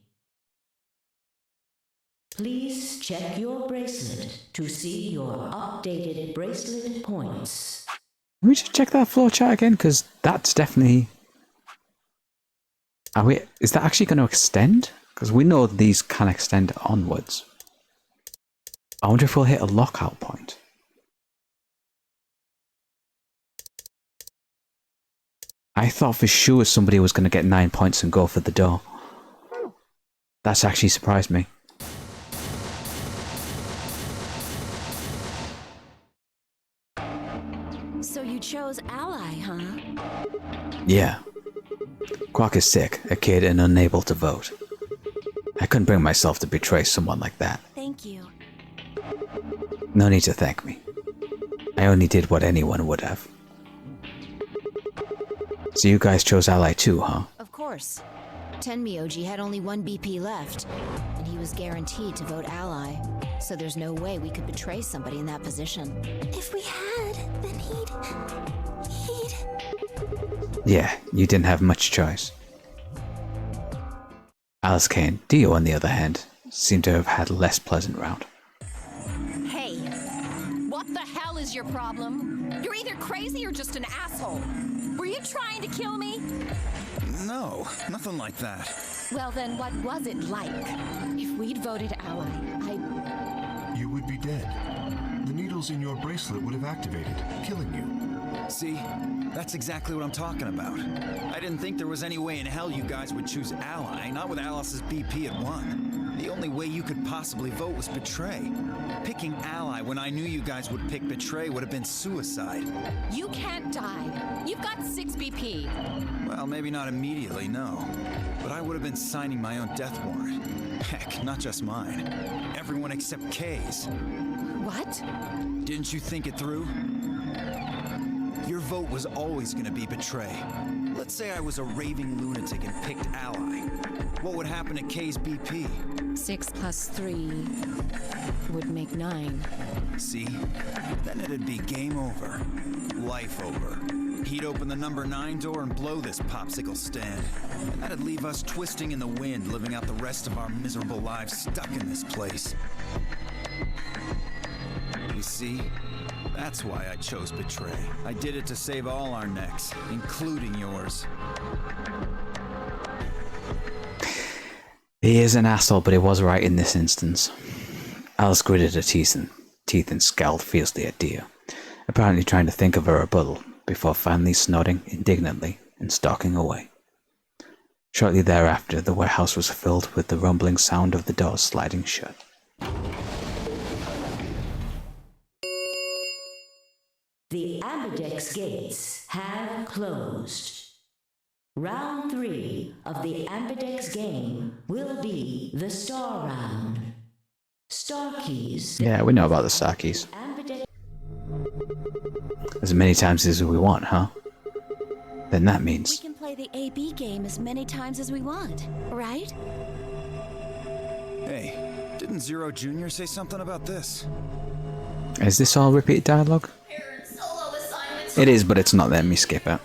Please check your bracelet to see your updated bracelet points.
Let me just check that floor chart again, because that's definitely... Is that actually going to extend? Because we know these can extend onwards. I wonder if we'll hit a lockout point. I thought for sure somebody was going to get 9 points and go for the door. That's actually surprised me.
So you chose ally, huh?
Yeah. Quark is sick, a kid, and unable to vote. I couldn't bring myself to betray someone like that.
Thank you.
No need to thank me. I only did what anyone would have. So you guys chose Ally too, huh?
Of course. Tenmyoji had only one BP left, and he was guaranteed to vote ally. So there's no way we could betray somebody in that position.
If we had, then he'd...
Yeah, you didn't have much choice. Alice Kane, Dio on the other hand, seemed to have had a less pleasant round.
Hey, what the hell is your problem? You're either crazy or just an asshole. Were you trying to kill me?
No, nothing like that.
Well then, what was it like? If we'd voted ally,
You would be dead. The needles in your bracelet would have activated, killing you.
See? That's exactly what I'm talking about. I didn't think there was any way in hell you guys would choose ally, not with Alice's BP at 1. The only way you could possibly vote was betray. Picking ally when I knew you guys would pick betray would have been suicide.
You can't die. You've got 6 BP.
Well, maybe not immediately, no. But I would have been signing my own death warrant. Heck, not just mine. Everyone except Kay's.
What?
Didn't you think it through? Your vote was always gonna be betray. Let's say I was a raving lunatic and picked ally. What would happen to Kay's BP?
6 plus 3 would make 9.
See? Then it'd be game over. Life over. He'd open the number 9 door and blow this popsicle stand. And that'd leave us twisting in the wind, living out the rest of our miserable lives stuck in this place. You see? That's why I chose betray. I did it to save all our necks, including yours.
He is an asshole, but he was right in this instance. Alice gritted her teeth and scowled fiercely at Dio, apparently trying to think of a rebuttal before finally snodding indignantly and stalking away. Shortly thereafter, the warehouse was filled with the rumbling sound of the doors sliding shut.
The Ambidex gates have closed. Round 3 of the Ambidex game will be the Star Round. Star keys.
Yeah, we know about the star keys.
Ambidex.
As many times as we want, huh? Then that
We
means...
can play the AB game as many times as we want, right?
Hey, didn't Zero Jr. say something about this?
Is this all repeated dialogue?
Parent solo assignment.
It is, but it's not. Let me skip it.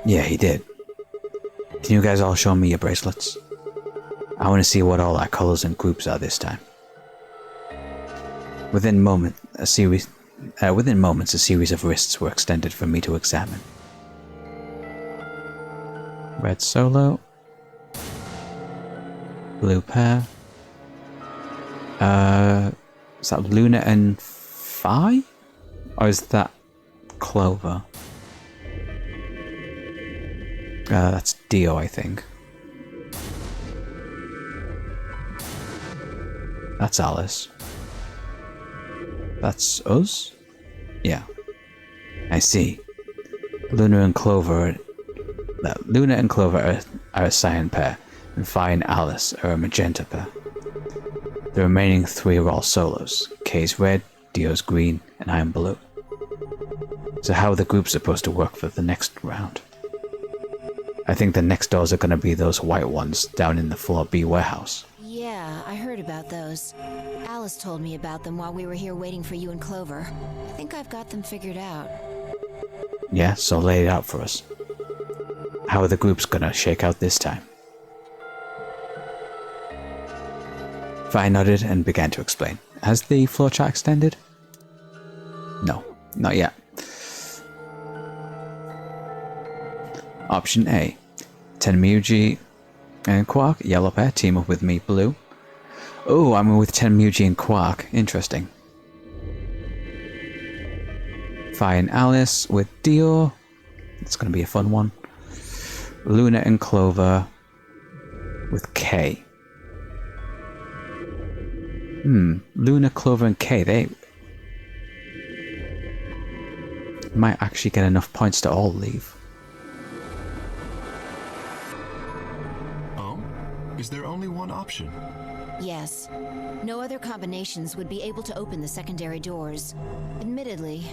Yeah, he did. Can you guys all show me your bracelets? I want to see what all our colors and groups are this time. Within moments, a series of wrists were extended for me to examine. Red solo. Blue pair. Is that Luna and Phi? Or is that Clover? That's Dio, I think. That's Alice. That's us? Yeah. I see. Luna and Clover are a cyan pair, and Phi and Alice are a magenta pair. The remaining 3 are all solos. Kay's red, Dio's green, and I am blue. So how are the groups supposed to work for the next round? I think the next doors are going to be those white ones down in the floor B warehouse.
Yeah, I heard about those. Alice told me about them while we were here waiting for you and Clover. I think I've got them figured out.
Yeah, so lay it out for us. How are the groups going to shake out this time? Vi nodded and began to explain. Has the floor chart extended? No, not yet. Option A. Tenmyuji and Quark, yellow pair, team up with me, blue. Oh, I'm with Tenmyuji and Quark. Interesting. Phi and Alice with Dio. It's going to be a fun one. Luna and Clover with Kay. Luna, Clover, and Kay. Might actually get enough points to all leave.
Oh? Is there only one option?
Yes. No other combinations would be able to open the secondary doors. Admittedly,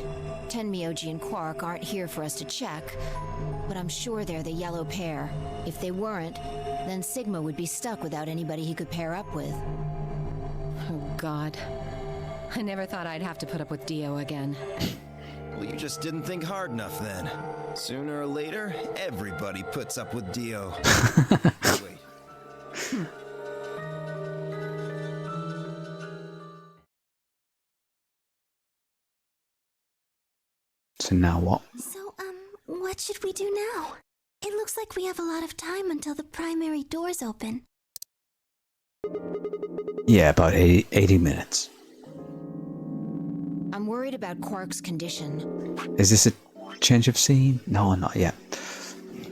Tenmyoji and Quark aren't here for us to check, but I'm sure they're the yellow pair. If they weren't, then Sigma would be stuck without anybody he could pair up with.
Oh, God. I never thought I'd have to put up with Dio again.
Well, you just didn't think hard enough then. Sooner or later, everybody puts up with Dio. Wait.
So now what?
So, what should we do now? It looks like we have a lot of time until the primary doors open.
Yeah, about 80 minutes.
I'm worried about Quark's condition.
Is this a change of scene? No, not yet.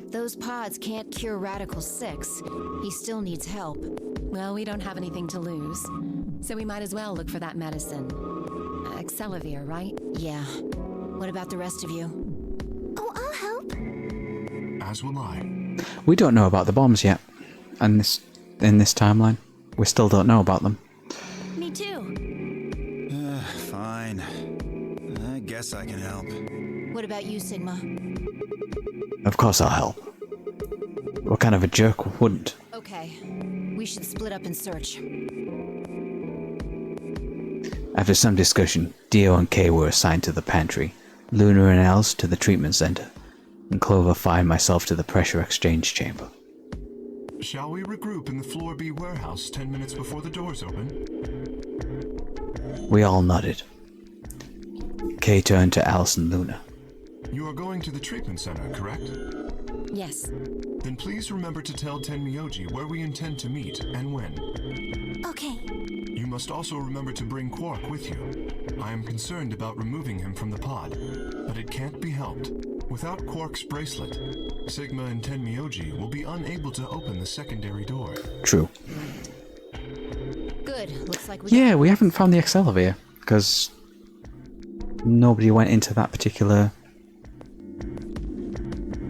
Those pods can't cure Radical 6. He still needs help.
Well, we don't have anything to lose, so we might as well look for that medicine. Clover, right?
Yeah. What about the rest of you?
Oh, I'll help.
As will I.
We don't know about the bombs yet. And in this timeline, we still don't know about them.
Me too.
Fine. I guess I can help.
What about you, Sigma?
Of course I'll help. What kind of a jerk wouldn't?
Okay. We should split up and search.
After some discussion, Dio and Kay were assigned to the pantry, Luna and Els to the treatment center, and Clover and myself to the pressure exchange chamber.
Shall we regroup in the Floor B warehouse 10 minutes before the doors open?
We all nodded. Kay turned to Alice and Luna.
You are going to the treatment center, correct?
Yes.
Then please remember to tell Tenmyoji where we intend to meet and when.
Okay.
You must also remember to bring Quark with you. I am concerned about removing him from the pod, but it can't be helped. Without Quark's bracelet, Sigma and Tenmyoji will be unable to open the secondary door.
True.
Good. Looks like
we haven't found the Clover because nobody went into that particular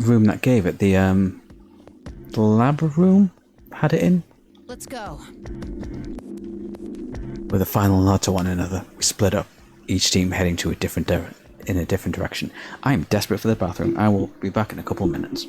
room that gave it. The lab room had it in.
Let's go.
With a final nod to one another, we split up, each team heading to in a different direction. I am desperate for the bathroom. I will be back in a couple of minutes.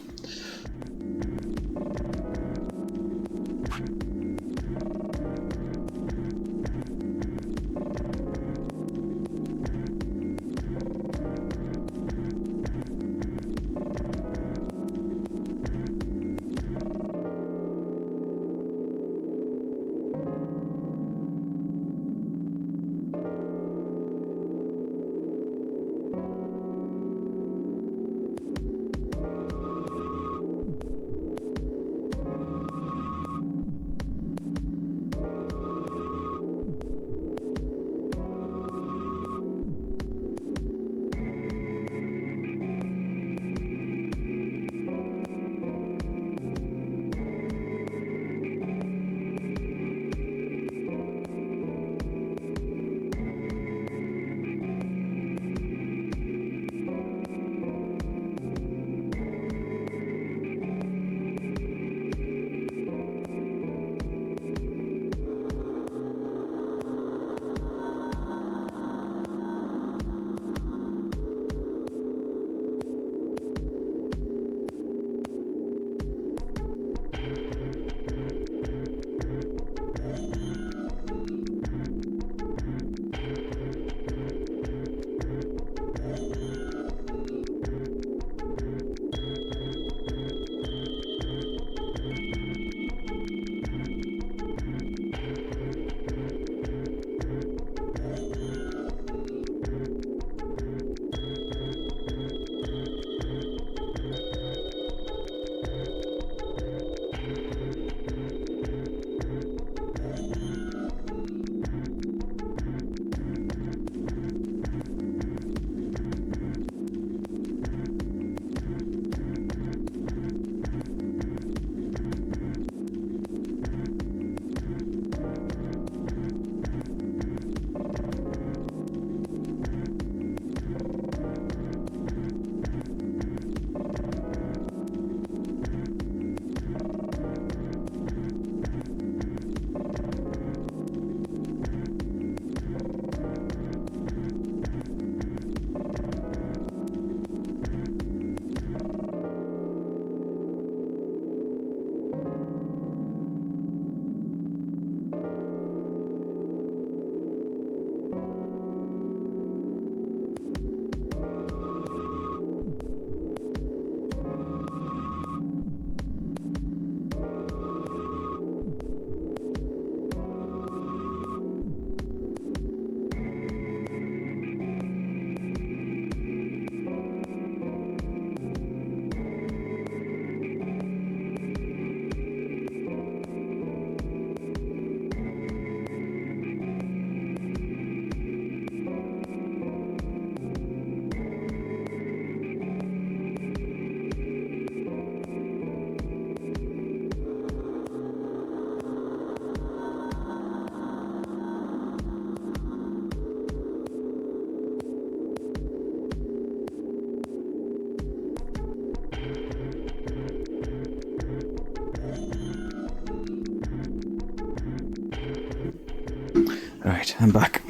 Right, I'm back.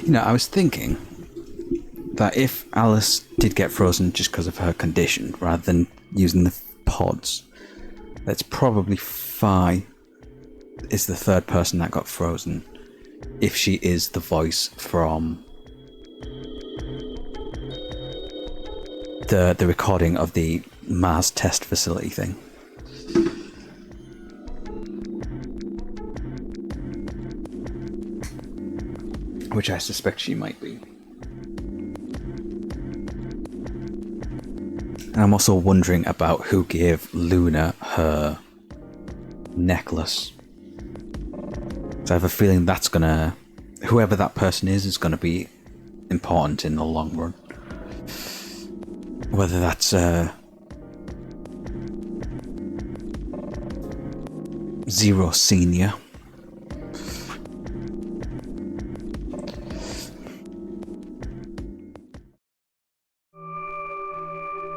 You know, I was thinking that if Alice did get frozen just because of her condition, rather than using the pods, that's probably Fi is the third person that got frozen, if she is the voice from the recording of the Mars test facility thing. Which I suspect she might be. And I'm also wondering about who gave Luna her necklace. So I have a feeling that's gonna... whoever that person is gonna be important in the long run. Whether that's Zero Senior.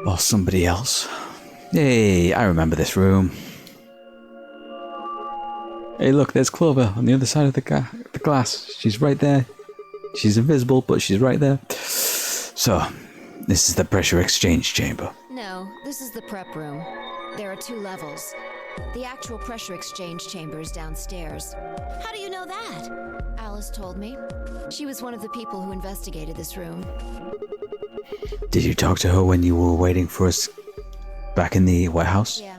Or somebody else. Hey, I remember this room. Hey look, there's Clover on the other side of the glass. She's right there. She's invisible, but she's right there. So, this is the pressure exchange chamber.
No, this is the prep room. There are 2 levels. The actual pressure exchange chamber is downstairs.
How do you know that?
Alice told me. She was one of the people who investigated this room.
Did you talk to her when you were waiting for us back in the warehouse?
Yeah.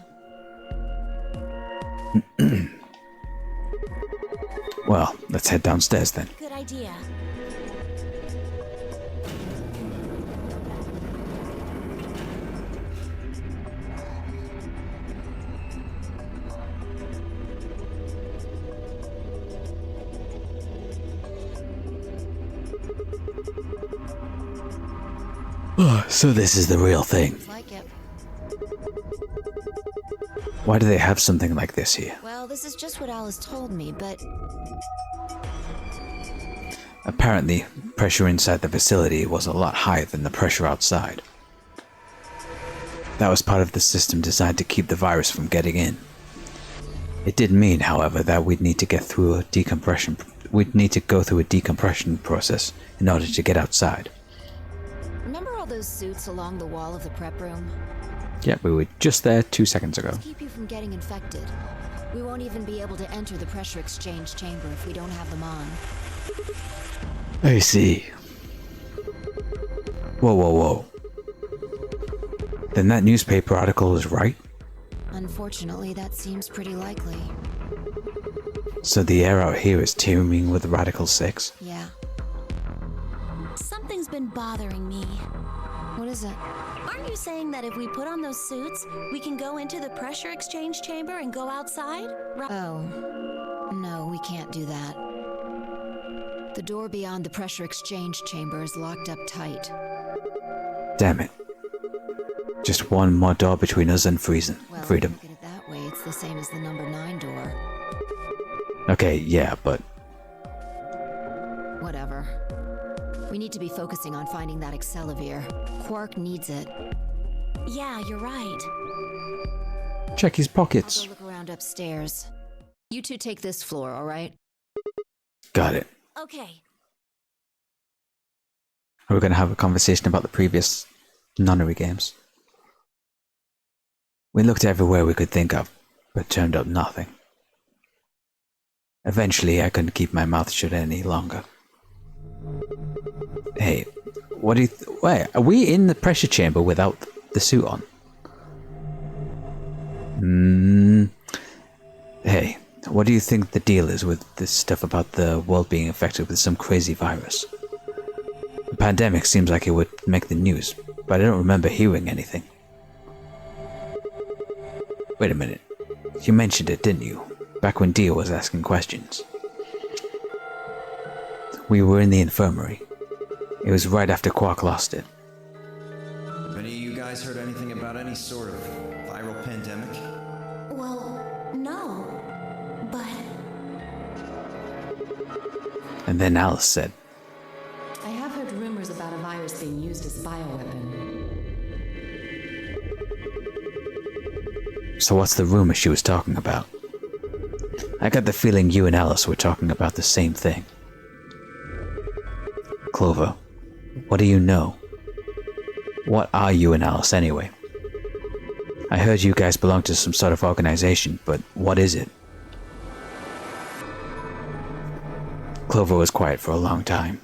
Well, let's head downstairs then.
Good idea.
So this is the real thing.
Looks like it.
Why do they have something like this here?
Well, this is just what Alice told me, but
Apparently, pressure inside the facility was a lot higher than the pressure outside. That was part of the system designed to keep the virus from getting in. It did mean, however, that we'd need to go through a decompression process in order to get outside.
remember all those suits along the wall of the prep room?
Yeah, we were just there 2 seconds ago.
To keep you from getting infected. We won't even be able to enter the pressure exchange chamber if we don't have them on.
I see. Whoa, whoa, whoa. Then that newspaper article is right?
Unfortunately, that seems pretty likely.
So the air out here is teeming with Radical 6?
Yeah.
Something's been bothering me.
What is it?
Aren't you saying that if we put on those suits, we can go into the pressure exchange chamber and go outside?
Oh. No, we can't do that. The door beyond the pressure exchange chamber is locked up tight.
Damn it. Just one more door between us and freedom.
Well, if you look at it that way, it's the same as the number 9 door.
Okay, yeah, but...
Whatever. We need to be focusing on finding that Accelavir. Quark needs it.
Yeah, you're right.
check his pockets.
I'll go look around upstairs. You two take this floor, all right?
Got it.
Okay.
Are we going to have a conversation about the previous nunnery games? We looked everywhere we could think of, but turned up nothing. Eventually, I couldn't keep my mouth shut any longer. Hey, what do you... wait, are we in the pressure chamber without the suit on? Hey, what do you think the deal is with this stuff about the world being affected with some crazy virus? The pandemic seems like it would make the news, but I don't remember hearing anything. Wait a minute. You mentioned it, didn't you? Back when Dio was asking questions. We were in the infirmary. It was right after Quark lost it.
Have any of you guys heard anything about any sort of viral pandemic?
Well, no. But
And then Alice said,
I have heard rumors about a virus being used as bioweapon.
so what's the rumor she was talking about? I got the feeling you and Alice were talking about the same thing. Clover, what do you know? What are you and Alice anyway? I heard you guys belong to some sort of organization, but what is it? Clover was quiet for a long time.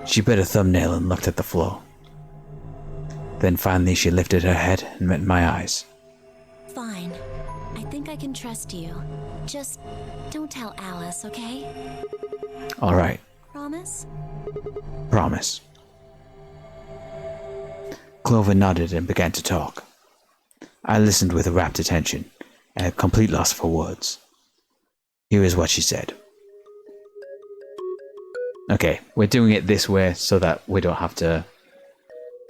She bit a thumbnail and looked at the floor. Then finally she lifted her head and met my eyes.
Fine. I think I can trust you. Just don't tell Alice, okay?
All right.
Promise?
Promise. Clover nodded and began to talk. I listened with rapt attention, at a complete loss for words. Here is what she said. Okay, we're doing it this way so that we don't have to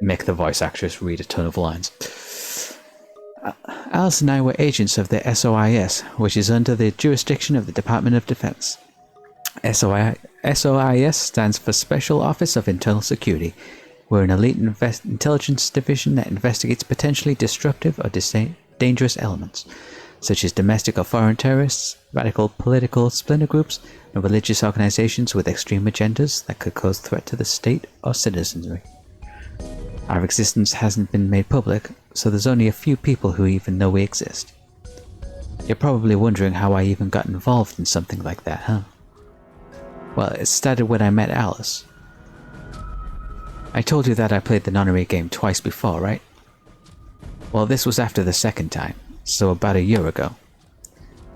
make the voice actress read a ton of lines. Alice and I were agents of the SOIS, which is under the jurisdiction of the Department of Defense. SOIS stands for Special Office of Internal Security. We're an elite intelligence division that investigates potentially destructive or dangerous elements, such as domestic or foreign terrorists, radical political splinter groups, and religious organizations with extreme agendas that could cause threat to the state or citizenry. Our existence hasn't been made public, so there's only a few people who even know we exist. You're probably wondering how I even got involved in something like that, huh? Well, it started when I met Alice. I told you that I played the nonary game twice before, right? Well, this was after the second time, so about a year ago.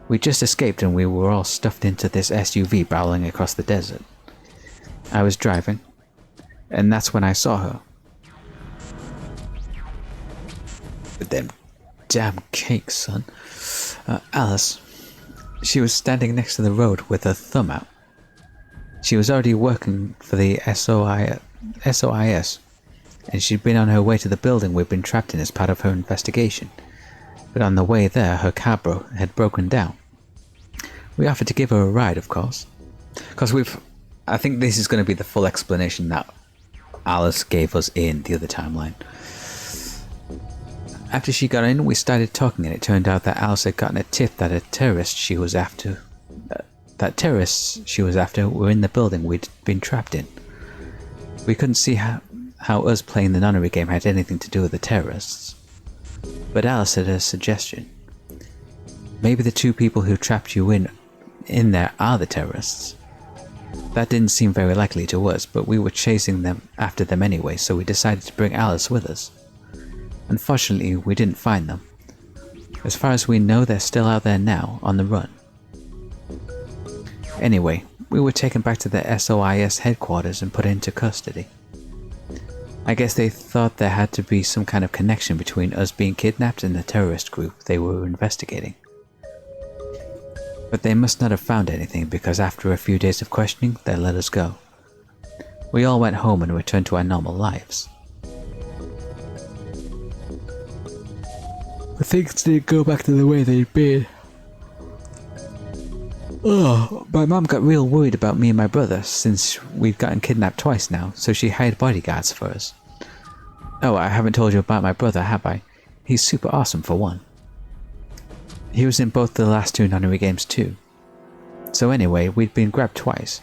We just escaped and we were all stuffed into this SUV barreling across the desert. I was driving, and that's when I saw her. With them damn cakes, son. Alice. She was standing next to the road with her thumb out. She was already working for the SOIS, and she'd been on her way to the building we'd been trapped in as part of her investigation. But on the way there, her car had broken down. We offered to give her a ride, of course. Because I think this is going to be the full explanation that Alice gave us in the other timeline. After she got in, we started talking, and it turned out that Alice had gotten a tip that terrorists she was after were in the building we'd been trapped in. We couldn't see how us playing the nonary game had anything to do with the terrorists. But Alice had a suggestion. Maybe the two people who trapped you in there are the terrorists. That didn't seem very likely to us, but we were chasing after them anyway, so we decided to bring Alice with us. Unfortunately, we didn't find them. As far as we know, they're still out there now, on the run. Anyway, we were taken back to the SOIS headquarters and put into custody. I guess they thought there had to be some kind of connection between us being kidnapped and the terrorist group they were investigating. But they must not have found anything, because after a few days of questioning, they let us go. We all went home and returned to our normal lives. But things didn't go back to the way they'd been. Oh, my mom got real worried about me and my brother, since we've gotten kidnapped twice now, so she hired bodyguards for us. Oh, I haven't told you about my brother, have I? He's super awesome for one. He was in both the last two nonary games too. So anyway, we'd been grabbed twice.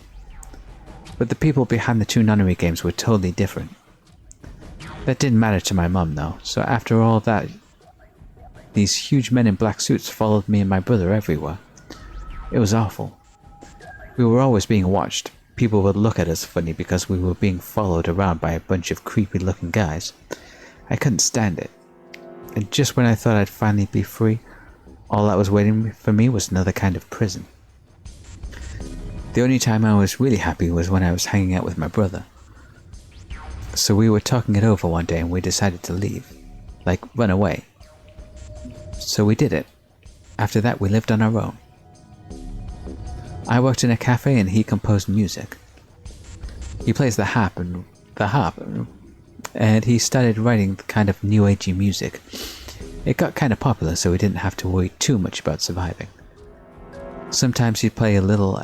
But the people behind the two nonary games were totally different. That didn't matter to my mum though, so after all that, these huge men in black suits followed me and my brother everywhere. It was awful. We were always being watched. People would look at us funny because we were being followed around by a bunch of creepy looking guys. I couldn't stand it. And just when I thought I'd finally be free, all that was waiting for me was another kind of prison. The only time I was really happy was when I was hanging out with my brother. So we were talking it over one day and we decided to leave. Like, run away. So we did it. After that, we lived on our own. I worked in a cafe and he composed music. He plays the harp, and he started writing kind of new agey music. It got kind of popular, so we didn't have to worry too much about surviving. Sometimes he'd play at little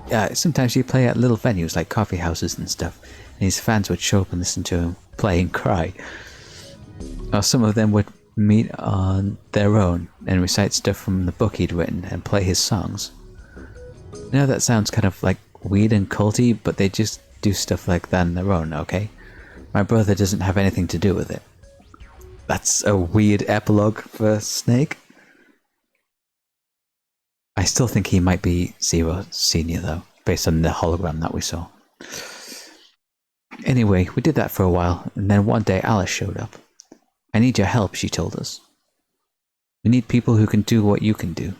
venues like coffee houses and stuff, and his fans would show up and listen to him play and cry. Or some of them would meet on their own and recite stuff from the book he'd written and play his songs. I know that sounds kind of like weird and culty, but they just do stuff like that on their own, okay? My brother doesn't have anything to do with it. That's a weird epilogue for Snake. I still think he might be Zero Senior, though, based on the hologram that we saw. Anyway, we did that for a while, and then one day Alice showed up. I need your help, she told us. We need people who can do what you can do.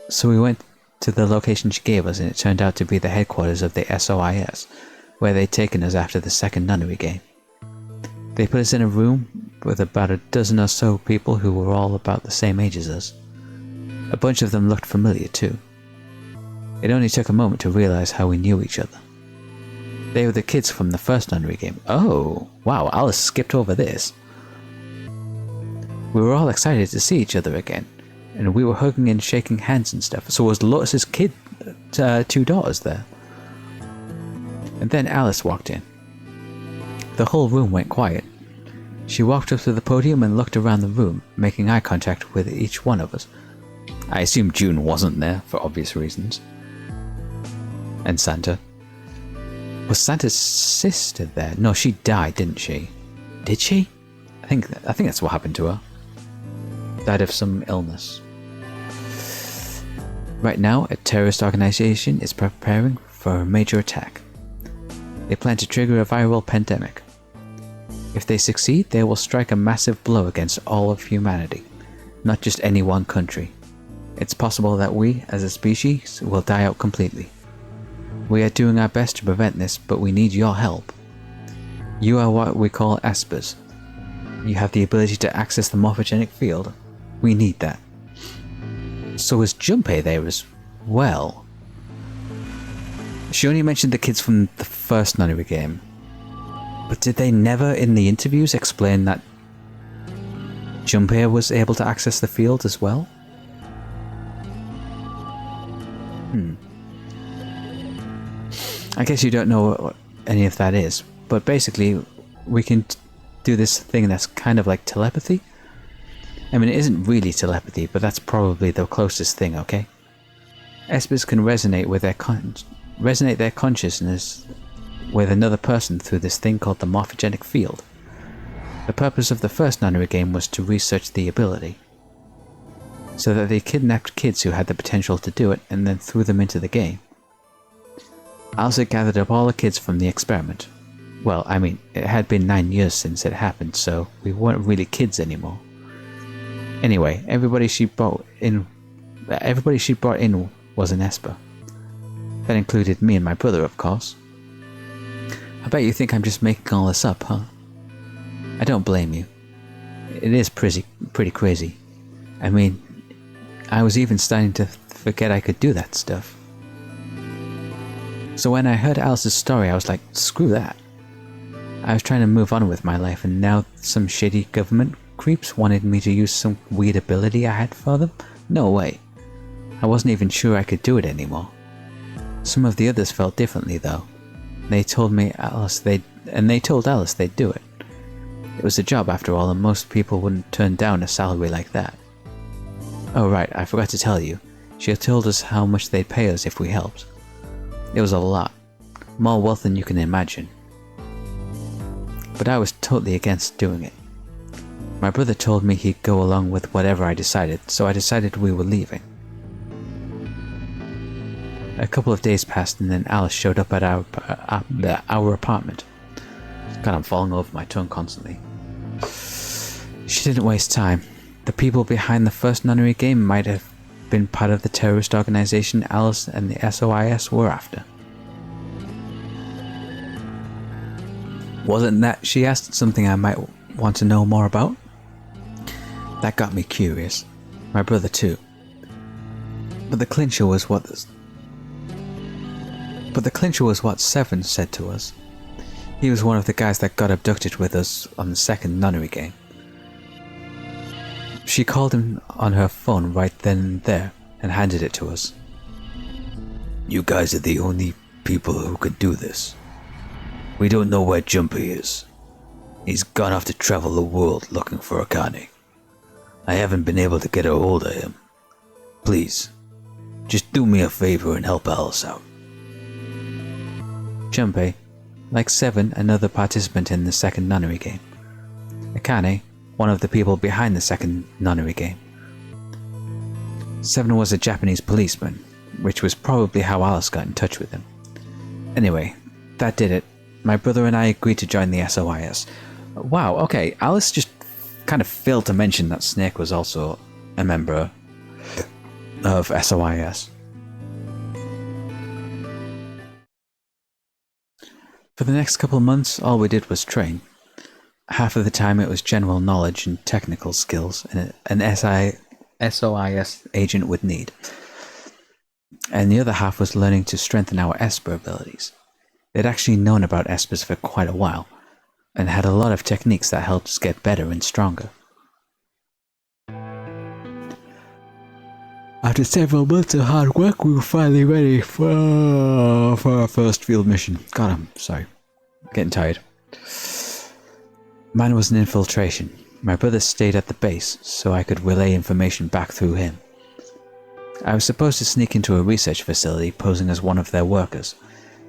So we went to the location she gave us, and it turned out to be the headquarters of the SOIS, where they'd taken us after the second nunnery game. They put us in a room with about a dozen or so people who were all about the same age as us. A bunch of them looked familiar too. It only took a moment to realize how we knew each other. They were the kids from the first nunnery game. Oh, wow, Alice skipped over this. We were all excited to see each other again, and we were hugging and shaking hands and stuff. So was Lotus's kid, 2 daughters there. And then Alice walked in. The whole room went quiet. She walked up to the podium and looked around the room, making eye contact with each one of us. I assume June wasn't there, for obvious reasons. And Santa. Was Santa's sister there? No, she died, didn't she? Did she? I think that's what happened to her. Died of some illness. Right now, a terrorist organization is preparing for a major attack. They plan to trigger a viral pandemic. If they succeed, they will strike a massive blow against all of humanity, not just any one country. It's possible that we, as a species, will die out completely. We are doing our best to prevent this, but we need your help. You are what we call Espers. You have the ability to access the morphogenic field. We need that. So is Junpei there as well? She only mentioned the kids from the first nunnery game. But did they never in the interviews explain that Junpei was able to access the field as well? I guess you don't know what any of that is, but basically we can do this thing that's kind of like telepathy. I mean, it isn't really telepathy, but that's probably the closest thing, okay? Espers can resonate with their consciousness with another person through this thing called the morphogenic field. The purpose of the first nunnery game was to research the ability, so that they kidnapped kids who had the potential to do it and then threw them into the game. Alza gathered up all the kids from the experiment. Well, I mean, it had been 9 years since it happened, so we weren't really kids anymore. Anyway, everybody she brought in was an Esper. That included me and my brother, of course. I bet you think I'm just making all this up, huh? I don't blame you. It is pretty crazy. I mean, I was even starting to forget I could do that stuff. So when I heard Alice's story, I was like, screw that. I was trying to move on with my life, and now some shady government creeps wanted me to use some weird ability I had for them? No way. I wasn't even sure I could do it anymore. Some of the others felt differently though. They told Alice they'd do it. It was a job after all, and most people wouldn't turn down a salary like that. Oh right, I forgot to tell you. She had told us how much they'd pay us if we helped. It was a lot. More wealth than you can imagine. But I was totally against doing it. My brother told me he'd go along with whatever I decided, so I decided we were leaving. A couple of days passed, and then Alice showed up at our apartment. God, I'm falling over my tongue constantly. She didn't waste time. The people behind the first nunnery game might have been part of the terrorist organization Alice and the SOIS were after. Wasn't that, she asked, something I might want to know more about? That got me curious. My brother too. But the clincher was what Seven said to us. He was one of the guys that got abducted with us on the second nunnery game. She called him on her phone right then and there and handed it to us. You guys are the only people who could do this. We don't know where Junpei is. He's gone off to travel the world looking for Akane. I haven't been able to get a hold of him. Please, just do me a favor and help Alice out. Junpei, like Seven, another participant in the second nunnery game. Akane, one of the people behind the second nunnery game. Seven was a Japanese policeman, which was probably how Alice got in touch with him. Anyway, that did it. My brother and I agreed to join the SOIS. Wow, okay, Alice just kind of failed to mention that Snake was also a member of SOIS. For the next couple of months, all we did was train. Half of the time it was general knowledge and technical skills an SOIS agent would need. And the other half was learning to strengthen our Esper abilities. They'd actually known about Espers for quite a while, and had a lot of techniques that helped us get better and stronger. After several months of hard work, we were finally ready for our first field mission. God, I'm sorry. I'm getting tired. Mine was an infiltration. My brother stayed at the base, so I could relay information back through him. I was supposed to sneak into a research facility posing as one of their workers,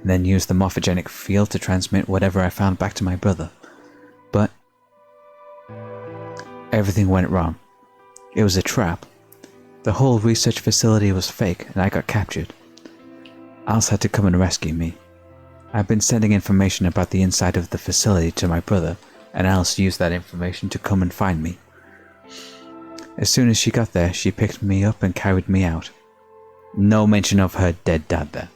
and then use the morphogenic field to transmit whatever I found back to my brother. But everything went wrong. It was a trap. The whole research facility was fake, and I got captured. Alice had to come and rescue me. I've been sending information about the inside of the facility to my brother, and Alice used that information to come and find me. As soon as she got there, she picked me up and carried me out. No mention of her dead dad there.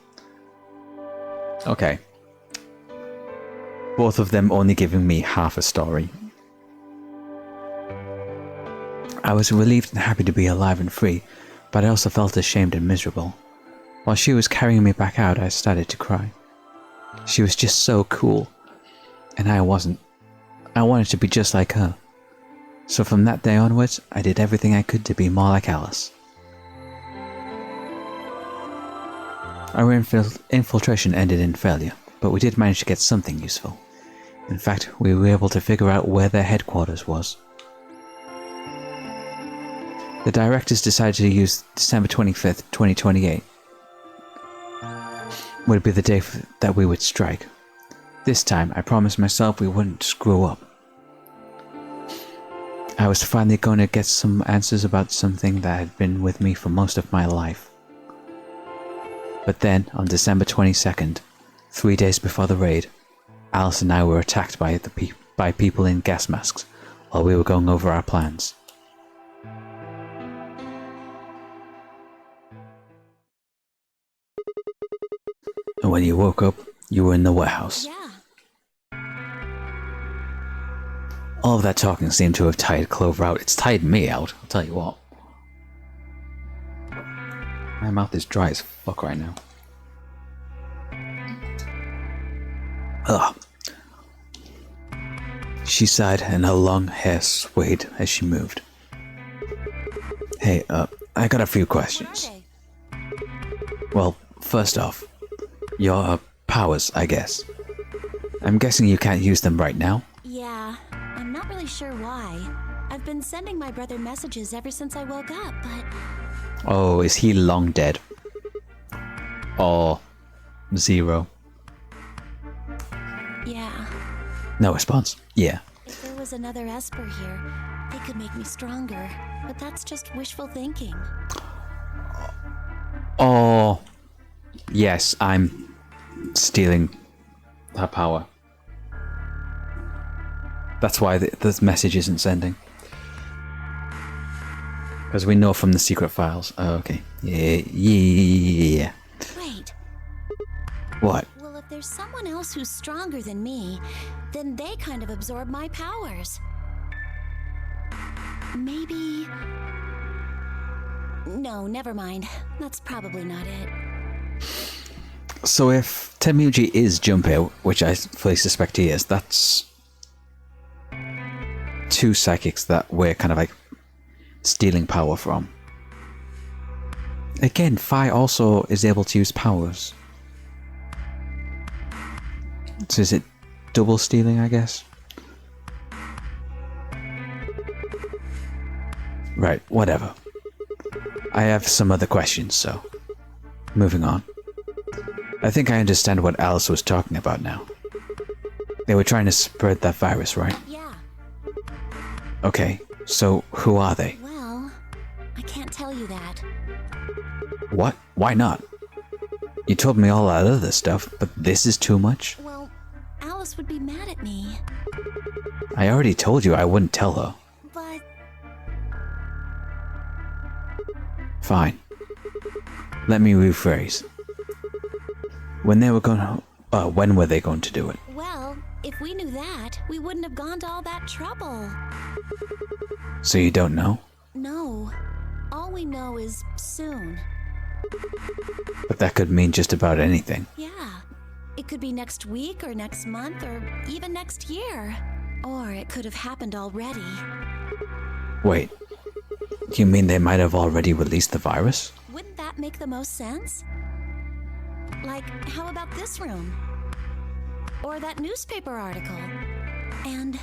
Okay. Both of them only giving me half a story. I was relieved and happy to be alive and free, but I also felt ashamed and miserable. While she was carrying me back out, I started to cry. She was just so cool, and I wasn't. I wanted to be just like her. So from that day onwards, I did everything I could to be more like Alice. Our infiltration ended in failure, but we did manage to get something useful. In fact, we were able to figure out where their headquarters was. The directors decided to use December 25th, 2028 would be the day that we would strike. This time, I promised myself we wouldn't screw up. I was finally going to get some answers about something that had been with me for most of my life. But then, on December 22nd, 3 days before the raid, Alice and I were attacked by people in gas masks while we were going over our plans. And when you woke up, you were in the warehouse.
Yeah.
All of that talking seemed to have tired Clover out. It's tired me out, I'll tell you what. My mouth is dry as fuck right now. Ugh. She sighed and her long hair swayed as she moved. Hey, I got a few questions. Well, first off, your powers, I guess. I'm guessing you can't use them right now?
Yeah, I'm not really sure why. I've been sending my brother messages ever since I woke up, but...
Oh, is he long dead? Or zero?
Yeah.
No response. Yeah.
If there was another Esper here, they could make me stronger. But that's just wishful thinking.
Oh, yes, I'm stealing her power. That's why the message isn't sending. Because we know from the secret files. Oh, okay. Yeah.
Wait.
What?
Well, if there's someone else who's stronger than me, then they kind of absorb my powers. Maybe... No, never mind. That's probably not it.
So if Temuji is Junpei, which I fully suspect he is, that's two psychics that we're kind of like stealing power from. Again, Phi also is able to use powers. So is it double stealing, I guess? Right, whatever. I have some other questions, so moving on. I think I understand what Alice was talking about now. They were trying to spread that virus, right?
Yeah.
Okay, so who are they?
Well, I can't tell you that.
What? Why not? You told me all that other stuff, but this is too much?
Well, Alice would be mad at me.
I already told you I wouldn't tell her.
But
Fine. Let me rephrase. When were they going to do it?
well, if we knew that, we wouldn't have gone to all that trouble.
So you don't know?
No. All we know is soon.
But that could mean just about anything.
Yeah. It could be next week or next month or even next year. Or it could have happened already.
Wait. You mean they might have already released the virus?
Wouldn't that make the most sense? Like, how about this room? Or that newspaper article? And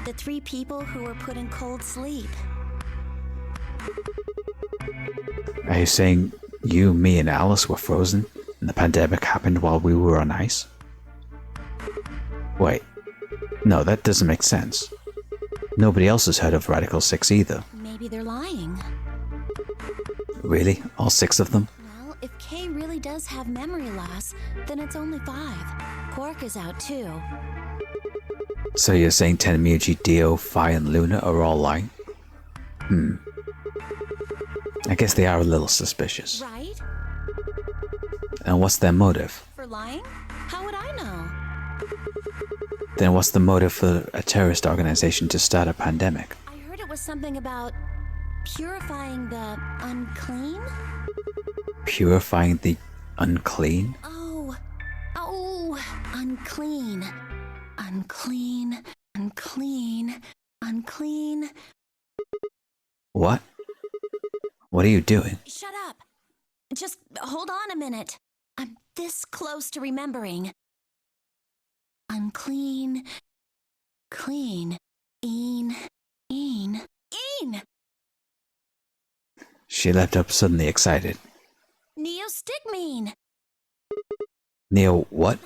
the 3 people who were put in cold sleep.
Are you saying you, me, and Alice were frozen, and the pandemic happened while we were on ice? Wait. No, that doesn't make sense. Nobody else has heard of Radical 6 either.
Maybe they're lying.
Really? All 6 of them?
Well, if Kay really does have memory loss, then it's only 5. Quark is out too.
So you're saying Tenmuji, Dio, Phi, and Luna are all lying? I guess they are a little suspicious.
Right?
And what's their motive?
For lying? How would I know?
Then what's the motive for a terrorist organization to start a pandemic?
I heard it was something about purifying the unclean?
Purifying the unclean?
Oh, unclean. Unclean, unclean, unclean.
What? What are you doing?
Shut up. Just hold on a minute. I'm this close to remembering. Unclean, clean, een.
She leapt up suddenly excited.
Neostigmine.
Neo, what?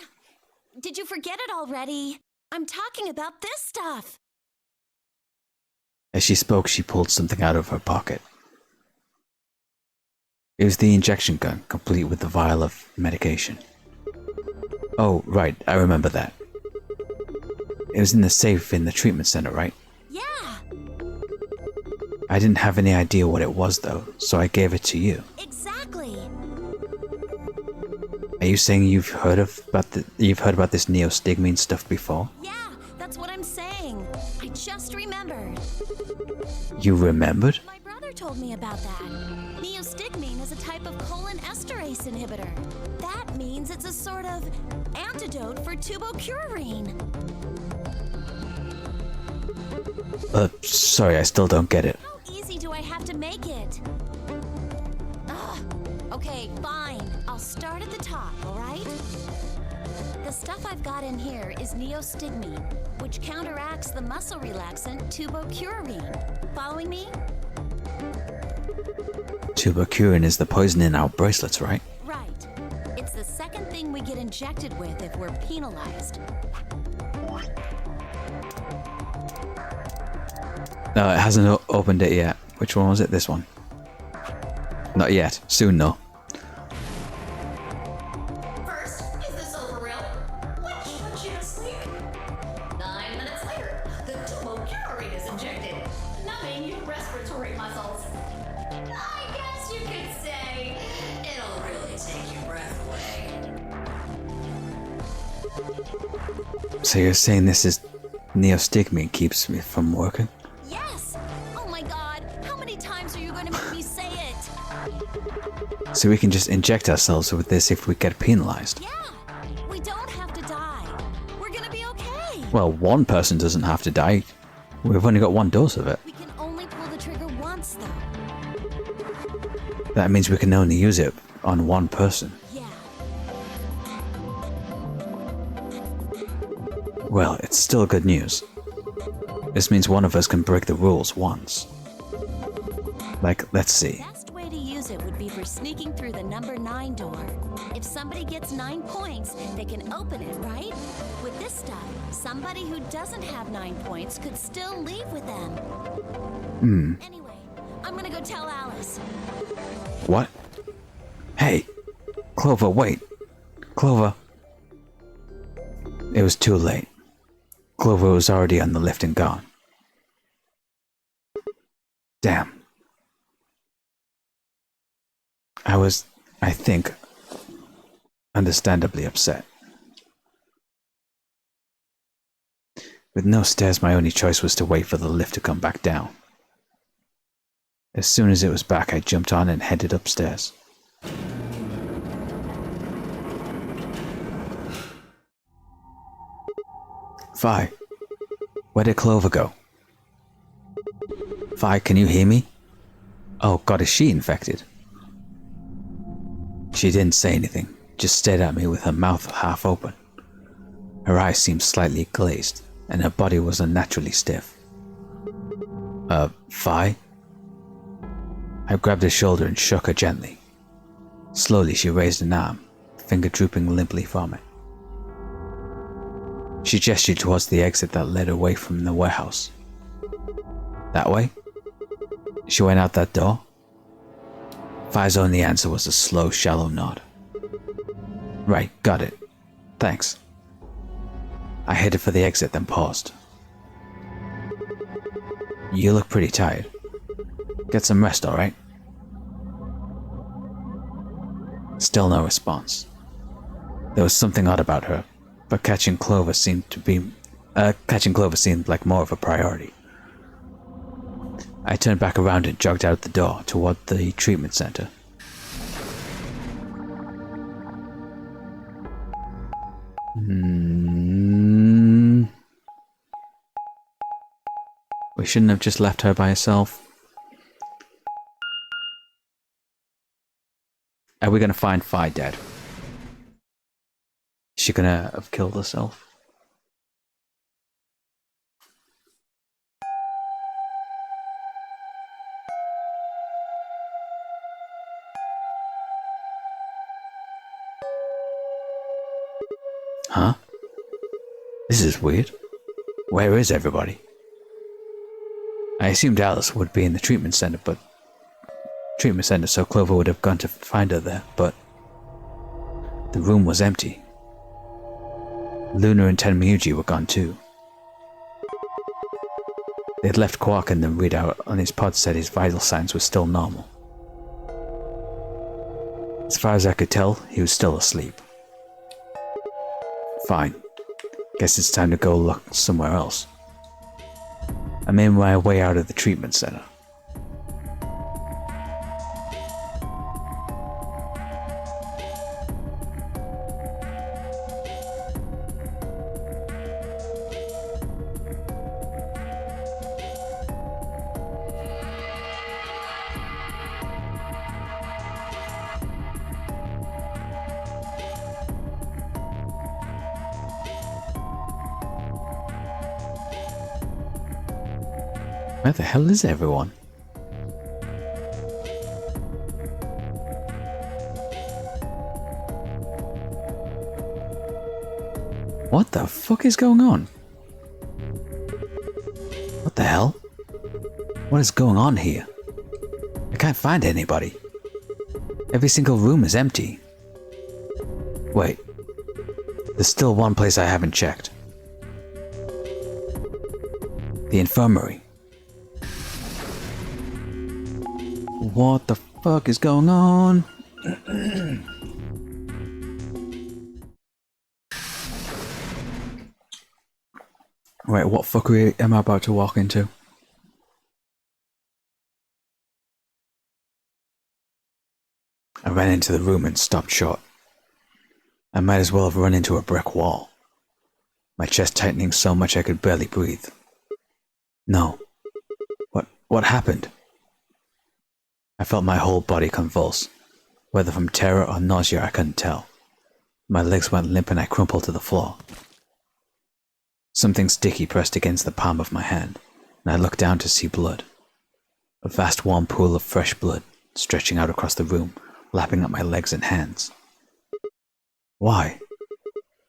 Did you forget it already? I'm talking about this stuff.
As she spoke, she pulled something out of her pocket. It was the injection gun, complete with the vial of medication. Oh, right, I remember that. It was in the safe in the treatment center, right?
Yeah.
I didn't have any idea what it was, though, so I gave it to you.
Exactly.
Are you saying you've heard about this neostigmine stuff before?
Yeah, that's what I'm saying. I just remembered.
You remembered?
My brother told me about that. Neostigmine is a type of choline esterase inhibitor. That means it's a sort of antidote for tubocurarine.
Sorry, I still don't get it.
How easy do I have to make it? Okay, fine. I'll start at the top, alright? The stuff I've got in here is neostigmine, which counteracts the muscle relaxant tubocurarine. Following me?
Tubercurin is the poison in our bracelets, right?
Right. It's the second thing we get injected with if we're penalized.
No, it hasn't opened it yet. Which one was it? This one? Not yet. Soon, though.
First, is this over real? Which puts you to sleep. 9 minutes later, the tubocurarine is injected, numbing your respiratory muscles. I guess you could say it'll really take your breath away.
So you're saying this is neostigmine keeps me from working?
Yes! Oh my god, how many times are you going to make me say it?
So we can just inject ourselves with this if we get penalized?
Yeah! We don't have to die. We're gonna be okay.
Well, one person doesn't have to die. We've only got 1 dose of it.
We can only pull the trigger once, though.
That means we can only use it on 1 person.
Yeah.
Well, it's still good news. This means one of us can break the rules once. Like, let's see.
Best way way to use it would be for sneaking through the number 9 door. If somebody gets 9 points, they can open it, right? With this stuff, somebody who doesn't have 9 points could still leave with them. Anyway, I'm gonna go tell Alice.
What? Hey! Clover, wait! Clover! It was too late. Clover was already on the lift and gone. Damn. I was, I think, understandably upset. With no stairs, my only choice was to wait for the lift to come back down. As soon as it was back, I jumped on and headed upstairs. Vi, where did Clover go? Vi, can you hear me? Oh god, is she infected? She didn't say anything, just stared at me with her mouth half open. Her eyes seemed slightly glazed, and her body was unnaturally stiff. Vi? I grabbed her shoulder and shook her gently. Slowly she raised an arm, finger drooping limply from it. She gestured towards the exit that led away from the warehouse. That way? She went out that door? Vi's only answer was a slow, shallow nod. Right, got it. Thanks. I headed for the exit, then paused. You look pretty tired. Get some rest, alright? Still no response. There was something odd about her, but catching Clover seemed like more of a priority. I turned back around and jogged out the door toward the treatment center. We shouldn't have just left her by herself. Are we gonna find Vi dead? Is she gonna have killed herself? Huh? This is weird. Where is everybody? I assumed Alice would be in the treatment center, so Clover would have gone to find her there, but the room was empty. Luna and Tenmyuji were gone too. They'd left Quark, and the readout on his pod said his vital signs were still normal. As far as I could tell, he was still asleep. Fine. Guess it's time to go look somewhere else. I made my way out of the treatment center. Where the hell is everyone? What the fuck is going on? What the hell? What is going on here? I can't find anybody. Every single room is empty. Wait. There's still one place I haven't checked. The infirmary. What the fuck is going on? Wait, what fuckery am I about to walk into? I ran into the room and stopped short. I might as well have run into a brick wall. My chest tightening so much I could barely breathe. No. What happened? I felt my whole body convulse. Whether from terror or nausea, I couldn't tell. My legs went limp and I crumpled to the floor. Something sticky pressed against the palm of my hand, and I looked down to see blood. A vast warm pool of fresh blood, stretching out across the room, lapping at my legs and hands. Why?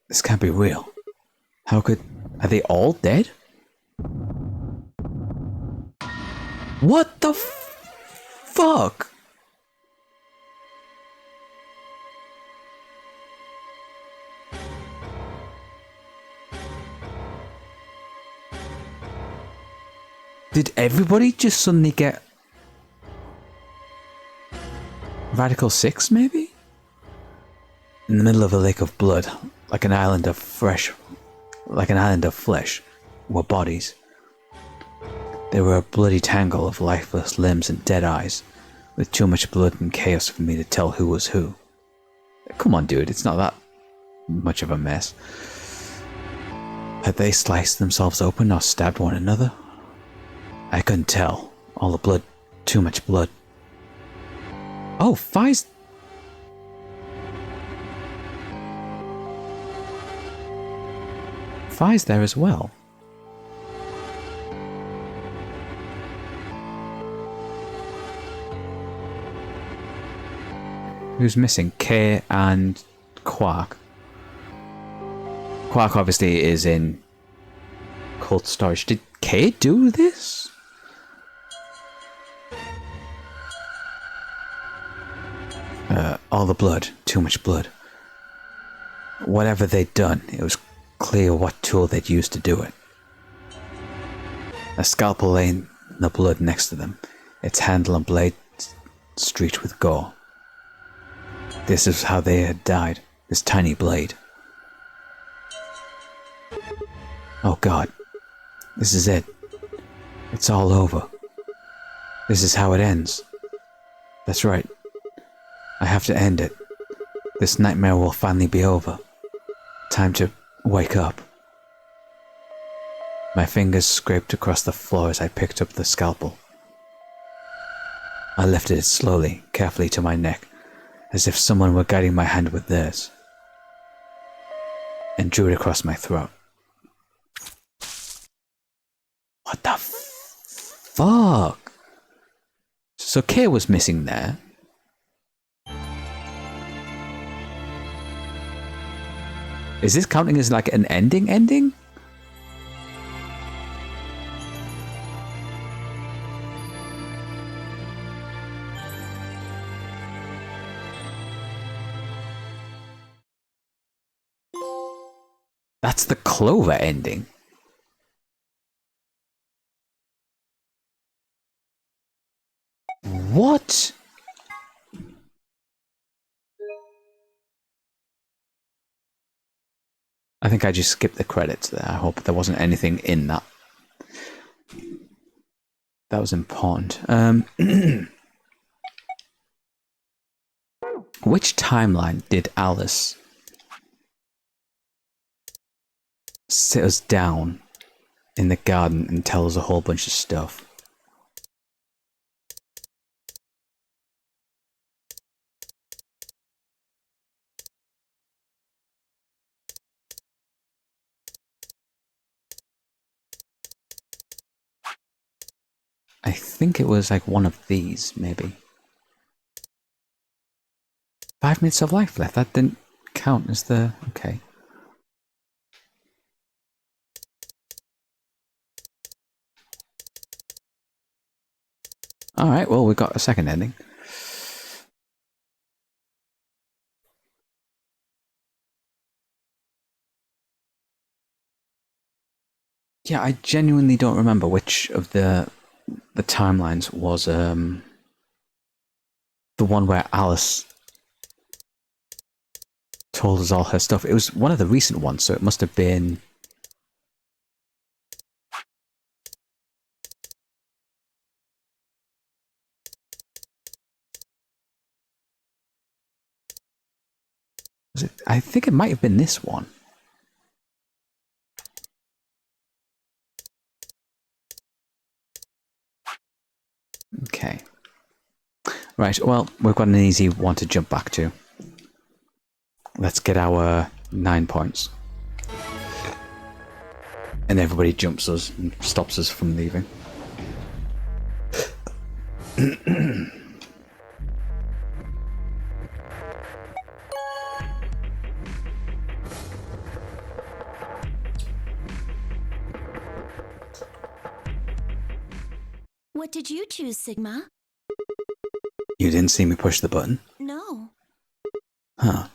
This can't be real. How could... Are they all dead? What the fuck? Did everybody just suddenly get Radical 6, maybe? In the middle of a lake of blood, like an island of flesh, were bodies. They were a bloody tangle of lifeless limbs and dead eyes, with too much blood and chaos for me to tell who was who. Come on, dude, it's not that much of a mess. Had they sliced themselves open or stabbed one another? I couldn't tell. All the blood, too much blood. Oh, Fi's... Fi's there as well. Who's missing? Kay and Quark. Quark obviously is in cold storage. Did Kay do this? All the blood. Too much blood. Whatever they'd done, it was clear what tool they'd used to do it. A scalpel lay in the blood next to them, its handle and blade streaked with gore. This is how they had died, this tiny blade. Oh God, this is it. It's all over. This is how it ends. That's right. I have to end it. This nightmare will finally be over. Time to wake up. My fingers scraped across the floor as I picked up the scalpel. I lifted it slowly, carefully to my neck, as if someone were guiding my hand with theirs, and drew it across my throat. What the fuck? So Kay was missing there. Is this counting as like an ending? That's the Clover ending. What? I think I just skipped the credits there. I hope there wasn't anything in that. That was important. Which timeline did Alice sit us down in the garden and tell us a whole bunch of stuff? I think it was like one of these, maybe. 5 minutes of life left. That didn't count as the... Okay. Alright, well, we got a second ending. Yeah, I genuinely don't remember which of the timelines was the one where Alice told us all her stuff. It was one of the recent ones, so it must have been... Was it? I think it might have been this one. Okay. Right, well, we've got an easy one to jump back to. Let's get our 9 points. And everybody jumps us and stops us from leaving.
choose, Sigma.
You didn't see me push the button?
No.
Huh.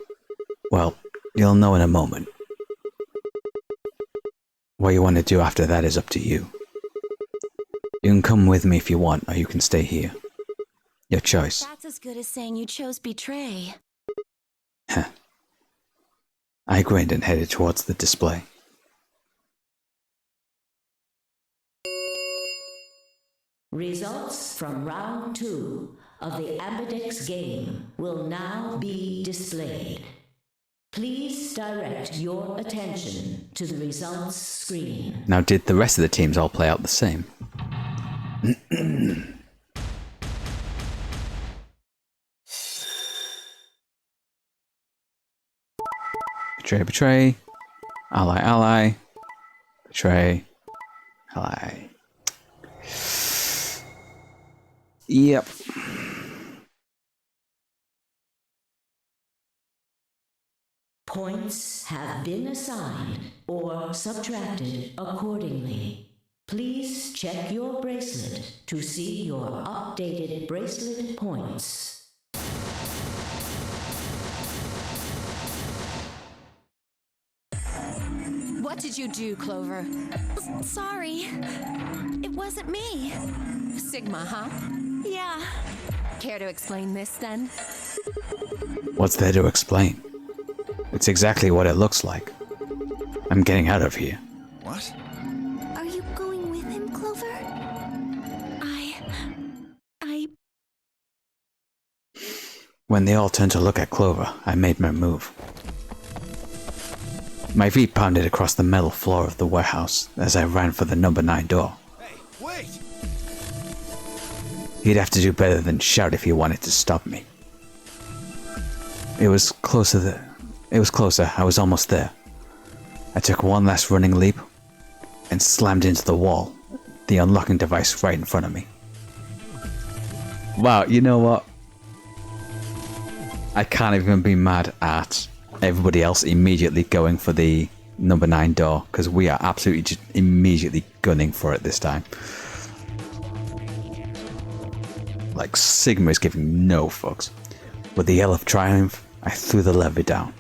Well, you'll know in a moment. What you want to do after that is up to you. You can come with me if you want, or you can stay here. Your choice.
That's as good as saying you chose betray.
Heh. I grinned and headed towards the display.
Results from round 2 of the Ambidex game will now be displayed. Please direct your attention to the results screen.
Now, did the rest of the teams all play out the same? Betray, betray. Ally, ally. Betray. Ally. Yep.
Points have been assigned or subtracted accordingly. Please check your bracelet to see your updated bracelet points.
What did you do, Clover?
Sorry. It wasn't me.
Sigma, huh?
Yeah.
Care to explain this, then?
What's there to explain? It's exactly what it looks like. I'm getting out of here.
What?
Are you going with him, Clover? I...
When they all turned to look at Clover, I made my move. My feet pounded across the metal floor of the warehouse as I ran for the number 9 door.
Hey, wait!
He'd have to do better than shout if he wanted to stop me. It was closer. I was almost there. I took one last running leap and slammed into the wall, the unlocking device right in front of me. Wow, you know what? I can't even be mad at everybody else immediately going for the number 9 door, because we are absolutely just immediately gunning for it this time. Like, Sigma is giving no fucks. With the yell of triumph, I threw the lever down.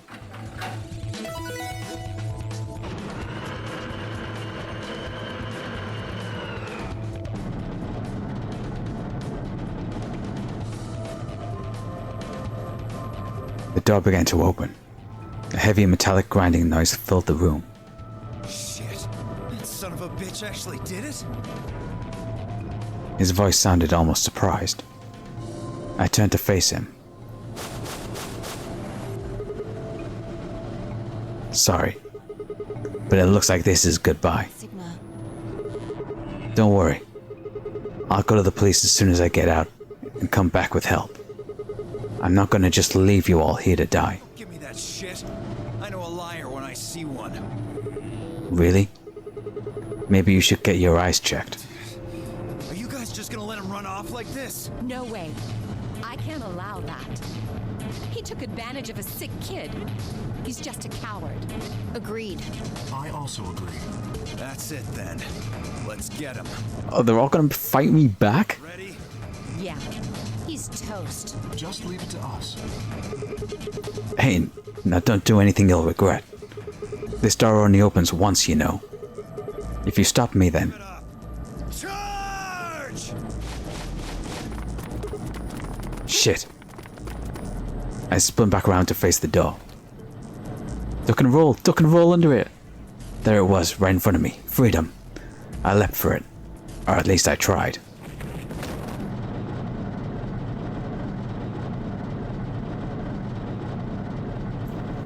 The door began to open. A heavy metallic grinding noise filled the room.
Shit. That son of a bitch actually did it?
His voice sounded almost surprised. I turned to face him. Sorry, but it looks like this is goodbye.
Sigma.
Don't worry. I'll go to the police as soon as I get out and come back with help. I'm not gonna just leave you all here to die.
Give me that shit. I know a liar when I see one.
Really? Maybe you should get your eyes checked.
Are you guys just gonna let him run off like this?
No way. I can't allow that. He took advantage of a sick kid. He's just a coward.
Agreed.
I also agree.
That's it then. Let's get him.
Oh, they're all gonna fight me back?
Ready?
Yeah. He's toast.
Just leave it to us.
Hey, now don't do anything you'll regret. This door only opens once, you know. If you stop me, then
Charge!
shit. I spun back around to face the door. Duck and roll under it. There it was, right in front of me. Freedom. I leapt for it. Or at least I tried.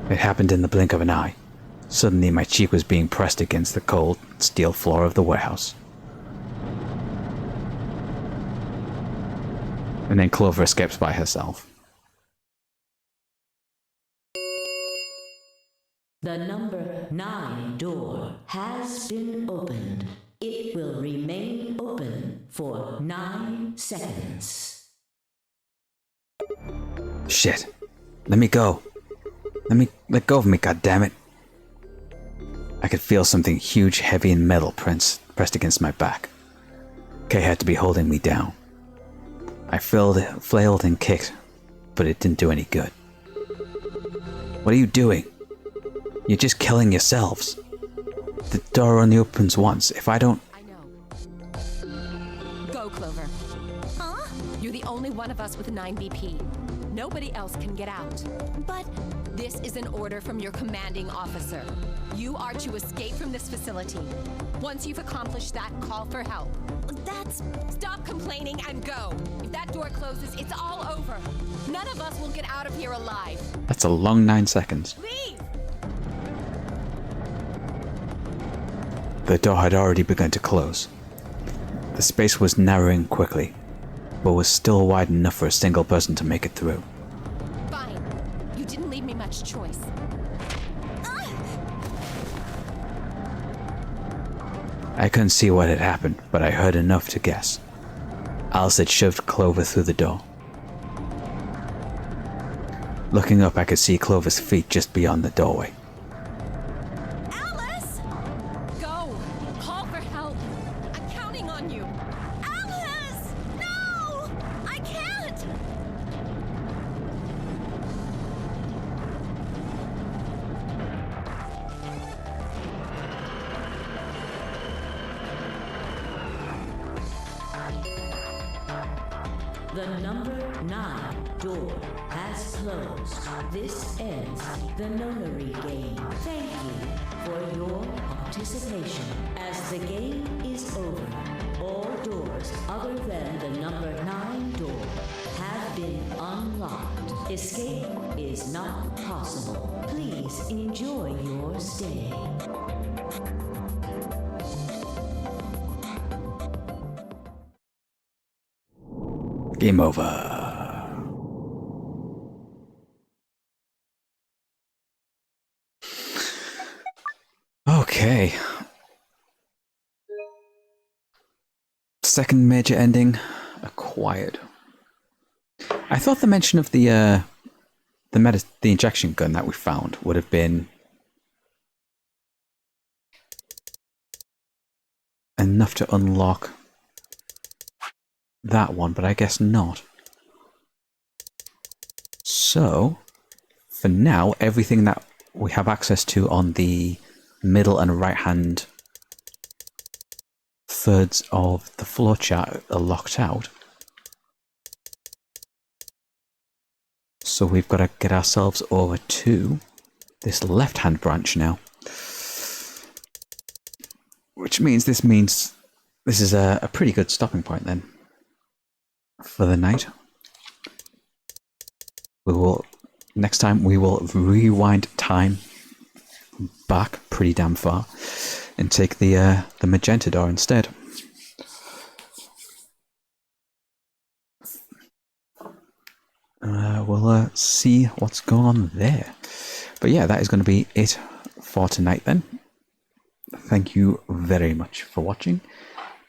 It happened in the blink of an eye. Suddenly my cheek was being pressed against the cold steel floor of the warehouse. And then Clover escapes by herself.
The number 9 door has been opened. It will remain open for 9 seconds.
Shit. Let me go. Let go of me, goddammit. I could feel something huge, heavy, and metal pressed against my back. Kay had to be holding me down. I flailed and kicked, but it didn't do any good. What are you doing? You're just killing yourselves. The door only opens once. If I don't...
I know. Go, Clover.
Huh?
You're the only one of us with 9 BP. Nobody else can get out.
But
This is an order from your commanding officer. You are to escape from this facility. Once you've accomplished that, call for help.
that's...
Stop complaining and go. If that door closes, it's all over. None of us will get out of here alive.
That's a long 9 seconds.
Leave!
The door had already begun to close. The space was narrowing quickly, but was still wide enough for a single person to make it through.
Fine. You didn't leave me much choice.
I couldn't see what had happened, but I heard enough to guess. Alice had shoved Clover through the door. Looking up, I could see Clover's feet just beyond the doorway.
Alice!
Go! Call for help! I'm counting on you!
Alice! No! I can't!
The number 9 door has closed. This ends the nonary game. Thank you for your participation. As the game is over, all doors other than the number 9 door have been unlocked. Escape is not possible. Please enjoy your stay.
Game over. Okay. Second major ending acquired. I thought the mention of the injection gun that we found would have been enough to unlock that one, but I guess not. So, for now, everything that we have access to on the middle and right hand thirds of the floor chart are locked out. So we've got to get ourselves over to this left hand branch now. Which means this is a pretty good stopping point then for the night. Next time we will rewind time back pretty damn far and take the magenta door instead. We'll see what's going on there. But yeah, that is going to be it for tonight then. Thank you very much for watching,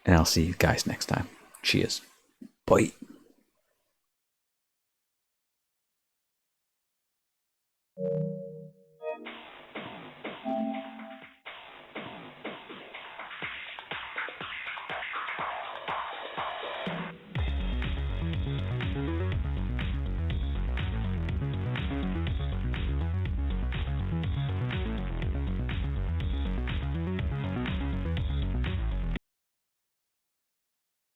and I'll see you guys next time. Cheers. Bye.